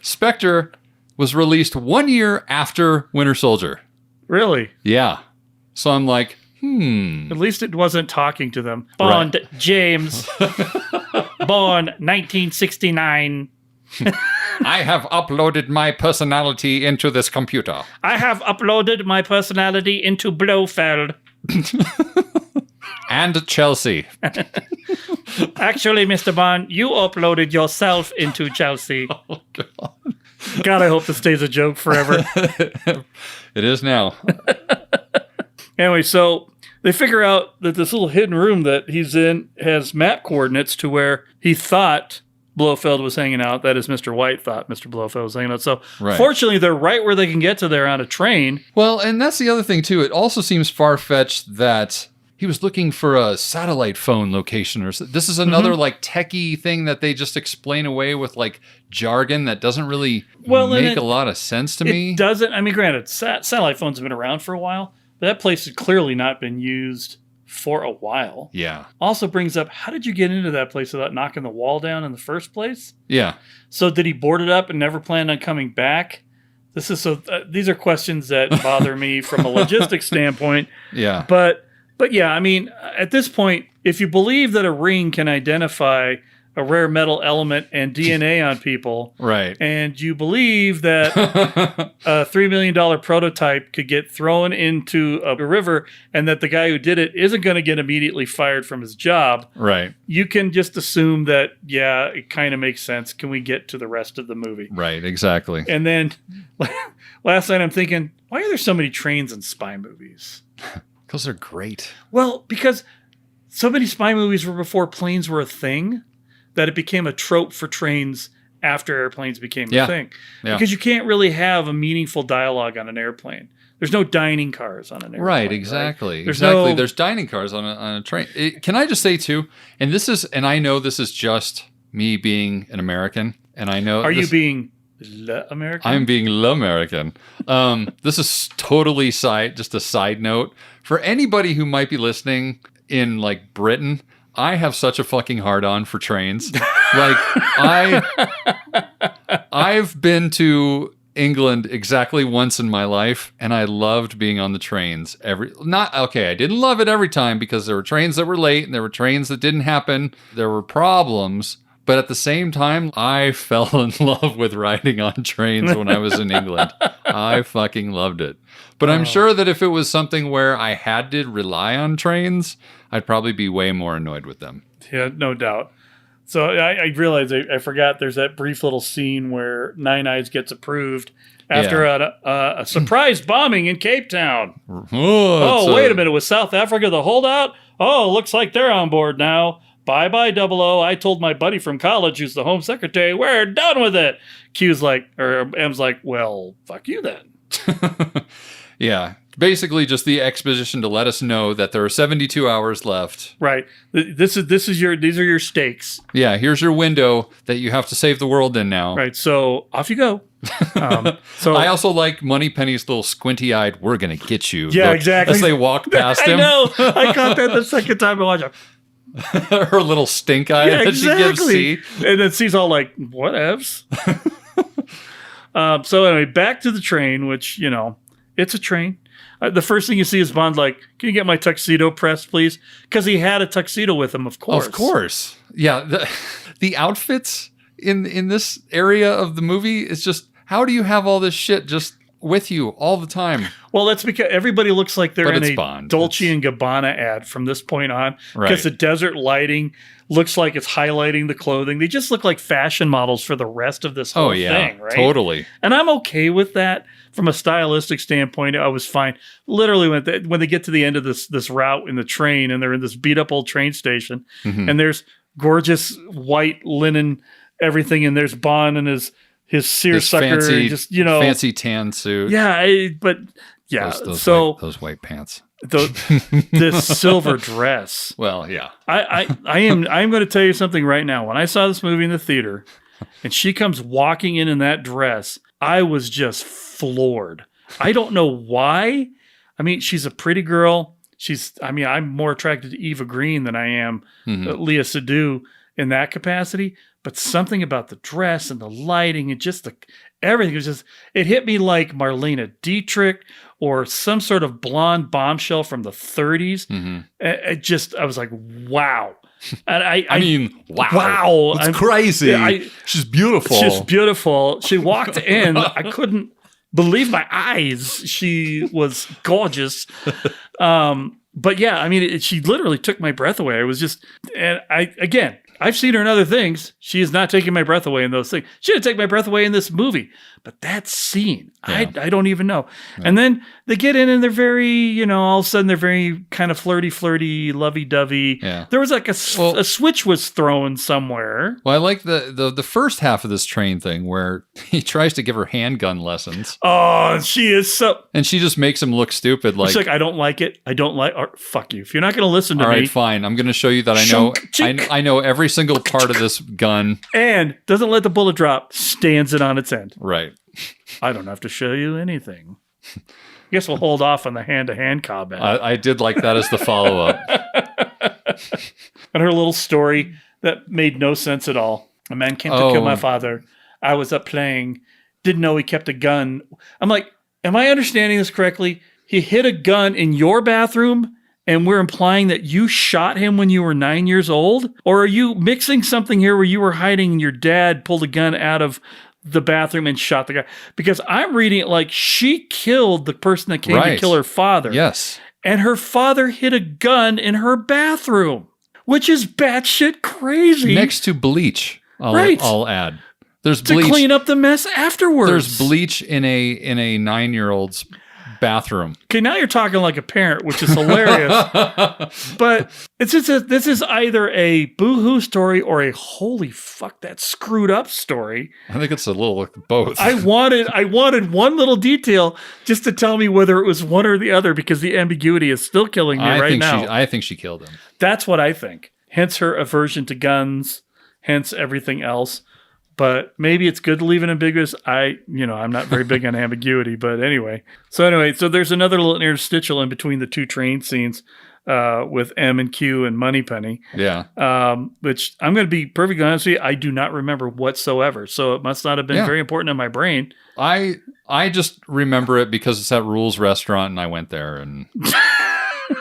Spectre was released 1 year after Winter Soldier. Really? Yeah. So I'm like, At least it wasn't talking to them. Bond, right. James. Born 1969. I have uploaded my personality into this computer. I have uploaded my personality into Blofeld. And Chelsea. Actually, Mr. Bond, you uploaded yourself into Chelsea. Oh, God. God, I hope this stays a joke forever. It is now. Anyway, so they figure out that this little hidden room that he's in has map coordinates to where he thought Blofeld was hanging out. That is, Mr. White thought Mr. Blofeld was hanging out. So fortunately, they're right where they can get to there on a train. Well, and that's the other thing, too. It also seems far-fetched that he was looking for a satellite phone location. Or this is another like techie thing that they just explain away with like jargon that doesn't really make a lot of sense to me. It doesn't. I mean, granted, satellite phones have been around for a while, but that place had clearly not been used for a while. Yeah. Also brings up, how did you get into that place without knocking the wall down in the first place? Yeah. So did he board it up and never planned on coming back? This is these are questions that bother me from a logistics standpoint. Yeah. But yeah, I mean, at this point, if you believe that a ring can identify a rare metal element and DNA on people, right, and you believe that a $3 million prototype could get thrown into a river and that the guy who did it isn't going to get immediately fired from his job, right, you can just assume that, yeah, it kind of makes sense. Can we get to the rest of the movie? Right, exactly. And then last night I'm thinking, why are there so many trains in spy movies? Because they're great. Well, because so many spy movies were before planes were a thing that it became a trope for trains after airplanes became a thing. Yeah. Because you can't really have a meaningful dialogue on an airplane. There's no dining cars on an airplane. Right, exactly. Right? There's dining cars on a train. Can I just say, too, and I know this is just me being an American, and I know... Are you being l'American? I'm being l'American. This is totally just a side note. For anybody who might be listening in, like, Britain... I have such a fucking hard-on for trains. Like, I've been to England exactly once in my life, and I loved being on the trains. I didn't love it every time because there were trains that were late, and there were trains that didn't happen. There were problems. But at the same time, I fell in love with riding on trains when I was in England. I fucking loved it. But I'm sure that if it was something where I had to rely on trains, I'd probably be way more annoyed with them. Yeah, no doubt. So I realized I forgot there's that brief little scene where Nine Eyes gets approved after a surprise bombing in Cape Town. Wait a minute. Was South Africa the holdout? Oh, looks like they're on board now. Bye-bye, 00. I told my buddy from college who's the Home Secretary, we're done with it. M's like, well, fuck you then. Yeah. Basically just the exposition to let us know that there are 72 hours left. Right. These are your stakes. Yeah, here's your window that you have to save the world in now. Right. So off you go. So I also like Moneypenny's little squinty-eyed, we're going to get you. Yeah, exactly. As they walk past him. I know. I caught that the second time I watched it. Her little stink eye that she gives C. And then C's all like, whatevs. So anyway, back to the train, which, it's a train. The first thing you see is Bond like, can you get my tuxedo pressed, please? Because he had a tuxedo with him, of course. Of course. Yeah. The outfits in this area of the movie is just, how do you have all this shit just with you all the time? Well, that's because everybody looks like they're in a Bond. Dolce & Gabbana ad from this point on. Because the desert lighting looks like it's highlighting the clothing. They just look like fashion models for the rest of this whole thing, right? Totally. And I'm okay with that. From a stylistic standpoint, I was fine. Literally, when they get to the end of this route in the train and they're in this beat-up old train station, and there's gorgeous white linen everything, and there's Bond in his his seersucker, fancy, just, you know, fancy tan suit. Yeah, but yeah. Those white pants. This silver dress. Well, yeah. I'm going to tell you something right now. When I saw this movie in the theater and she comes walking in that dress, I was just floored. I don't know why. I mean, she's a pretty girl. I'm more attracted to Eva Green than I am Leah Seydoux in that capacity. But something about the dress and the lighting and just everything was just, it hit me like Marlene Dietrich or some sort of blonde bombshell from the 30s. I was like, wow. And I mean, wow. It's crazy. She's beautiful. She's beautiful. She walked in. I couldn't believe my eyes. She was gorgeous. But yeah, I mean, she literally took my breath away. I was just, and I've seen her in other things. She is not taking my breath away in those things. She didn't take my breath away in this movie. But that scene, I don't even know. Yeah. And then they get in and they're very, all of a sudden they're very kind of flirty, lovey-dovey. Yeah. There was like a switch was thrown somewhere. Well, I like the first half of this train thing where he tries to give her handgun lessons. Oh, she is so... And she just makes him look stupid. She's like, I don't like it. I don't like... Or, fuck you. If you're not going to listen to me... All right, fine. I'm going to show you that I know every single part of this gun. And doesn't let the bullet drop. Stands it on its end. Right. I don't have to show you anything. I guess we'll hold off on the hand-to-hand combat. I did like that as the follow-up. And her little story that made no sense at all. A man came to kill my father. I was up playing. Didn't know he kept a gun. I'm like, am I understanding this correctly? He hid a gun in your bathroom and we're implying that you shot him when you were 9 years old? Or are you mixing something here where you were hiding and your dad pulled a gun out of the bathroom and shot the guy? Because I'm reading it like she killed the person that came to kill her father. Yes. And her father hid a gun in her bathroom, which is batshit crazy. Next to bleach, I'll add. There's bleach to clean up the mess afterwards. There's bleach in a 9-year-old's bathroom. Okay, now you're talking like a parent, which is hilarious. But this is either a boo-hoo story or a holy fuck, that screwed up story. I think it's a little of both. I wanted one little detail just to tell me whether it was one or the other, because the ambiguity is still killing me now. I think she killed him. That's what I think. Hence her aversion to guns, hence everything else. But maybe it's good to leave it ambiguous. I'm not very big on ambiguity, but anyway. So there's another little interstitial in between the two train scenes with M and Q and Moneypenny. Yeah. Which I'm going to be perfectly honest with you, I do not remember whatsoever. So it must not have been very important in my brain. I just remember it because it's at Rules Restaurant and I went there and...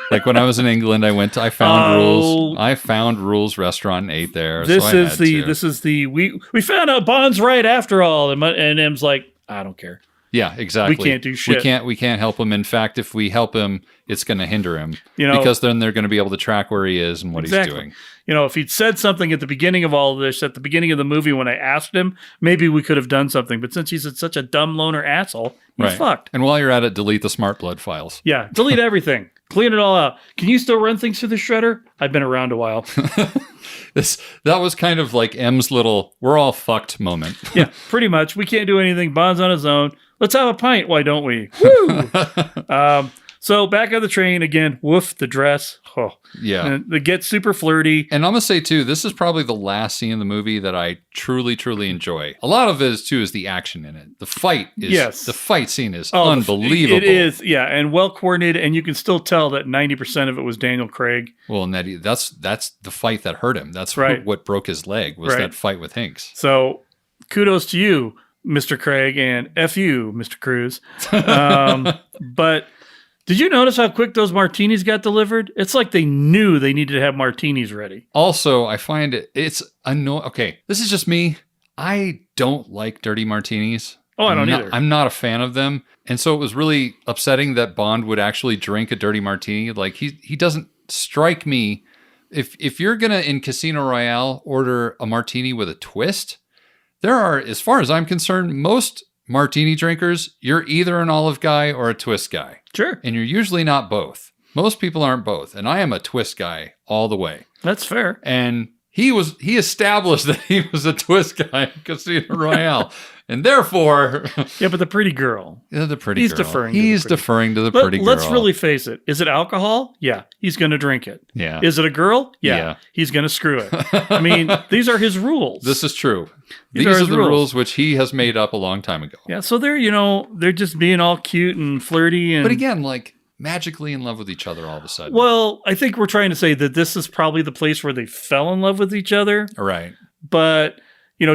Like when I was in England, I found Rules Restaurant and ate there. We found out Bond's right after all, and M's like, I don't care. Yeah, exactly. We can't do shit. We can't help him. In fact, if we help him, it's going to hinder him. Because then they're going to be able to track where he is and what he's doing. If he'd said something at the beginning of all of this, at the beginning of the movie when I asked him, maybe we could have done something. But since he's such a dumb loner asshole, he's fucked. And while you're at it, delete the Smart Blood files. Yeah, delete everything. Clean it all out. Can you still run things through the shredder? I've been around a while. That was kind of like M's little "we're all fucked" moment. Yeah, pretty much. We can't do anything. Bond's on his own. Let's have a pint. Why don't we? Woo! So back on the train again. Woof, the dress. Oh. Yeah. And they get super flirty. And I'm going to say, too, this is probably the last scene in the movie that I truly, truly enjoy. A lot of it, is the action in it. The fight scene is unbelievable. It is, yeah, and well coordinated, and you can still tell that 90% of it was Daniel Craig. Well, and that's the fight that hurt him. That's what broke his leg, was that fight with Hinks. So kudos to you, Mr. Craig, and F you, Mr. Cruise. But... did you notice how quick those martinis got delivered? It's like they knew they needed to have martinis ready. Also, I find it's annoying. Okay, this is just me. I don't like dirty martinis. Oh, I don't either. I'm not a fan of them. And so it was really upsetting that Bond would actually drink a dirty martini. Like, he doesn't strike me. If you're going to, in Casino Royale, order a martini with a twist, there are, as far as I'm concerned, most martini drinkers, you're either an olive guy or a twist guy. Sure. And you're usually not both. Most people aren't both. And I am a twist guy all the way. That's fair. And he established that he was a twist guy in Casino Royale. And therefore... Yeah, but the pretty girl. Yeah, the pretty He's girl. deferring. He's deferring to the pretty girl. Let's really face it. Is it alcohol? Yeah. He's going to drink it. Yeah. Is it a girl? Yeah. He's going to screw it. I mean, these are his rules. This is true. These are the rules which he has made up a long time ago. Yeah, so they're just being all cute and flirty. But again, like, magically in love with each other all of a sudden. Well, I think we're trying to say that this is probably the place where they fell in love with each other. Right. But...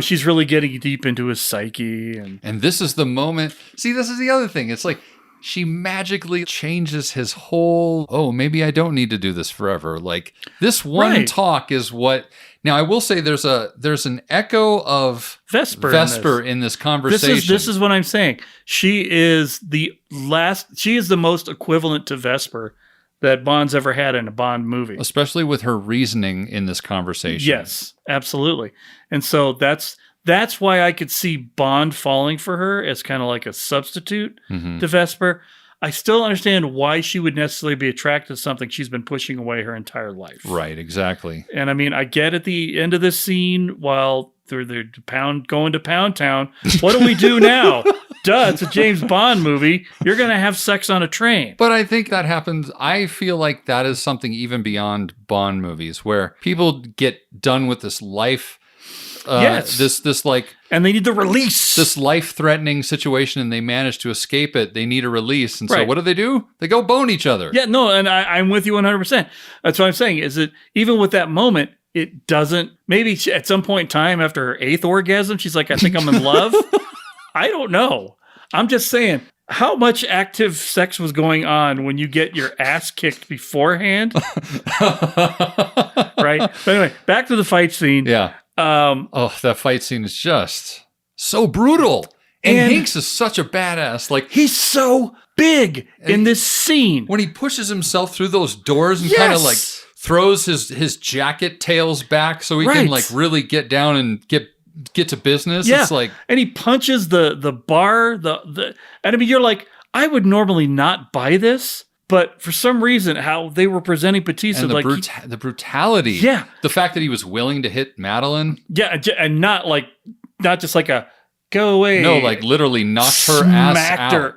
she's really getting deep into his psyche. And this is the moment. See, this is the other thing. It's like she magically changes his whole, maybe I don't need to do this forever. Like this one talk is what. Now, I will say there's an echo of Vesper in this conversation. This is what I'm saying. She is the most equivalent to Vesper that Bond's ever had in a Bond movie. Especially with her reasoning in this conversation. Yes, absolutely. And so that's why I could see Bond falling for her as kind of like a substitute to Vesper. I still understand why she would necessarily be attracted to something she's been pushing away her entire life. Right, exactly. And I mean, I get at the end of this scene while they're going to Pound Town, what do we do now? Duh, it's a James Bond movie. You're going to have sex on a train. But I think that happens. I feel like that is something even beyond Bond movies where people get done with this life. This like, and they need the release. This life-threatening situation, and they manage to escape it. They need a release, and so what do? They go bone each other. Yeah, no, and I'm with you 100%. That's what I'm saying. Is that even with that moment, it doesn't. Maybe at some point in time after her 8th orgasm, she's like, "I think I'm in love." I don't know. I'm just saying. How much active sex was going on when you get your ass kicked beforehand? Right. But anyway, back to the fight scene. Yeah. That fight scene is just so brutal. And Hinks is such a badass. Like he's so big in this scene. When he pushes himself through those doors and kind of like throws his jacket tails back so he can like really get down and get to business. Yeah. It's like, and he punches the bar, and I mean, you're like, I would normally not buy this. But for some reason, how they were presenting Batista, and the brutality, the fact that he was willing to hit Madeline, and not just like a go away, no, like literally knocked her ass out,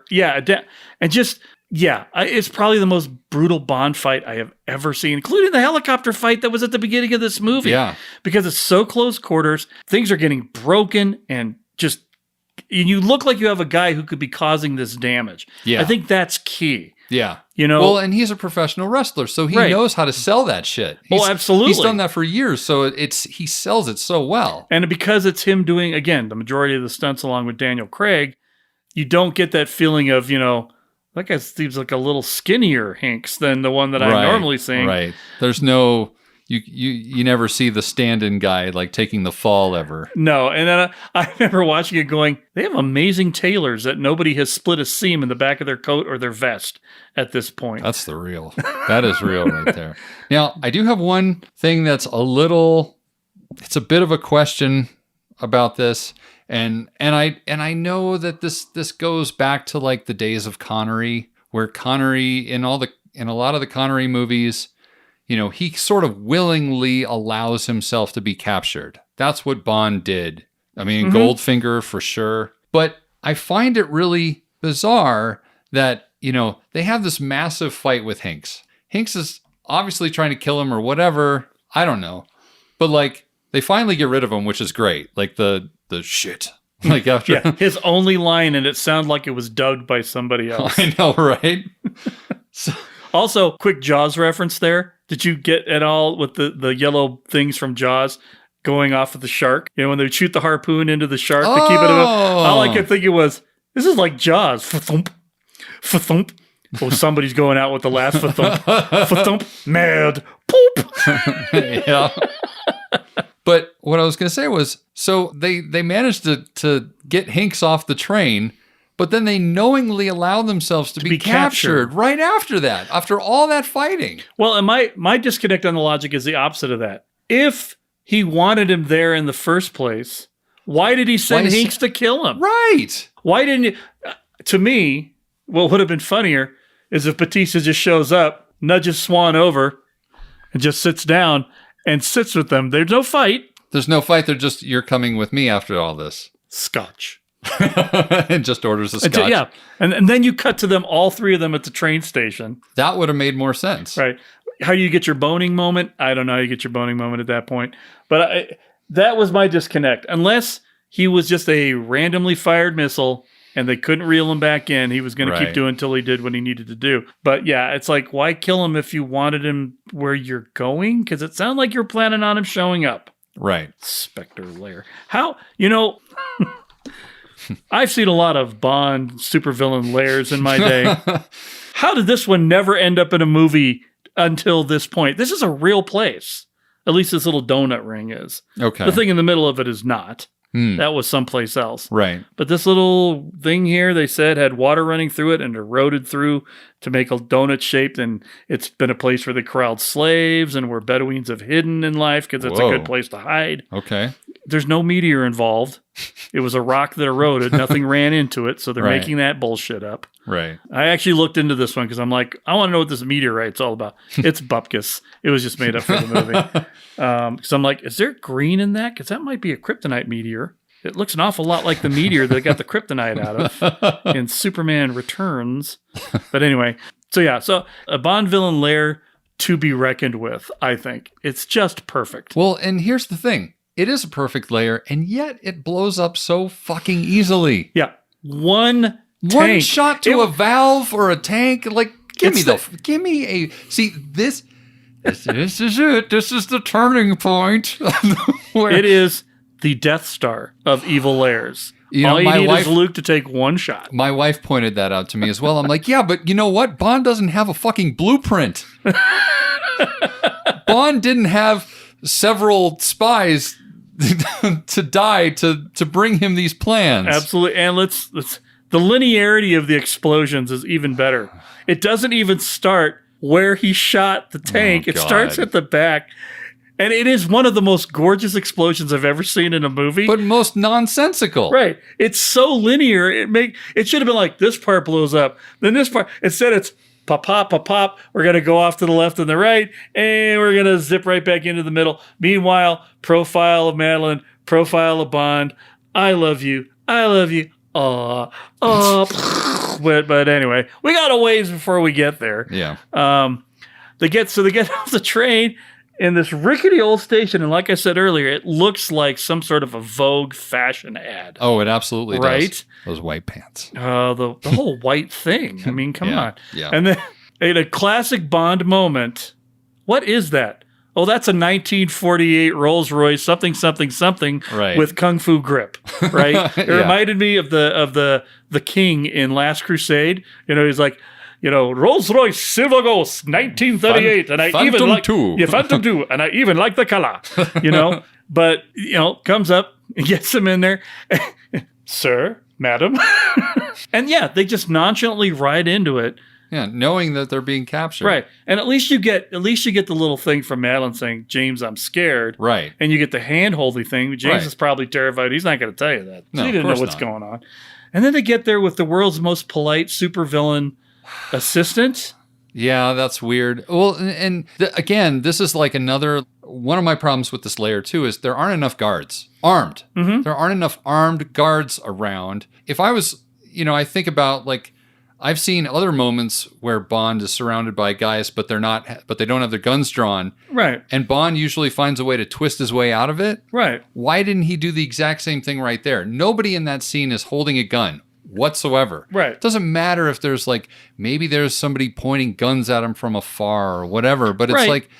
and just it's probably the most brutal Bond fight I have ever seen, including the helicopter fight that was at the beginning of this movie, because it's so close quarters, things are getting broken, and you look like you have a guy who could be causing this damage. I think that's key. Yeah. Well, and he's a professional wrestler, so he knows how to sell that shit. Absolutely. He's done that for years, so he sells it so well. And because it's him doing, again, the majority of the stunts along with Daniel Craig, you don't get that feeling of, that guy seems like a little skinnier Hinks than the one that I'm normally seeing. Right. There's no... You never see the stand-in guy like taking the fall ever. No, and then I remember watching it going, they have amazing tailors that nobody has split a seam in the back of their coat or their vest at this point. That's the real. That is real right there. Now, I do have one thing that's it's a bit of a question about this. And I know that this goes back to like the days of Connery, where Connery in a lot of the Connery movies, he sort of willingly allows himself to be captured. That's what Bond did. I mean, Goldfinger for sure. But I find it really bizarre that, they have this massive fight with Hinks. Hinks is obviously trying to kill him or whatever. I don't know. But like, they finally get rid of him, which is great. Like the shit. Like after his only line, and it sounded like it was dubbed by somebody else. I know, right? Also, quick Jaws reference there. Did you get at all with the yellow things from Jaws going off of the shark? When they shoot the harpoon into the shark to keep it up. All I kept thinking was, this is like Jaws. Fa-thump. Fa-thump. Oh, somebody's going out with the last fa-thump. Fa-thump. Mad. Poop. Yeah. But what I was going to say was, so they managed to get Hinks off the train, but then they knowingly allow themselves to be captured right after that, after all that fighting. Well, and my disconnect on the logic is the opposite of that. If he wanted him there in the first place, why did he send Hinks to kill him? Right. Why didn't you? To me, what would have been funnier is if Batista just shows up, nudges Swan over, and just sits down, and sits with them. There's no fight. There's no fight. They're just, you're coming with me after all this. Scotch. And just orders a scotch. Yeah. And then you cut to them, all three of them at the train station. That would have made more sense. Right. How do you get your boning moment? I don't know how you get your boning moment at that point. But that was my disconnect. Unless he was just a randomly fired missile and they couldn't reel him back in, he was going to keep doing until he did what he needed to do. But yeah, it's like, why kill him if you wanted him where you're going? Because it sounded like you're planning on him showing up. Right. Spectre lair. How, I've seen a lot of Bond supervillain lairs in my day. How did this one never end up in a movie until this point? This is a real place. At least this little donut ring is. Okay. The thing in the middle of it is not. That was someplace else. Right. But this little thing here, they said, had water running through it and eroded through to make a donut shaped. And it's been a place where they corralled slaves and where Bedouins have hidden in life because it's a good place to hide. Okay. There's no meteor involved. It was a rock that eroded. Nothing ran into it. So they're making that bullshit up. Right. I actually looked into this one because I'm like, I want to know what this meteorite's all about. It's bupkis. It was just made up for the movie. Because I'm like, is there green in that? Because that might be a kryptonite meteor. It looks an awful lot like the meteor that got the kryptonite out of in Superman Returns. But anyway, so a Bond villain lair to be reckoned with, I think. It's just perfect. Well, and here's the thing. It is a perfect layer, and yet it blows up so fucking easily. Yeah. One shot to a valve or a tank. Like, give me a. See, this is it. This is the turning point. It is the Death Star of evil lairs. All you need is Luke to take one shot. My wife pointed that out to me as well. I'm like, yeah, but you know what? Bond doesn't have a fucking blueprint. Bond didn't have several spies to die to bring him these plans. Absolutely. And let's the linearity of the explosions is even better. It doesn't even start where he shot the tank. It starts at the back. And it is one of the most gorgeous explosions I've ever seen in a movie. But most nonsensical. Right. It's so linear. It should have been like, this part blows up, then this part. Instead, it's pop, pop, pop, pop. We're going to go off to the left and the right, and we're going to zip right back into the middle. Meanwhile, profile of Madeline, profile of Bond. I love you. I love you. But anyway, we got a ways before we get there. Yeah. They get off the train in this rickety old station, and like I said earlier, it looks like some sort of a Vogue fashion ad. Oh, it absolutely does. Right? Those white pants. The whole white thing. I mean, come on. Yeah. And then in a classic Bond moment, what is that? Oh, that's a 1948 Rolls-Royce something with kung fu grip, right? It reminded me of the King in Last Crusade. He's like, Rolls-Royce Silver Ghost 1938, and I even like Phantom 2, and I even like the color, But comes up, gets him in there, sir, madam, and they just nonchalantly ride into it. Yeah, knowing that they're being captured. Right. And at least you get the little thing from Madeline saying, James, I'm scared. Right. And you get the hand-holdy thing. James is probably terrified. He's not going to tell you that. No, he didn't know what's going on. And then they get there with the world's most polite supervillain assistant. Yeah, that's weird. Well, and again, this is like one of my problems with this layer too is there aren't enough guards armed. Mm-hmm. There aren't enough armed guards around. If I was, I think about I've seen other moments where Bond is surrounded by guys, but they don't have their guns drawn. Right. And Bond usually finds a way to twist his way out of it. Right. Why didn't he do the exact same thing right there? Nobody in that scene is holding a gun whatsoever. Right. It doesn't matter if there's maybe there's somebody pointing guns at him from afar or whatever, but it's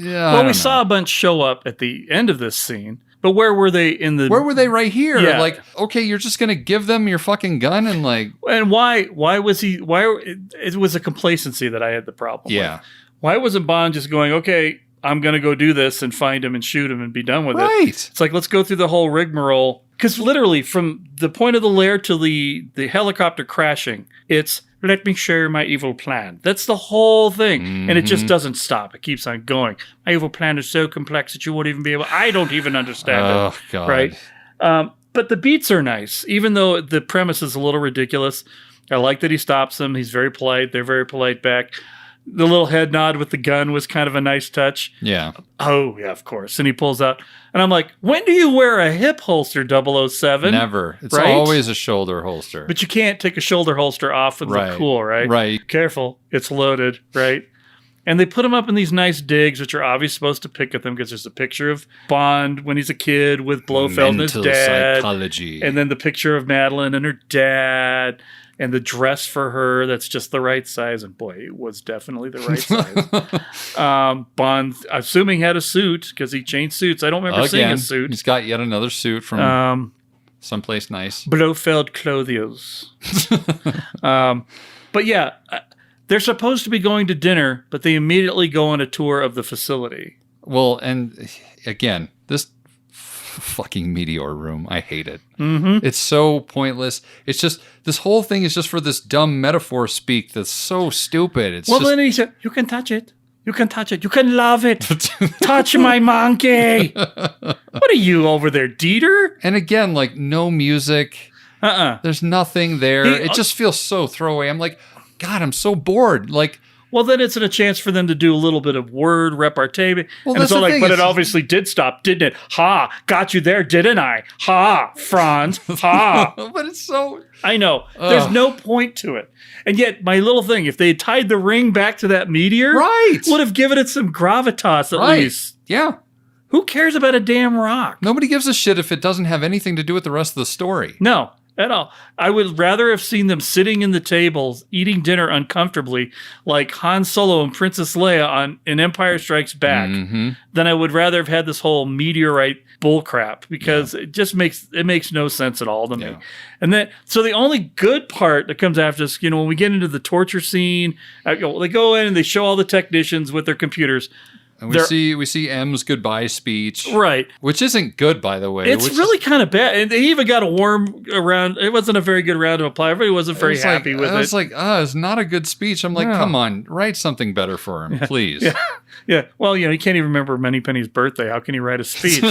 well, we saw a bunch show up at the end of this scene. But where were they Where were they right here? Yeah. Okay, you're just going to give them your fucking gun and And why was he... It was a complacency that I had the problem with. Why wasn't Bond just going, okay, I'm going to go do this and find him and shoot him and be done with it? It's like, let's go through the whole rigmarole. Because literally, from the point of the lair to the helicopter crashing, it's... Let me share my evil plan. That's the whole thing. Mm-hmm. And it just doesn't stop. It keeps on going. My evil plan is so complex that you won't even be able... I don't even understand it. Oh, God. Right? But the beats are nice. Even though the premise is a little ridiculous. I like that he stops them. He's very polite. They're very polite back. The little head nod with the gun was kind of a nice touch. Yeah. Oh, yeah, of course. And he pulls out. And I'm like, when do you wear a hip holster, 007? Never. It's right? always a shoulder holster. But you can't take a shoulder holster off and look cool, right? Right. Careful. It's loaded, right? And they put them up in these nice digs, which are obviously supposed to pick at them because there's a picture of Bond when he's a kid with Blofeld and his dad. Psychology. And then the picture of Madeline and her dad. And the dress for her, that's just the right size. And boy, it was definitely the right size. Bond, assuming, had a suit because he changed suits. I don't remember seeing a suit. He's got yet another suit from someplace nice. Blofeld Clothiers. But yeah, they're supposed to be going to dinner, but they immediately go on a tour of the facility. Well, and again, this fucking meteor room. I hate it. Mm-hmm. It's so pointless. It's just, this whole thing is just for this dumb metaphor speak that's so stupid. Then he said, you can touch it. You can touch it. You can love it. Touch my monkey. What are you over there, Dieter? And again, like, no music. There's nothing there. It just feels so throwaway. I'm like, God, I'm so bored. Like, well, then it's a chance for them to do a little bit of word repartee. Well, and it's all like, but it obviously did stop, didn't it? Ha, got you there, didn't I? Ha, Franz, ha. But it's so... I know. There's no point to it. And yet, my little thing, if they had tied the ring back to that meteor, would have given it some gravitas at least. Yeah. Who cares about a damn rock? Nobody gives a shit if it doesn't have anything to do with the rest of the story. No. At all. I would rather have seen them sitting in the tables, eating dinner uncomfortably, like Han Solo and Princess Leia in Empire Strikes Back, than I would rather have had this whole meteorite bullcrap, because it just makes no sense at all to me. And then, so the only good part that comes after this, when we get into the torture scene, they go in and they show all the technicians with their computers. And we see M's goodbye speech. Right. Which isn't good, by the way. It's really kind of bad. And they even got a warm round. It wasn't a very good round of applause. Everybody wasn't very happy with it. I was like, it's not a good speech. I'm like, come on, write something better for him, please. Yeah. Well, you can't even remember Moneypenny's birthday. How can he write a speech?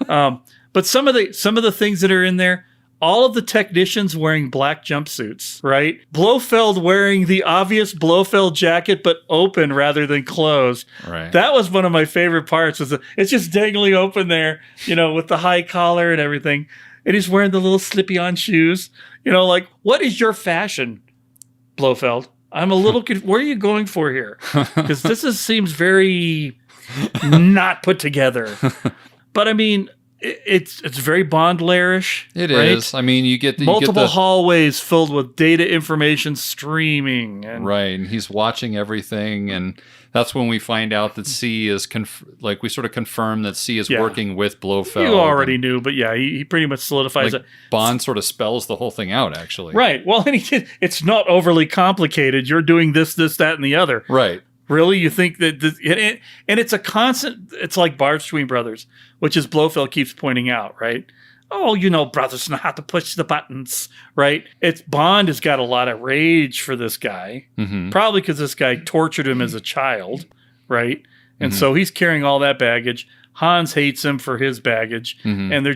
But some of the things that are in there, all of the technicians wearing black jumpsuits, right? Blofeld wearing the obvious Blofeld jacket, but open rather than closed. Right. That was one of my favorite parts. It's just dangling open there, with the high collar and everything. And he's wearing the little slippy-on shoes. Like, what is your fashion, Blofeld? I'm a little where are you going for here? Because this seems very not put together. But I mean, it's very Bond-lairish. It is. I mean, you get multiple hallways filled with data information streaming. Right, and he's watching everything, and that's when we find out that C is we sort of confirm that C is working with Blofeld. You already knew, but he pretty much solidifies it. Bond sort of spells the whole thing out, actually. Right. Well, and it's not overly complicated. You're doing this, that, and the other. Right. Really? You think that... and it's a constant... It's like Barb's Twin Brothers, which is Blofeld keeps pointing out, right? Oh, brothers know how to push the buttons, right? Bond has got a lot of rage for this guy, probably because this guy tortured him as a child, right? And so he's carrying all that baggage. Hans hates him for his baggage, and they're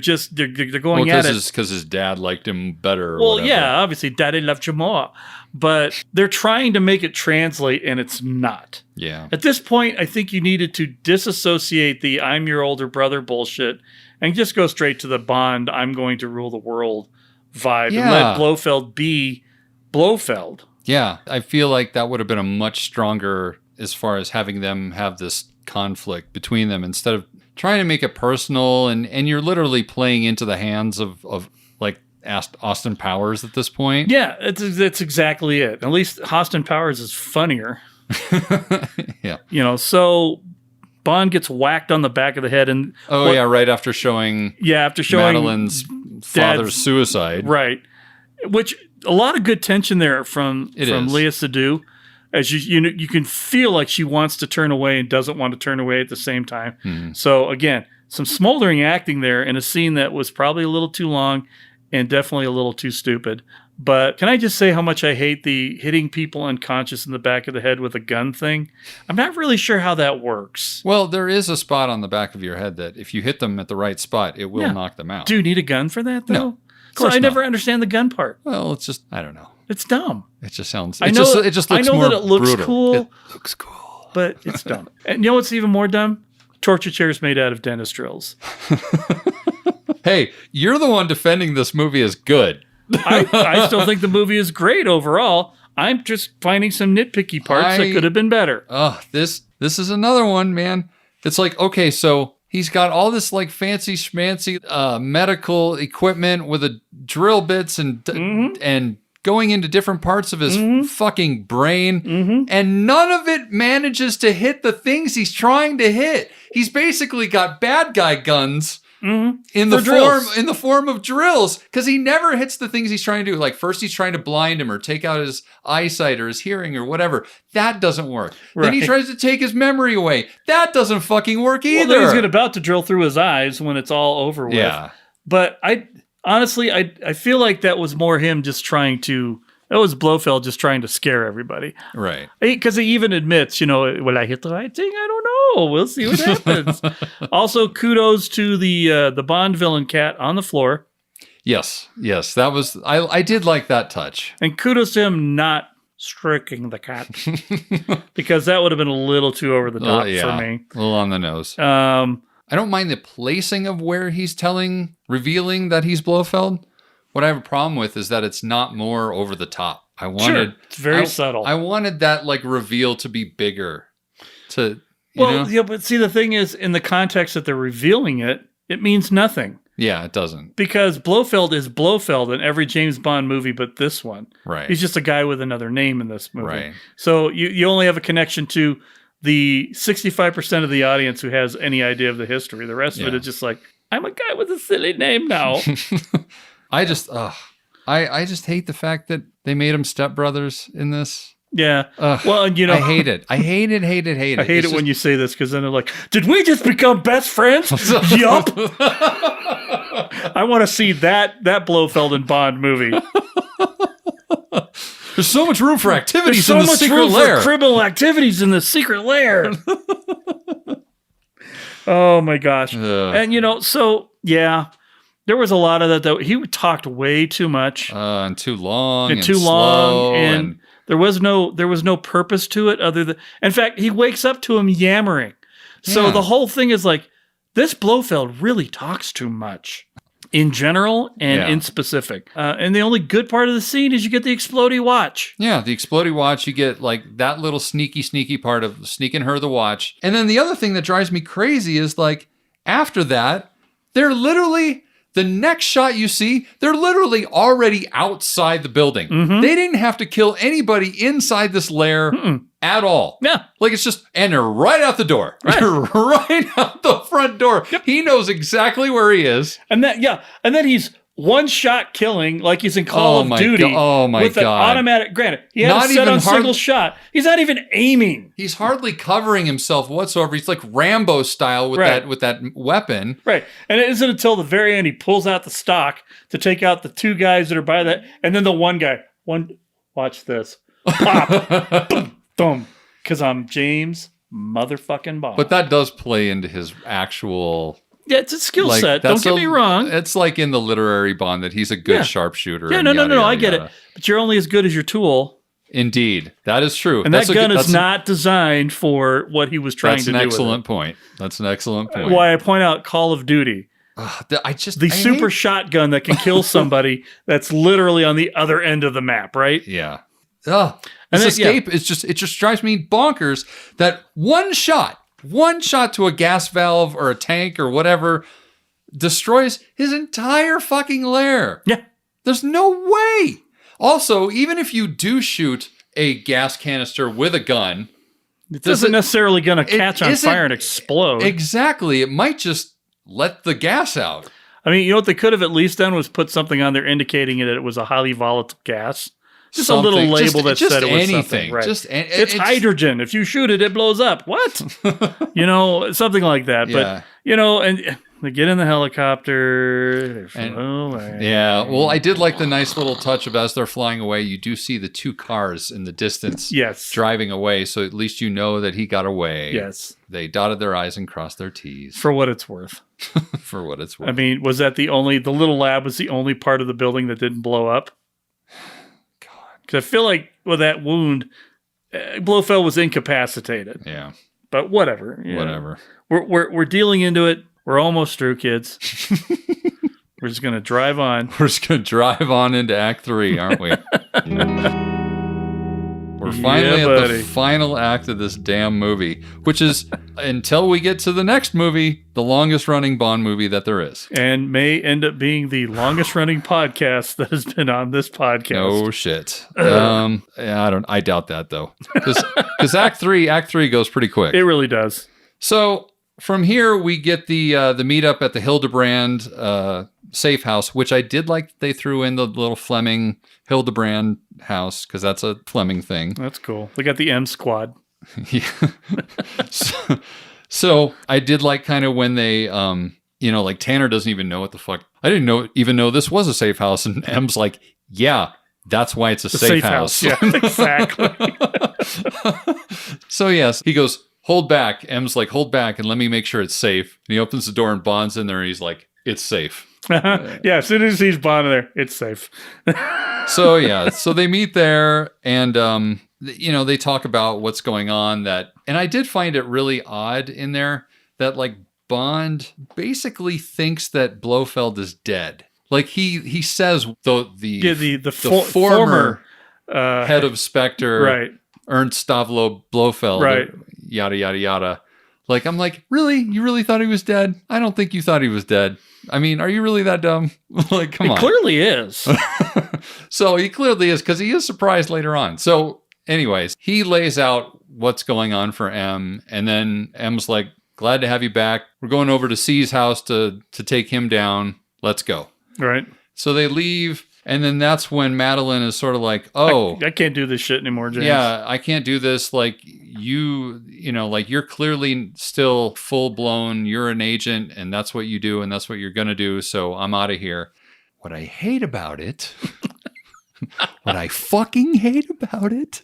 going at it. Because his dad liked him better. Well, yeah, obviously, Daddy loved you more. But they're trying to make it translate, and it's not. Yeah. At this point, I think you needed to disassociate the I'm your older brother bullshit and just go straight to the Bond, I'm going to rule the world vibe, and let Blofeld be Blofeld. Yeah, I feel like that would have been a much stronger as far as having them have this conflict between them instead of trying to make it personal, and you're literally playing into the hands of like Austin Powers at this point. Yeah, that's exactly it. At least Austin Powers is funnier. Yeah. So Bond gets whacked on the back of the head, and right after showing Madeline's father's suicide, right? Which a lot of good tension there from Léa Seydoux. As you can feel like she wants to turn away and doesn't want to turn away at the same time. So again, some smoldering acting there in a scene that was probably a little too long and definitely a little too stupid. But can I just say how much I hate the hitting people unconscious in the back of the head with a gun thing? I'm not really sure how that works. Well, there is a spot on the back of your head that if you hit them at the right spot, it will knock them out. Do you need a gun for that, though? No. Of course I never understand the gun part. Well, it's just, I don't know. It's dumb. It just sounds. I It know just looks more that it looks brutal. cool. It looks cool, but it's dumb. And you know what's even more dumb? Torture chairs made out of dentist drills. Hey, you're the one defending this movie as good. I still think the movie is great overall. I'm just finding some nitpicky parts that could have been better. Oh, this is another one, man. It's like, okay, so he's got all this like fancy schmancy medical equipment with a drill bits and going into different parts of his fucking brain, and none of it manages to hit the things he's trying to hit. He's basically got bad guy guns. In the form of drills, because he never hits the things he's trying to do. Like first he's trying to blind him or take out his eyesight or his hearing or whatever. That doesn't work. Right. Then he tries to take his memory away. That doesn't fucking work either. Well, then he's about to drill through his eyes when it's all over with. Yeah. But I feel like that was more him just trying to. That was Blofeld just trying to scare everybody. Right. Because he even admits, will I hit the right thing? I don't know. We'll see what happens. Also, kudos to the Bond villain cat on the floor. Yes. That was, I did like that touch. And kudos to him not stroking the cat. Because that would have been a little too over the top for me. A little on the nose. I don't mind the placing of where he's revealing that he's Blofeld. What I have a problem with is that it's not more over the top. It's very subtle. I wanted that like reveal to be bigger. But see, the thing is, in the context that they're revealing it, it means nothing. Yeah, it doesn't. Because Blofeld is Blofeld in every James Bond movie but this one. Right. He's just a guy with another name in this movie. Right. So you only have a connection to the 65% of the audience who has any idea of the history. The rest of it is just like, I'm a guy with a silly name now. I just hate the fact that they made them stepbrothers in this. Yeah. Well, and I hate it. I hate it. I hate it when you say this because then they're like, did we just become best friends? Yup. I want to see that Blofeld and Bond movie. There's so much room for activities in the secret lair. For criminal activities in the secret lair. Oh my gosh. And so yeah. There was a lot of that, though. He talked way too much. And too long. And too long. And there was no purpose to it other than... In fact, he wakes up to him yammering. So the whole thing is like, this Blofeld really talks too much. In general and in specific. And the only good part of the scene is you get the explodey watch. Yeah, the explodey watch. You get like that little sneaky part of sneaking her the watch. And then the other thing that drives me crazy is like, after that, they're literally... The next shot you see, they're literally already outside the building. They didn't have to kill anybody inside this lair at all. Yeah. Like it's just, and they're right out the door. Right. They're right out the front door. Yep. He knows exactly where he is. And then he's one shot killing like he's in Call of Duty. With an automatic, granted, he had it set on single shot. He's not even aiming. He's hardly covering himself whatsoever. He's like Rambo style with that weapon. Right. And it isn't until the very end he pulls out the stock to take out the two guys that are by that, and then the one guy, watch this. Pop. Boom. Boom. Because I'm James motherfucking Bond. But that does play into his actual... Yeah, it's a skill set. Don't get me wrong. It's like in the literary Bond that he's a good sharpshooter. Yeah, no, I get it. But you're only as good as your tool. Indeed. That is true. And that gun is not designed for what he was trying to do. That's an excellent point. Why I point out Call of Duty. The super shotgun that can kill somebody that's literally on the other end of the map, right? Yeah. This escape is it just drives me bonkers that one shot to a gas valve or a tank or whatever destroys his entire fucking lair. Yeah. There's no way. Also, even if you do shoot a gas canister with a gun, it isn't necessarily going to catch on fire and explode. Exactly. It might just let the gas out. I mean, what they could have at least done was put something on there indicating that it was a highly volatile gas. Just a little label that said it was anything. Right. It's hydrogen. If you shoot it, it blows up. What? Something like that. Yeah. But, and they get in the helicopter. Well, I did like the nice little touch of as they're flying away, you do see the two cars in the distance driving away. So at least you know that he got away. Yes. They dotted their I's and crossed their T's. For what it's worth. For what it's worth. I mean, was that the little lab was the only part of the building that didn't blow up? Because I feel like with that wound, Blofeld was incapacitated. Yeah. But whatever. Whatever. We're dealing into it. We're almost through, kids. We're just going to drive on. We're just going to drive on into Act 3, aren't we? We're finally at the final act of this damn movie, which is, until we get to the next movie, the longest running Bond movie that there is. And may end up being the longest running podcast that has been on this podcast. No shit. I doubt that though. Because Act 3 goes pretty quick. It really does. So from here we get the meetup at the Hildebrand safe house, which I did like they threw in the little Fleming Hildebrand house, because that's a Fleming thing. That's cool. They got the M squad. Yeah. So I did like kind of when they, like Tanner doesn't even know what the fuck. I didn't even know this was a safe house. And M's like, yeah, that's why it's a safe house. Yeah, exactly. So yes, he goes, hold back. M's like, hold back and let me make sure it's safe. And he opens the door and Bond's in there and he's like, it's safe. Yeah, as soon as he's Bond in there, it's safe. So yeah, so they meet there and they talk about what's going on, and I did find it really odd in there that like Bond basically thinks that Blofeld is dead. Like he says the former head of Spectre, right, Ernst Stavlo Blofeld, right, yada yada yada. Like I'm like, really? You really thought he was dead? I don't think you thought he was dead. I mean, are you really that dumb? Like, come on. He clearly is. So he clearly is, because he is surprised later on. So anyways, he lays out what's going on for M, and then M's like, glad to have you back. We're going over to C's house to take him down. Let's go. Right. So they leave, and then that's when Madeline is sort of like, oh. I can't do this shit anymore, James. Yeah, I can't do this. Like, you're clearly still full-blown, you're an agent, and that's what you do, and that's what you're going to do, so I'm out of here. What I hate about it... What I fucking hate about it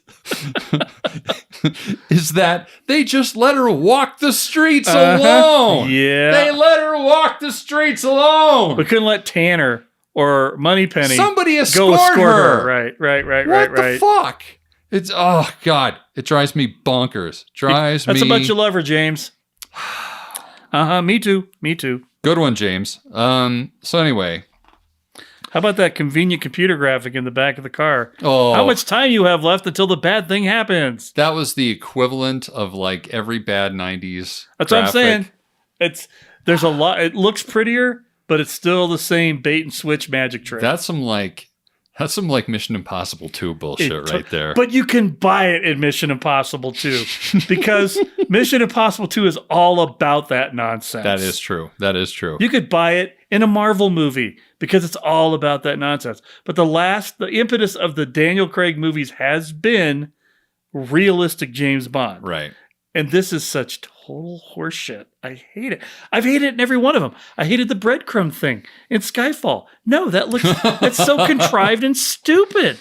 is that they just let her walk the streets alone. Yeah. They let her walk the streets alone. We couldn't let Tanner or Moneypenny somebody go escort her. Right. What the fuck? It's, oh, God. It drives me bonkers. That's a bunch of love her, James. Me too. Good one, James. So anyway... How about that convenient computer graphic in the back of the car? Oh, how much time you have left until the bad thing happens? That was the equivalent of like every bad 90s That's graphic. what I'm saying. There's a lot. It looks prettier, but it's still the same bait and switch magic trick. That's some like Mission Impossible 2 bullshit right there. But you can buy it in Mission Impossible 2 because Mission Impossible 2 is all about that nonsense. That is true. You could buy it in a Marvel movie because it's all about that nonsense. But the impetus of the Daniel Craig movies has been realistic James Bond. Right. And this is such total horseshit. I hate it. I've hated it in every one of them. I hated the breadcrumb thing in Skyfall. No, that's so contrived and stupid.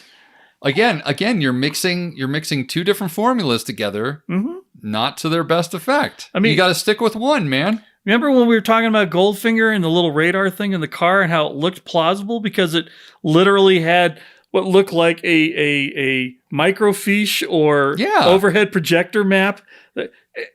Again, you're mixing two different formulas together, not to their best effect. I mean, you got to stick with one, man. Remember when we were talking about Goldfinger and the little radar thing in the car and how it looked plausible because it literally had what looked like a microfiche or overhead projector map?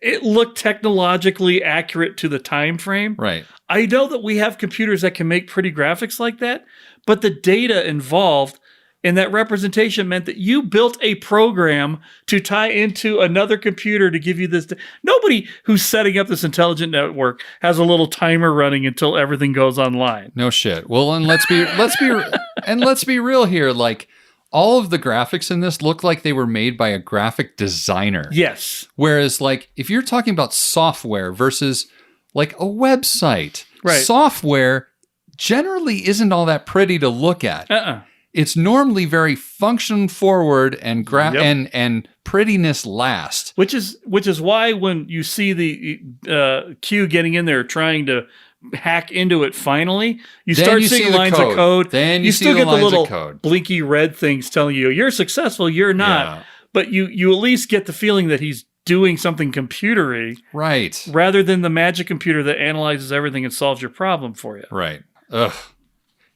It looked technologically accurate to the time frame. Right. I know that we have computers that can make pretty graphics like that, but the data involved in that representation meant that you built a program to tie into another computer to give you this. Nobody who's setting up this intelligent network has a little timer running until everything goes online. No shit. Well, and let's be real here. Like, all of the graphics in this look like they were made by a graphic designer. Yes. Whereas, like, if you're talking about software versus like a website, right, software generally isn't all that pretty to look at. It's normally very function forward and and prettiness last. Which is why when you see the Q getting in there trying to hack into it finally, you start seeing lines of code. Then you still see get the little code. Blinky red things telling you you're successful, you're not. Yeah. But you at least get the feeling that he's doing something computery, right? Rather than the magic computer that analyzes everything and solves your problem for you. Right. Ugh.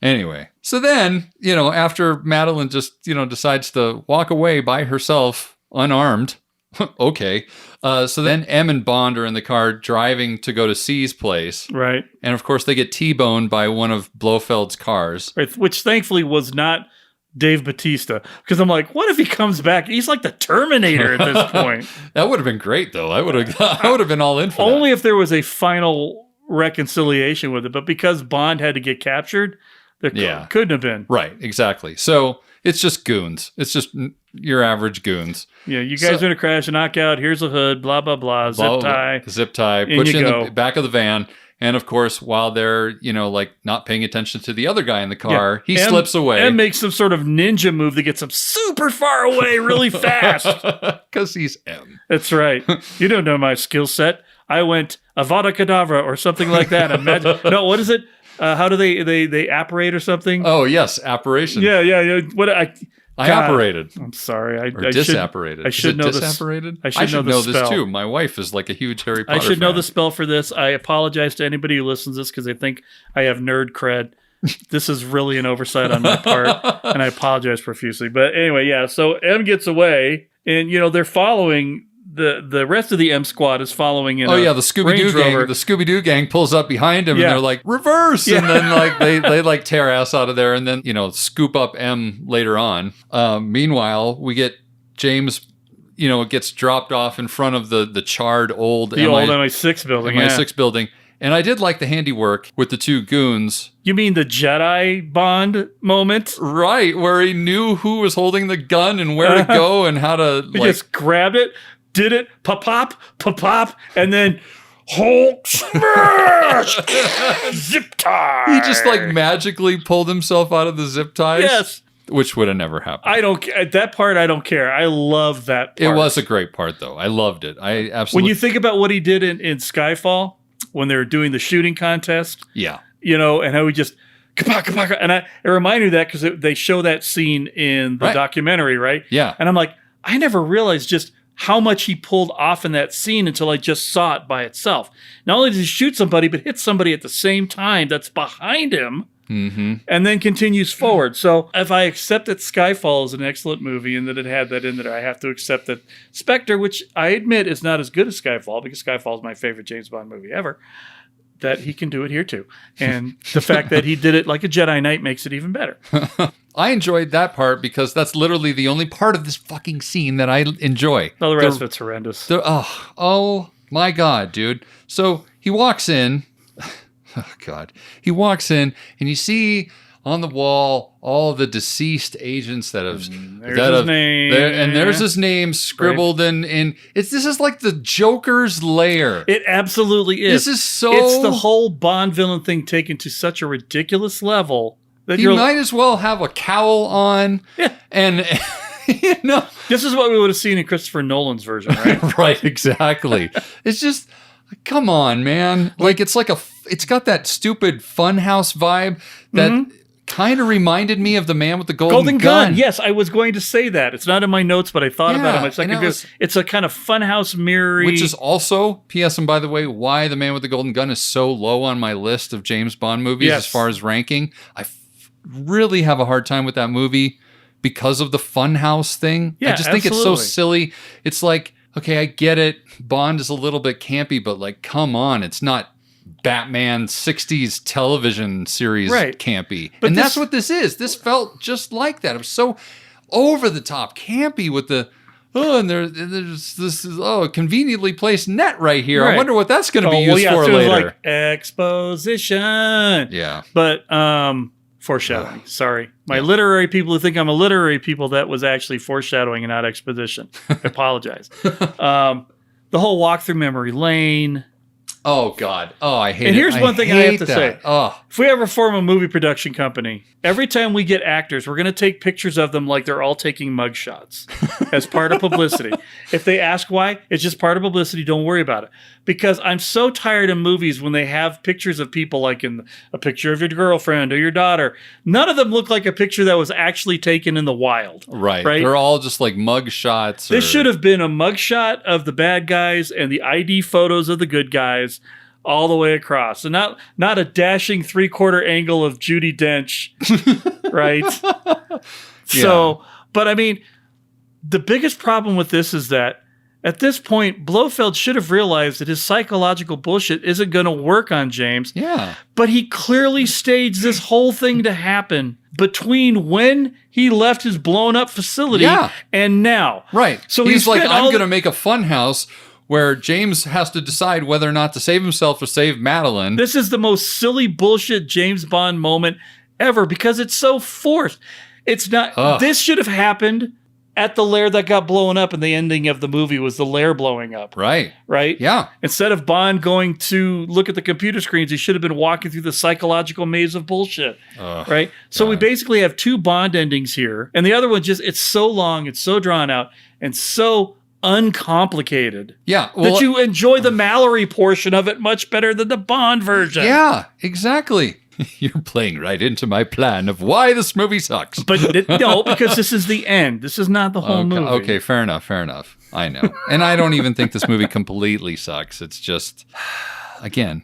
Anyway, so then, after Madeline just, decides to walk away by herself, unarmed, okay. So then M and Bond are in the car driving to go to C's place. Right. And of course, they get T-boned by one of Blofeld's cars. Right, which thankfully was not Dave Bautista. Because I'm like, what if he comes back? He's like the Terminator at this point. That would have been great, though. I would have been all in for that. Only if there was a final reconciliation with it. But because Bond had to get captured, there couldn't have been. Right, exactly. So it's just goons. It's just your average goons. Yeah, you guys are in a crash, a knockout, here's a hood, blah, blah, blah, zip tie. Zip tie, put you in the back of the van. And of course, while they're, not paying attention to the other guy in the car, he slips away. And makes some sort of ninja move that gets him super far away really fast. Because he's M. That's right. You don't know my skill set. I went Avada Kedavra or something like that. No, what is it? How do they apparate or something? Oh, yes, apparition. Yeah. I apparated. I'm sorry. I disapparated. I should know disapparated? I should know this too. My wife is like a huge Harry Potter I should know fan. the spell for this. I apologize to anybody who listens to this because they think I have nerd cred. This is really an oversight on my part, and I apologize profusely. But anyway, yeah. So M gets away, and they're following. The rest of the M squad is following in. The Scooby-Doo gang. The Scooby-Doo gang pulls up behind him, and they're like, reverse! Yeah. And then they tear ass out of there, and then scoop up M later on. Meanwhile, we get James. It gets dropped off in front of the charred old MI6 building. MI6 building. And I did like the handiwork with the two goons. You mean the Jedi Bond moment? Right, where he knew who was holding the gun and where to go and how to he just grabbed it. Did it, pop, and then Hulk smash! Zip tie! He just magically pulled himself out of the zip ties? Yes. Which would have never happened. I don't care. That part, I don't care. I love that part. It was a great part, though. I loved it. I absolutely... When you think about what he did in Skyfall, when they were doing the shooting contest, yeah, and how he just... And it reminded me of that because they show that scene in the documentary, right? Yeah. And I'm like, I never realized just how much he pulled off in that scene until I just saw it by itself. Not only does he shoot somebody, but hit somebody at the same time that's behind him, and then continues forward. So if I accept that Skyfall is an excellent movie and that it had that in there, I have to accept that Spectre, which I admit is not as good as Skyfall, because Skyfall is my favorite James Bond movie ever, that he can do it here too. And the fact that he did it like a Jedi Knight makes it even better. I enjoyed that part because that's literally the only part of this fucking scene that I enjoy. No, the rest of it's horrendous. Oh my God, dude. So he walks in. Oh God. He walks in and you see on the wall all the deceased agents that have... There's his name scribbled in... This is like the Joker's lair. It absolutely is. This is so... It's the whole Bond villain thing taken to such a ridiculous level that you might as well have a cowl on. Yeah. And... This is what we would have seen in Christopher Nolan's version, right? Right, exactly. It's just... Come on, man. It's got that stupid funhouse vibe that kind of reminded me of the man with the golden gun. Yes, I was going to say that. It's not in my notes, but I thought about it my second video. It's a kind of funhouse mirror-y. Which is also, P.S. and by the way, why the man with the golden gun is so low on my list of James Bond movies as far as ranking. I really have a hard time with that movie because of the funhouse thing. Yeah, I just think it's so silly. It's like, okay, I get it. Bond is a little bit campy, but come on. It's not Batman 60s television series campy. But that's what this is. This felt just like that. It was so over the top campy with the and there's this conveniently placed net right here. I wonder what that's going to be used for later. Like exposition. Yeah. But foreshadowing. Sorry. My literary people who think I'm a literary people, that was actually foreshadowing and not exposition. I apologize. The whole walk through memory lane. Oh, God. Oh, I hate it. And here's one thing I have to say. Oh. If we ever form a movie production company, every time we get actors, we're going to take pictures of them like they're all taking mugshots as part of publicity. If they ask why, it's just part of publicity. Don't worry about it. Because I'm so tired of movies when they have pictures of people like in a picture of your girlfriend or your daughter. None of them look like a picture that was actually taken in the wild. Right. They're all just like mugshots. This should have been a mugshot of the bad guys and the ID photos of the good guys. all the way across. And not a dashing 3/4 angle of Judi Dench, right? So, but I mean, the biggest problem with this is that at this point, Blofeld should have realized that his psychological bullshit isn't going to work on James. Yeah. But he clearly staged this whole thing to happen between when he left his blown up facility and now. Right. So he's like, I'm going to make a fun house where James has to decide whether or not to save himself or save Madeline. This is the most silly bullshit James Bond moment ever because it's so forced. It's not. This should have happened at the lair that got blown up, and the ending of the movie was the lair blowing up. Right. Right? Yeah. Instead of Bond going to look at the computer screens, he should have been walking through the psychological maze of bullshit. Right? So we basically have two Bond endings here, and the other one it's so long, it's so drawn out, and so uncomplicated. Yeah. Well, that you enjoy the Mallory portion of it much better than the Bond version. Yeah, exactly. You're playing right into my plan of why this movie sucks. But no, because this is the end. This is not the whole movie. Okay, fair enough. I know. And I don't even think this movie completely sucks. It's just, again,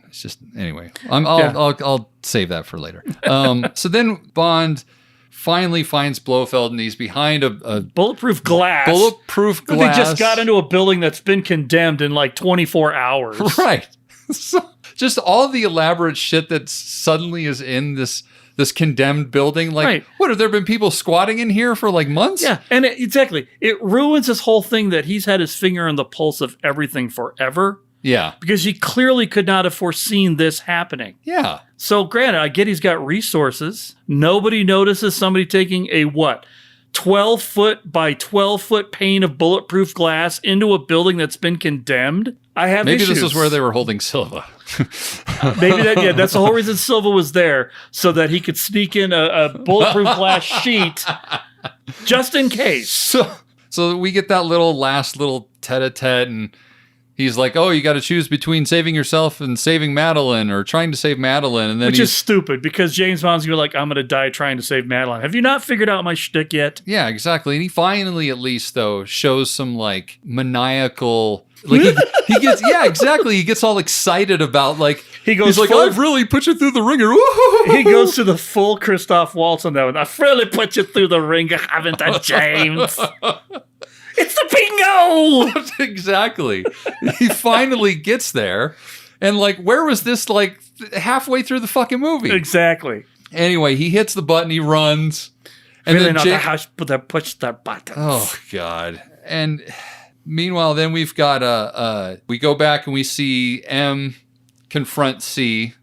anyway. I'll save that for later. So then Bond finally finds Blofeld, and he's behind a bulletproof glass. They just got into a building that's been condemned in like 24 hours. Right. So, just all the elaborate shit that suddenly is in this condemned building. Like, what, have there been people squatting in here for like months? Yeah, and exactly. It ruins this whole thing that he's had his finger on the pulse of everything forever. Yeah. Because he clearly could not have foreseen this happening. Yeah. So granted, I get he's got resources. Nobody notices somebody taking a 12-foot by 12-foot pane of bulletproof glass into a building that's been condemned. I have Maybe issues. this is where they were holding Silva. Maybe that's the whole reason Silva was there, so that he could sneak in a bulletproof glass sheet just in case. So we get that last little tete-a-tete, and he's like, oh, you got to choose between saving yourself and saving Madeline, or trying to save Madeline. And then Which is stupid, because James Bond's going to be like, I'm going to die trying to save Madeline. Have you not figured out my shtick yet? Yeah, exactly. And he finally, at least, though, shows some, like, maniacal... Like, he gets... Yeah, exactly. He gets all excited about, like... He's like, I've really put you through the ringer. He goes to the full Christoph Waltz on that one. I've really put you through the ringer, haven't I, James? It's the bingo! Exactly. He finally gets there. And, like, where was this, like, halfway through the fucking movie? Exactly. Anyway, he hits the button, he runs. And really then push the button. Oh, God. And meanwhile, then we've got, we go back and we see M confront C.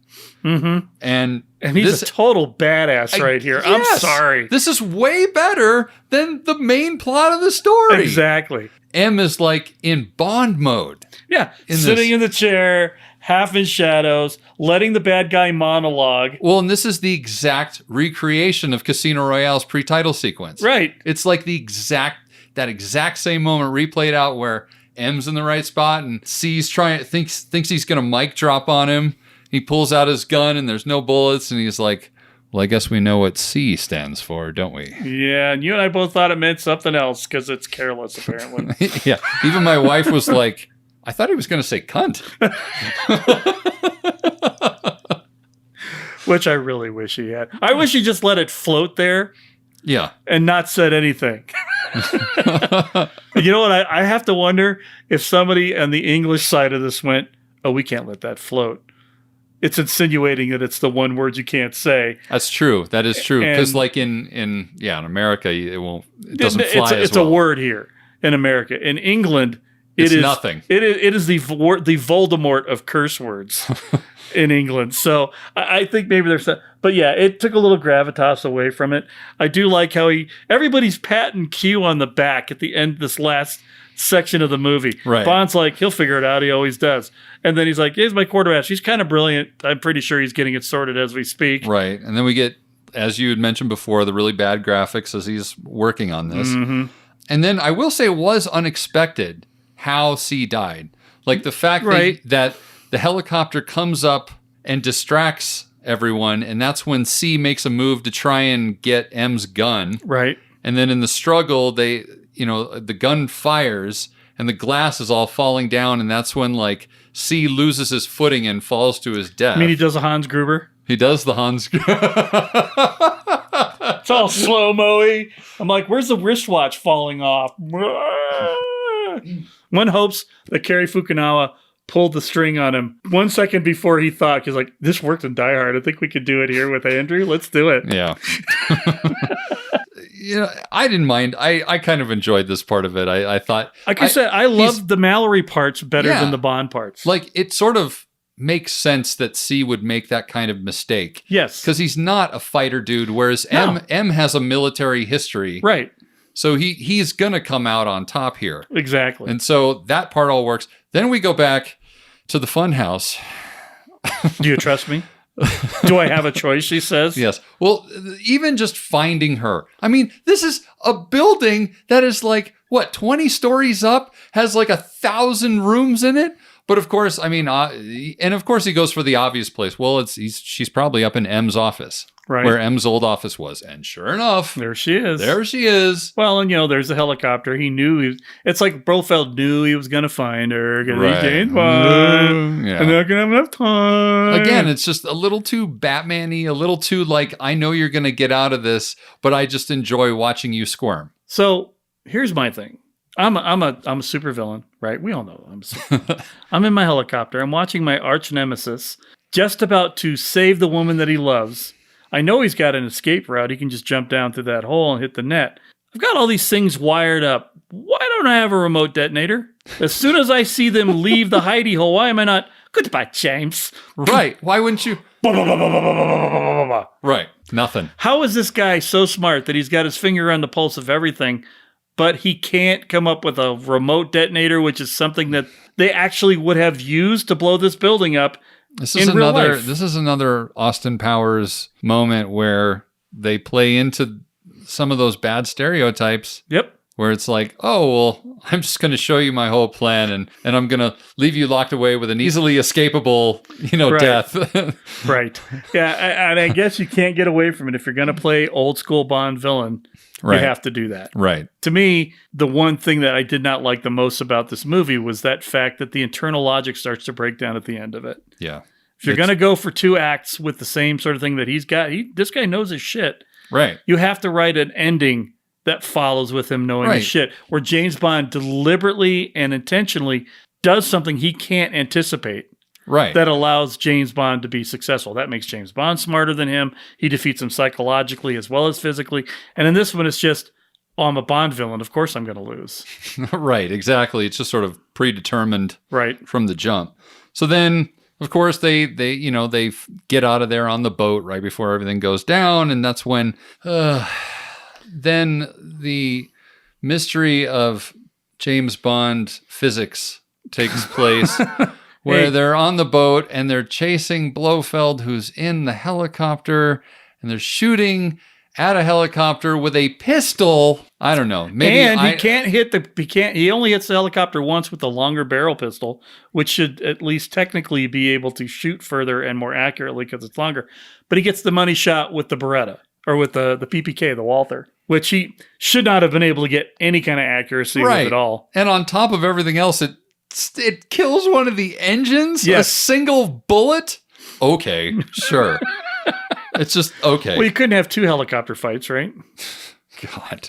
Mm-hmm. And he's a total badass right here. Yes, I'm sorry. This is way better than the main plot of the story. Exactly. M is like in Bond mode. Yeah. Sitting in the chair, half in shadows, letting the bad guy monologue. Well, and this is the exact recreation of Casino Royale's pre-title sequence. Right. It's like that exact same moment replayed out where M's in the right spot and C's thinks he's gonna mic drop on him. He pulls out his gun and there's no bullets, and he's like, well, I guess we know what C stands for, don't we? Yeah, and you and I both thought it meant something else because it's careless, apparently. Yeah, even my wife was like, I thought he was going to say cunt. Which I really wish he had. I wish he just let it float there. Yeah. And not said anything. You know what? I have to wonder if somebody on the English side of this went, oh, we can't let that float. It's insinuating that it's the one word you can't say. That's true. That is true. Because like in America, it doesn't fly as well. It's a word here in America. In England, it's nothing. It is the Voldemort of curse words in England. So I think maybe there's that. But yeah, it took a little gravitas away from it. I do like how everybody's patting Q on the back at the end of this last section of the movie. Right. Bond's like, he'll figure it out. He always does. And then he's like, here's my quarterback. She's kind of brilliant. I'm pretty sure he's getting it sorted as we speak. Right. And then we get, as you had mentioned before, the really bad graphics as he's working on this. Mm-hmm. And then I will say it was unexpected how C died. Like the fact that the helicopter comes up and distracts everyone, and that's when C makes a move to try and get M's gun. Right. And then in the struggle, the gun fires, and the glass is all falling down, and that's when like C loses his footing and falls to his death. I mean, he does a Hans Gruber. He does the Hans. It's all slow-mo-y. I'm like, where's the wristwatch falling off? One hopes that Cary Fukunaga pulled the string on him 1 second before he thought, he's like, this worked in Die Hard. I think we could do it here with Andrew. Let's do it. Yeah. I didn't mind. I kind of enjoyed this part of it. I thought, like I said, I loved the Mallory parts better than the Bond parts. Like, it sort of makes sense that C would make that kind of mistake. Yes. Because he's not a fighter dude, whereas M has a military history. Right. So he's going to come out on top here. Exactly. And so that part all works. Then we go back to the fun house. Do you trust me? Do I have a choice, she says? Yes. Well, even just finding her. I mean, this is a building that is like, 20 stories up? Has like 1,000 rooms in it? But of course, I mean, and of course he goes for the obvious place. Well, she's probably up in M's office. Right. Where M's old office was. And sure enough. There she is. There she is. Well, and there's the helicopter. He knew it's like Blofeld knew he was going to find her. Right. James Bond. Yeah. I'm not going to have enough time. Again, it's just a little too Batman-y, a little too like, I know you're going to get out of this, but I just enjoy watching you squirm. So here's my thing. I'm a supervillain, right? We all know I'm in my helicopter. I'm watching my arch nemesis just about to save the woman that he loves. I know he's got an escape route. He can just jump down through that hole and hit the net. I've got all these things wired up. Why don't I have a remote detonator? As soon as I see them leave the hidey hole, why am I not? Goodbye, James. Right. Why wouldn't you? Right. Nothing. How is this guy so smart that he's got his finger on the pulse of everything, but he can't come up with a remote detonator, which is something that they actually would have used to blow this building up? This is another Austin Powers moment where they play into some of those bad stereotypes. Yep. Where it's like, oh, well, I'm just going to show you my whole plan and I'm going to leave you locked away with an easily escapable, death. Right. Yeah. And I guess you can't get away from it. If you're going to play old school Bond villain, you have to do that. Right. To me, the one thing that I did not like the most about this movie was that fact that the internal logic starts to break down at the end of it. Yeah. If you're going to go for 2 acts with the same sort of thing that he's got, this guy knows his shit. Right. You have to write an ending that follows with him knowing his shit, where James Bond deliberately and intentionally does something he can't anticipate. Right. That allows James Bond to be successful. That makes James Bond smarter than him. He defeats him psychologically as well as physically. And in this one, it's just, I'm a Bond villain. Of course I'm going to lose. Right, exactly. It's just sort of predetermined from the jump. So then, of course, they get out of there on the boat right before everything goes down. And that's when then the mystery of James Bond physics takes place. Where they're on the boat and they're chasing Blofeld, who's in the helicopter, and they're shooting at a helicopter with a pistol. I don't know. Maybe he only hits the helicopter once with the longer barrel pistol, which should at least technically be able to shoot further and more accurately because it's longer. But he gets the money shot with the Beretta or with the PPK, the Walther, which he should not have been able to get any kind of accuracy with at all. And on top of everything else, it kills one of the engines? Yes. A single bullet? Okay, sure. It's just, okay. Well, you couldn't have 2 helicopter fights, right? God.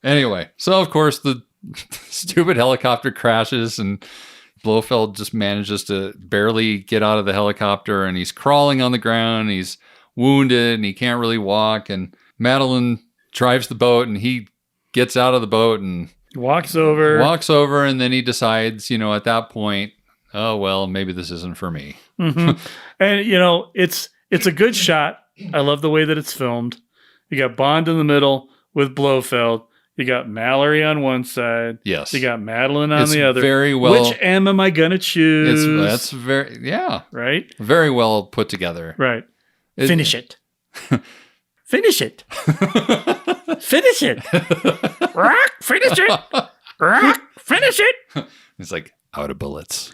Anyway, so of course the stupid helicopter crashes and Blofeld just manages to barely get out of the helicopter and he's crawling on the ground. He's wounded and he can't really walk. And Madeline drives the boat and he gets out of the boat and walks over, and then he decides, at that point, oh, well, maybe this isn't for me. Mm-hmm. And, it's a good shot. I love the way that it's filmed. You got Bond in the middle with Blofeld. You got Mallory on one side. Yes. You got Madeline on the other. Very well. Which M am I going to choose? That's very, right? Very well put together. Right. Finish it. Finish it. Finish it. Finish it. Finish it. It's like out of bullets.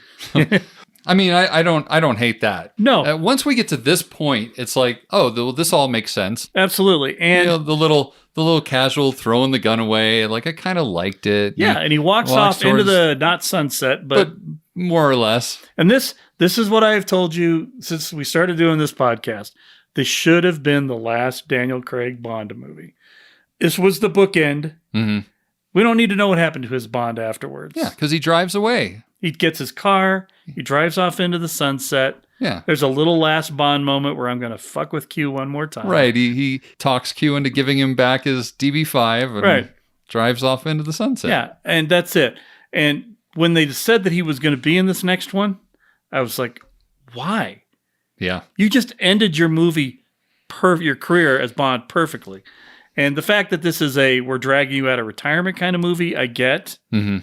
I mean, I don't hate that. No. Once we get to this point, it's like, oh, this all makes sense. Absolutely. And the little casual throwing the gun away, like I kind of liked it. Yeah, and he walks off into the not sunset, but more or less. And this is what I've told you since we started doing this podcast. This should have been the last Daniel Craig Bond movie. This was the bookend. Mm-hmm. We don't need to know what happened to his Bond afterwards. Yeah, because he drives away. He gets his car. He drives off into the sunset. Yeah. There's a little last Bond moment where I'm going to fuck with Q one more time. Right. He talks Q into giving him back his DB5 and drives off into the sunset. Yeah, and that's it. And when they said that he was going to be in this next one, I was like, why? Yeah. You just ended your movie, your career as Bond perfectly. And the fact that this is we're dragging you out of retirement kind of movie, I get. Mm-hmm.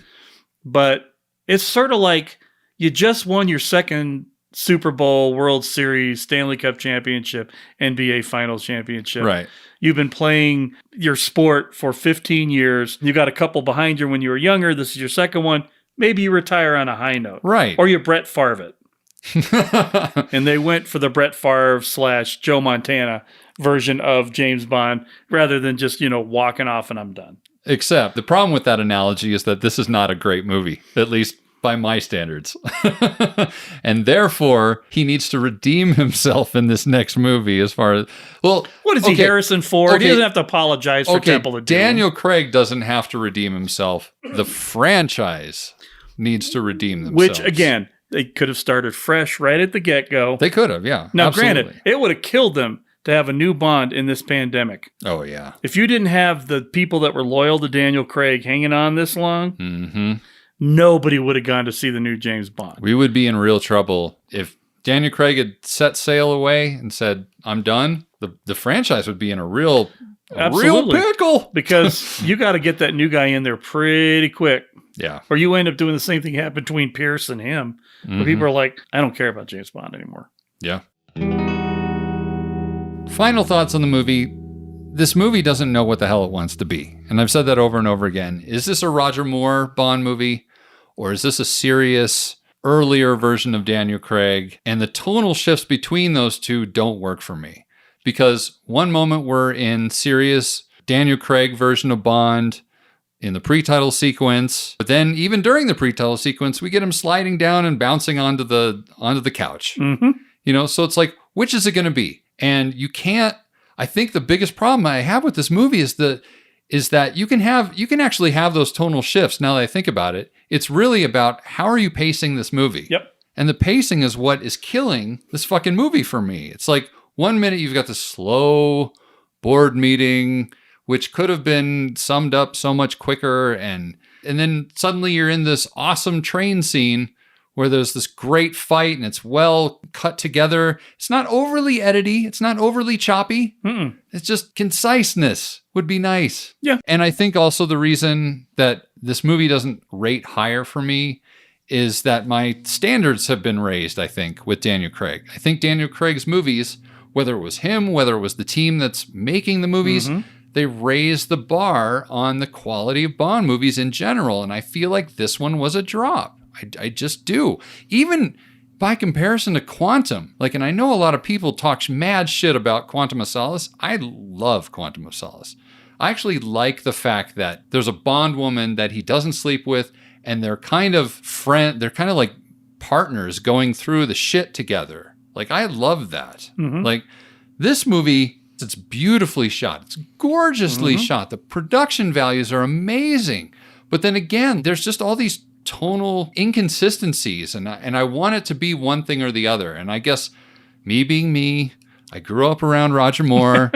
But it's sort of like you just won your second Super Bowl, World Series, Stanley Cup championship, NBA Finals championship. Right. You've been playing your sport for 15 years. You got a couple behind you when you were younger. This is your second one. Maybe you retire on a high note. Right. Or you Brett Favre it. And they went for the Brett Favre / Joe Montana version of James Bond rather than just, walking off and I'm done. Except the problem with that analogy is that this is not a great movie, at least by my standards. And therefore, he needs to redeem himself in this next movie as far as, well... What is he, Harrison Ford? He doesn't have to apologize for Temple of Doom. Daniel Craig doesn't have to redeem himself. The franchise needs to redeem themselves. Which, again, they could have started fresh right at the get-go. They could have, yeah. Now, absolutely. Granted, it would have killed them to have a new Bond in this pandemic. Oh, yeah. If you didn't have the people that were loyal to Daniel Craig hanging on this long... Mm-hmm. Nobody would have gone to see the new James Bond. We would be in real trouble if Daniel Craig had set sail away and said, I'm done. The franchise would be in a real pickle. Because you got to get that new guy in there pretty quick. Yeah. Or you end up doing the same thing happened between Pierce and him. Where people are like, I don't care about James Bond anymore. Yeah. Final thoughts on the movie. This movie doesn't know what the hell it wants to be. And I've said that over and over again. Is this a Roger Moore Bond movie? Or is this a serious, earlier version of Daniel Craig? And the tonal shifts between those two don't work for me. Because one moment we're in serious Daniel Craig version of Bond in the pre-title sequence. But then even during the pre-title sequence, we get him sliding down and bouncing onto the couch. Mm-hmm. So it's like, which is it going to be? And you can't... I think the biggest problem I have with this movie is that you can actually have those tonal shifts. Now that I think about it, it's really about how are you pacing this movie? Yep. And the pacing is what is killing this fucking movie for me. It's like 1 minute you've got this slow board meeting, which could have been summed up so much quicker, and then suddenly you're in this awesome train scene where there's this great fight and it's well cut together. It's not overly edity. It's not overly choppy. Mm-mm. It's just conciseness would be nice. Yeah. And I think also the reason that this movie doesn't rate higher for me is that my standards have been raised, I think, with Daniel Craig. I think Daniel Craig's movies, whether it was him, whether it was the team that's making the movies, they raised the bar on the quality of Bond movies in general. And I feel like this one was a drop. I just do. Even by comparison to Quantum, and I know a lot of people talk mad shit about Quantum of Solace. I love Quantum of Solace. I actually like the fact that there's a Bond woman that he doesn't sleep with, and they're kind of they're kind of like partners going through the shit together. I love that. Mm-hmm. This movie, it's beautifully shot. It's gorgeously shot. The production values are amazing. But then again, there's just all these tonal inconsistencies, and I want it to be one thing or the other. And I guess me being me, I grew up around Roger Moore.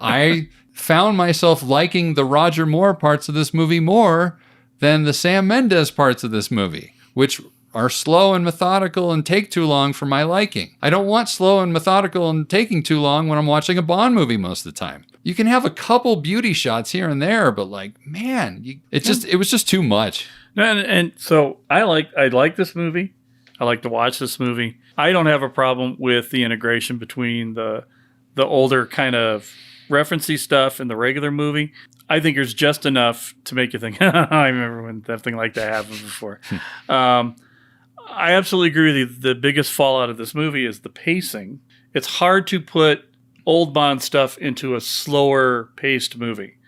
I found myself liking the Roger Moore parts of this movie more than the Sam Mendes parts of this movie, which are slow and methodical and take too long for my liking. I don't want slow and methodical and taking too long when I'm watching a Bond movie most of the time. You can have a couple beauty shots here and there, but it was just too much. And so I like this movie. I like to watch this movie. I don't have a problem with the integration between the older kind of referencey stuff and the regular movie. I think there's just enough to make you think, I remember when something like that happened before. I absolutely agree with you. The biggest fallout of this movie is the pacing. It's hard to put old Bond stuff into a slower paced movie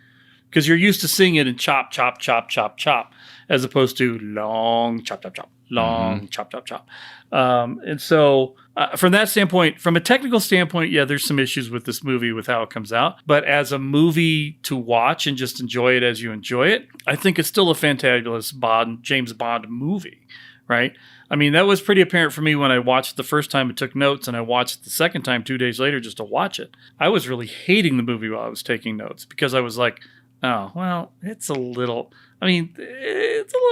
because you're used to seeing it in chop, chop, chop, chop, chop, as opposed to long chop, chop, chop, long chop, chop, chop. And so from that standpoint, from a technical standpoint, yeah, there's some issues with this movie with how it comes out. But as a movie to watch and just enjoy it as you enjoy it, I think it's still a fantabulous James Bond movie, right? I mean, that was pretty apparent for me when I watched it the first time and took notes, and I watched it the second time 2 days later just to watch it. I was really hating the movie while I was taking notes because I was like, oh, well, it's a little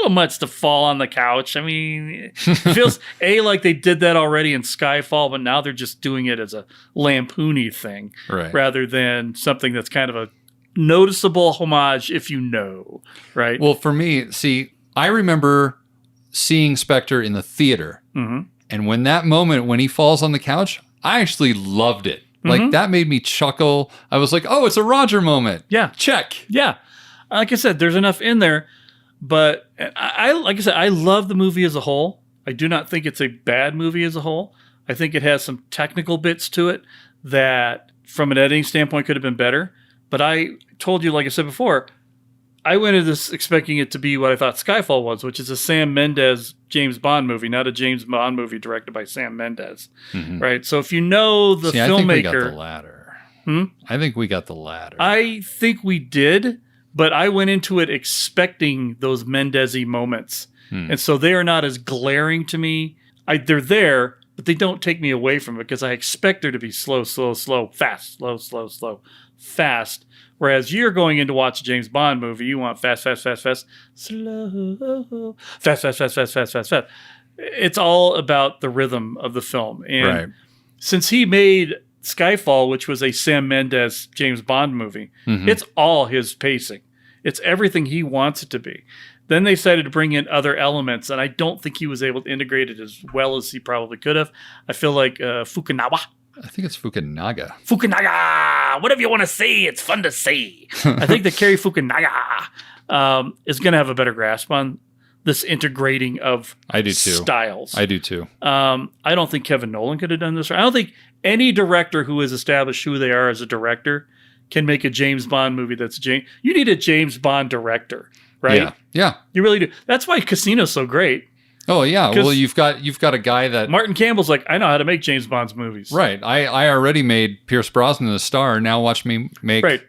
much to fall on the couch. I mean, it feels, like they did that already in Skyfall, but now they're just doing it as a lampoony thing rather than something that's kind of a noticeable homage if you know, right? Well, for me, see, I remember seeing Spectre in the theater. And when that moment, when he falls on the couch, I actually loved it. Like, that made me chuckle. I was like, oh, it's a Roger moment. Yeah. Check. Yeah. Like I said, there's enough in there. But I love the movie as a whole. I do not think it's a bad movie as a whole. I think it has some technical bits to it that, from an editing standpoint, could have been better. But I told you, like I said before, I went into this expecting it to be what I thought Skyfall was, which is a Sam Mendes James Bond movie, not a James Bond movie directed by Sam Mendes, right? So if you know the filmmaker, I think we got the latter. I think we got the latter. I think we did, but I went into it expecting those Mendes-y moments, and so they are not as glaring to me. They're there, but they don't take me away from it because I expect there to be slow, slow, slow, fast, slow, slow, slow, fast. Whereas you're going in to watch a James Bond movie, you want fast, fast, fast, fast, slow, fast, fast, fast, fast, fast, fast, fast. It's all about the rhythm of the film. And since he made Skyfall, which was a Sam Mendes James Bond movie, it's all his pacing. It's everything he wants it to be. Then they decided to bring in other elements, and I don't think he was able to integrate it as well as he probably could have. I feel like Fukunaga. I think it's Fukunaga. Fukunaga! Whatever you want to say, it's fun to say. I think that Cary Fukunaga is going to have a better grasp on this integrating of styles. I do too. I don't think Kevin Nolan could have done this. I don't think any director who has established who they are as a director can make a James Bond movie that's You need a James Bond director, right? Yeah. You really do. That's why Casino's so great. Oh yeah, well you've got a guy that Martin Campbell's like, I know how to make James Bond's movies. Right. I already made Pierce Brosnan a star. Now watch me make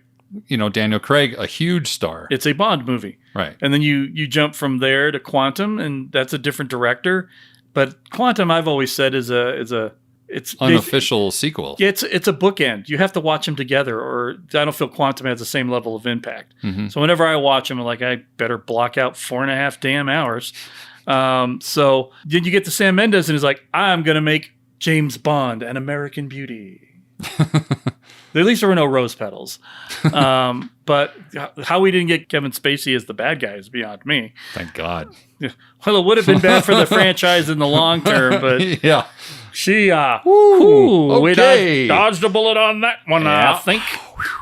Daniel Craig a huge star. It's a Bond movie. Right. And then you jump from there to Quantum, and that's a different director. But Quantum, I've always said, is it's unofficial sequel. It's a bookend. You have to watch them together, or I don't feel Quantum has the same level of impact. So whenever I watch them, I'm like, I better block out 4.5 damn hours. So then you get to Sam Mendes and he's like, I'm going to make James Bond an American Beauty. At least there were no rose petals. But how we didn't get Kevin Spacey as the bad guy is beyond me. Thank God. Well, it would have been bad for the franchise in the long term, but we dodged a bullet on that one, I think.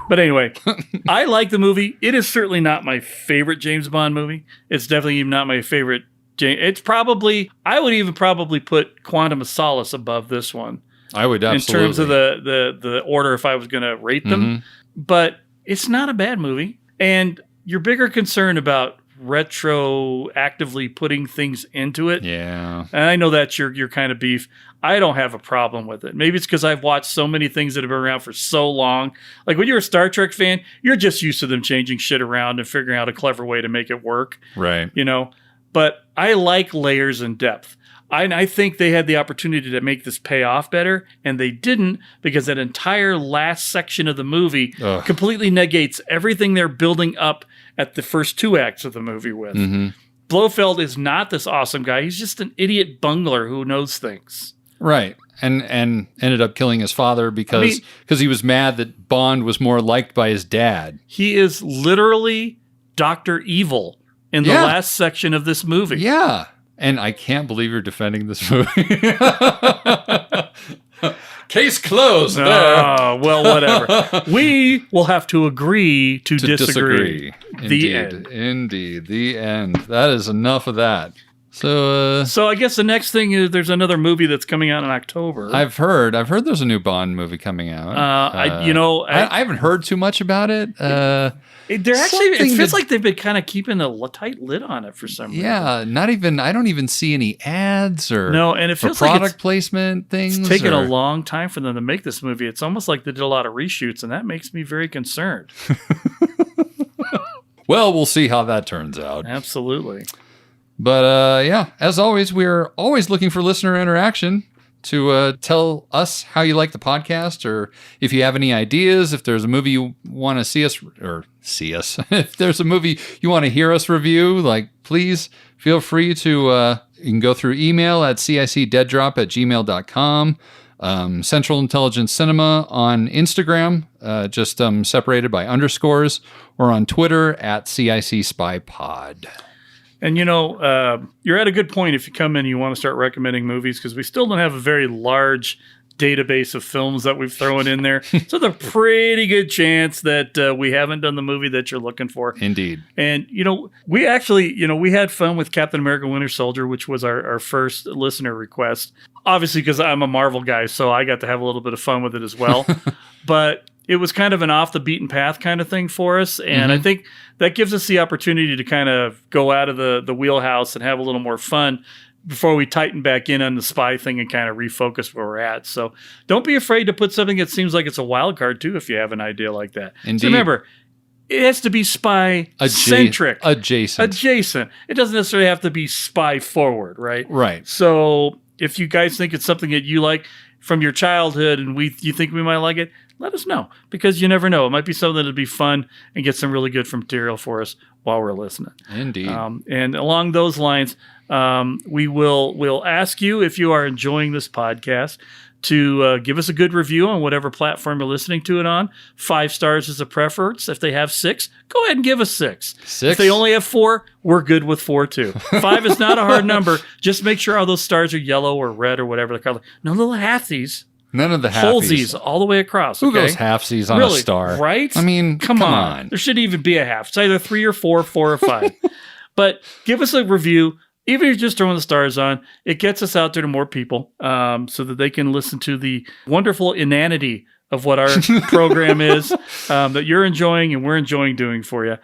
But anyway, I like the movie. It is certainly not my favorite James Bond movie. It's definitely not my favorite. It's probably, I would even probably put Quantum of Solace above this one. I would absolutely. In terms of the order if I was going to rate them. But it's not a bad movie. And your bigger concern about retroactively putting things into it. Yeah. And I know that's your kind of beef. I don't have a problem with it. Maybe it's because I've watched so many things that have been around for so long. Like when you're a Star Trek fan, you're just used to them changing shit around and figuring out a clever way to make it work. Right. But I like layers and depth. I think they had the opportunity to make this pay off better, and they didn't, because that entire last section of the movie completely negates everything they're building up at the first two acts of the movie with. Blofeld is not this awesome guy. He's just an idiot bungler who knows things. Right. And ended up killing his father because he was mad that Bond was more liked by his dad. He is literally Dr. Evil in the last section of this movie. Yeah. And I can't believe you're defending this movie. Case closed. Oh, well, whatever. We will have to agree to disagree. Indeed. The end. That is enough of that. So I guess the next thing is there's another movie that's coming out in October. I've heard there's a new Bond movie coming out. I haven't heard too much about it. It feels like they've been kind of keeping a tight lid on it for some reason. Yeah, I don't even see any ads or and it feels product like placement things. It's taken a long time for them to make this movie. It's almost like they did a lot of reshoots, and that makes me very concerned. Well, we'll see how that turns out. Absolutely. But as always, we're always looking for listener interaction to tell us how you like the podcast, or if you have any ideas, if there's a movie you want to see us, if there's a movie you want to hear us review, please feel free to, you can go through email at cicdeaddrop@gmail.com, Central Intelligence Cinema on Instagram, just separated by underscores, or on Twitter at CIC Spy Pod. And, you're at a good point if you come in and you want to start recommending movies, because we still don't have a very large database of films that we've thrown in there. So there's a pretty good chance that we haven't done the movie that you're looking for. Indeed. And, we actually, we had fun with Captain America Winter Soldier, which was our first listener request. Obviously, because I'm a Marvel guy, so I got to have a little bit of fun with it as well. But it was kind of an off the beaten path kind of thing for us. And I think that gives us the opportunity to kind of go out of the wheelhouse and have a little more fun before we tighten back in on the spy thing and kind of refocus where we're at. So don't be afraid to put something that seems like it's a wild card too, if you have an idea like that. Indeed. So remember, it has to be spy-centric. Adjacent. It doesn't necessarily have to be spy-forward, right? Right. So if you guys think it's something that you like from your childhood and you think we might like it, let us know, because you never know. It might be something that'd be fun and get some really good material for us while we're listening. Indeed. And along those lines, we'll ask you, if you are enjoying this podcast, to give us a good review on whatever platform you're listening to it on. 5 stars is a preference. If they have 6, go ahead and give us 6. If they only have 4, we're good with 4 too. 5 is not a hard number. Just make sure all those stars are yellow or red or whatever the color. No little halfies. None of the halfies. Holesies all the way across. Who goes halfsies on a star? Right? I mean, come on. There shouldn't even be a half. It's either 3 or 4, 4 or 5. But give us a review. Even if you're just throwing the stars on, it gets us out there to more people, so that they can listen to the wonderful inanity of what our program is, that you're enjoying and we're enjoying doing for you.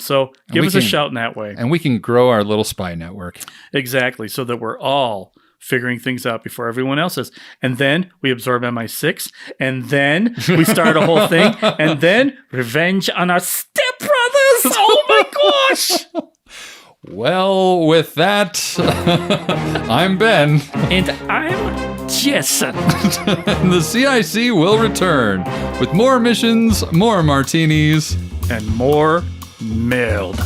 So give us a shout in that way. And we can grow our little spy network. Exactly, so that we're all figuring things out before everyone else is. And then we absorb MI6, and then we start a whole thing, and then revenge on our stepbrothers. Oh my gosh! Well, with that, I'm Ben. And I'm Jason. And the CIC will return with more missions, more martinis, and more mailed.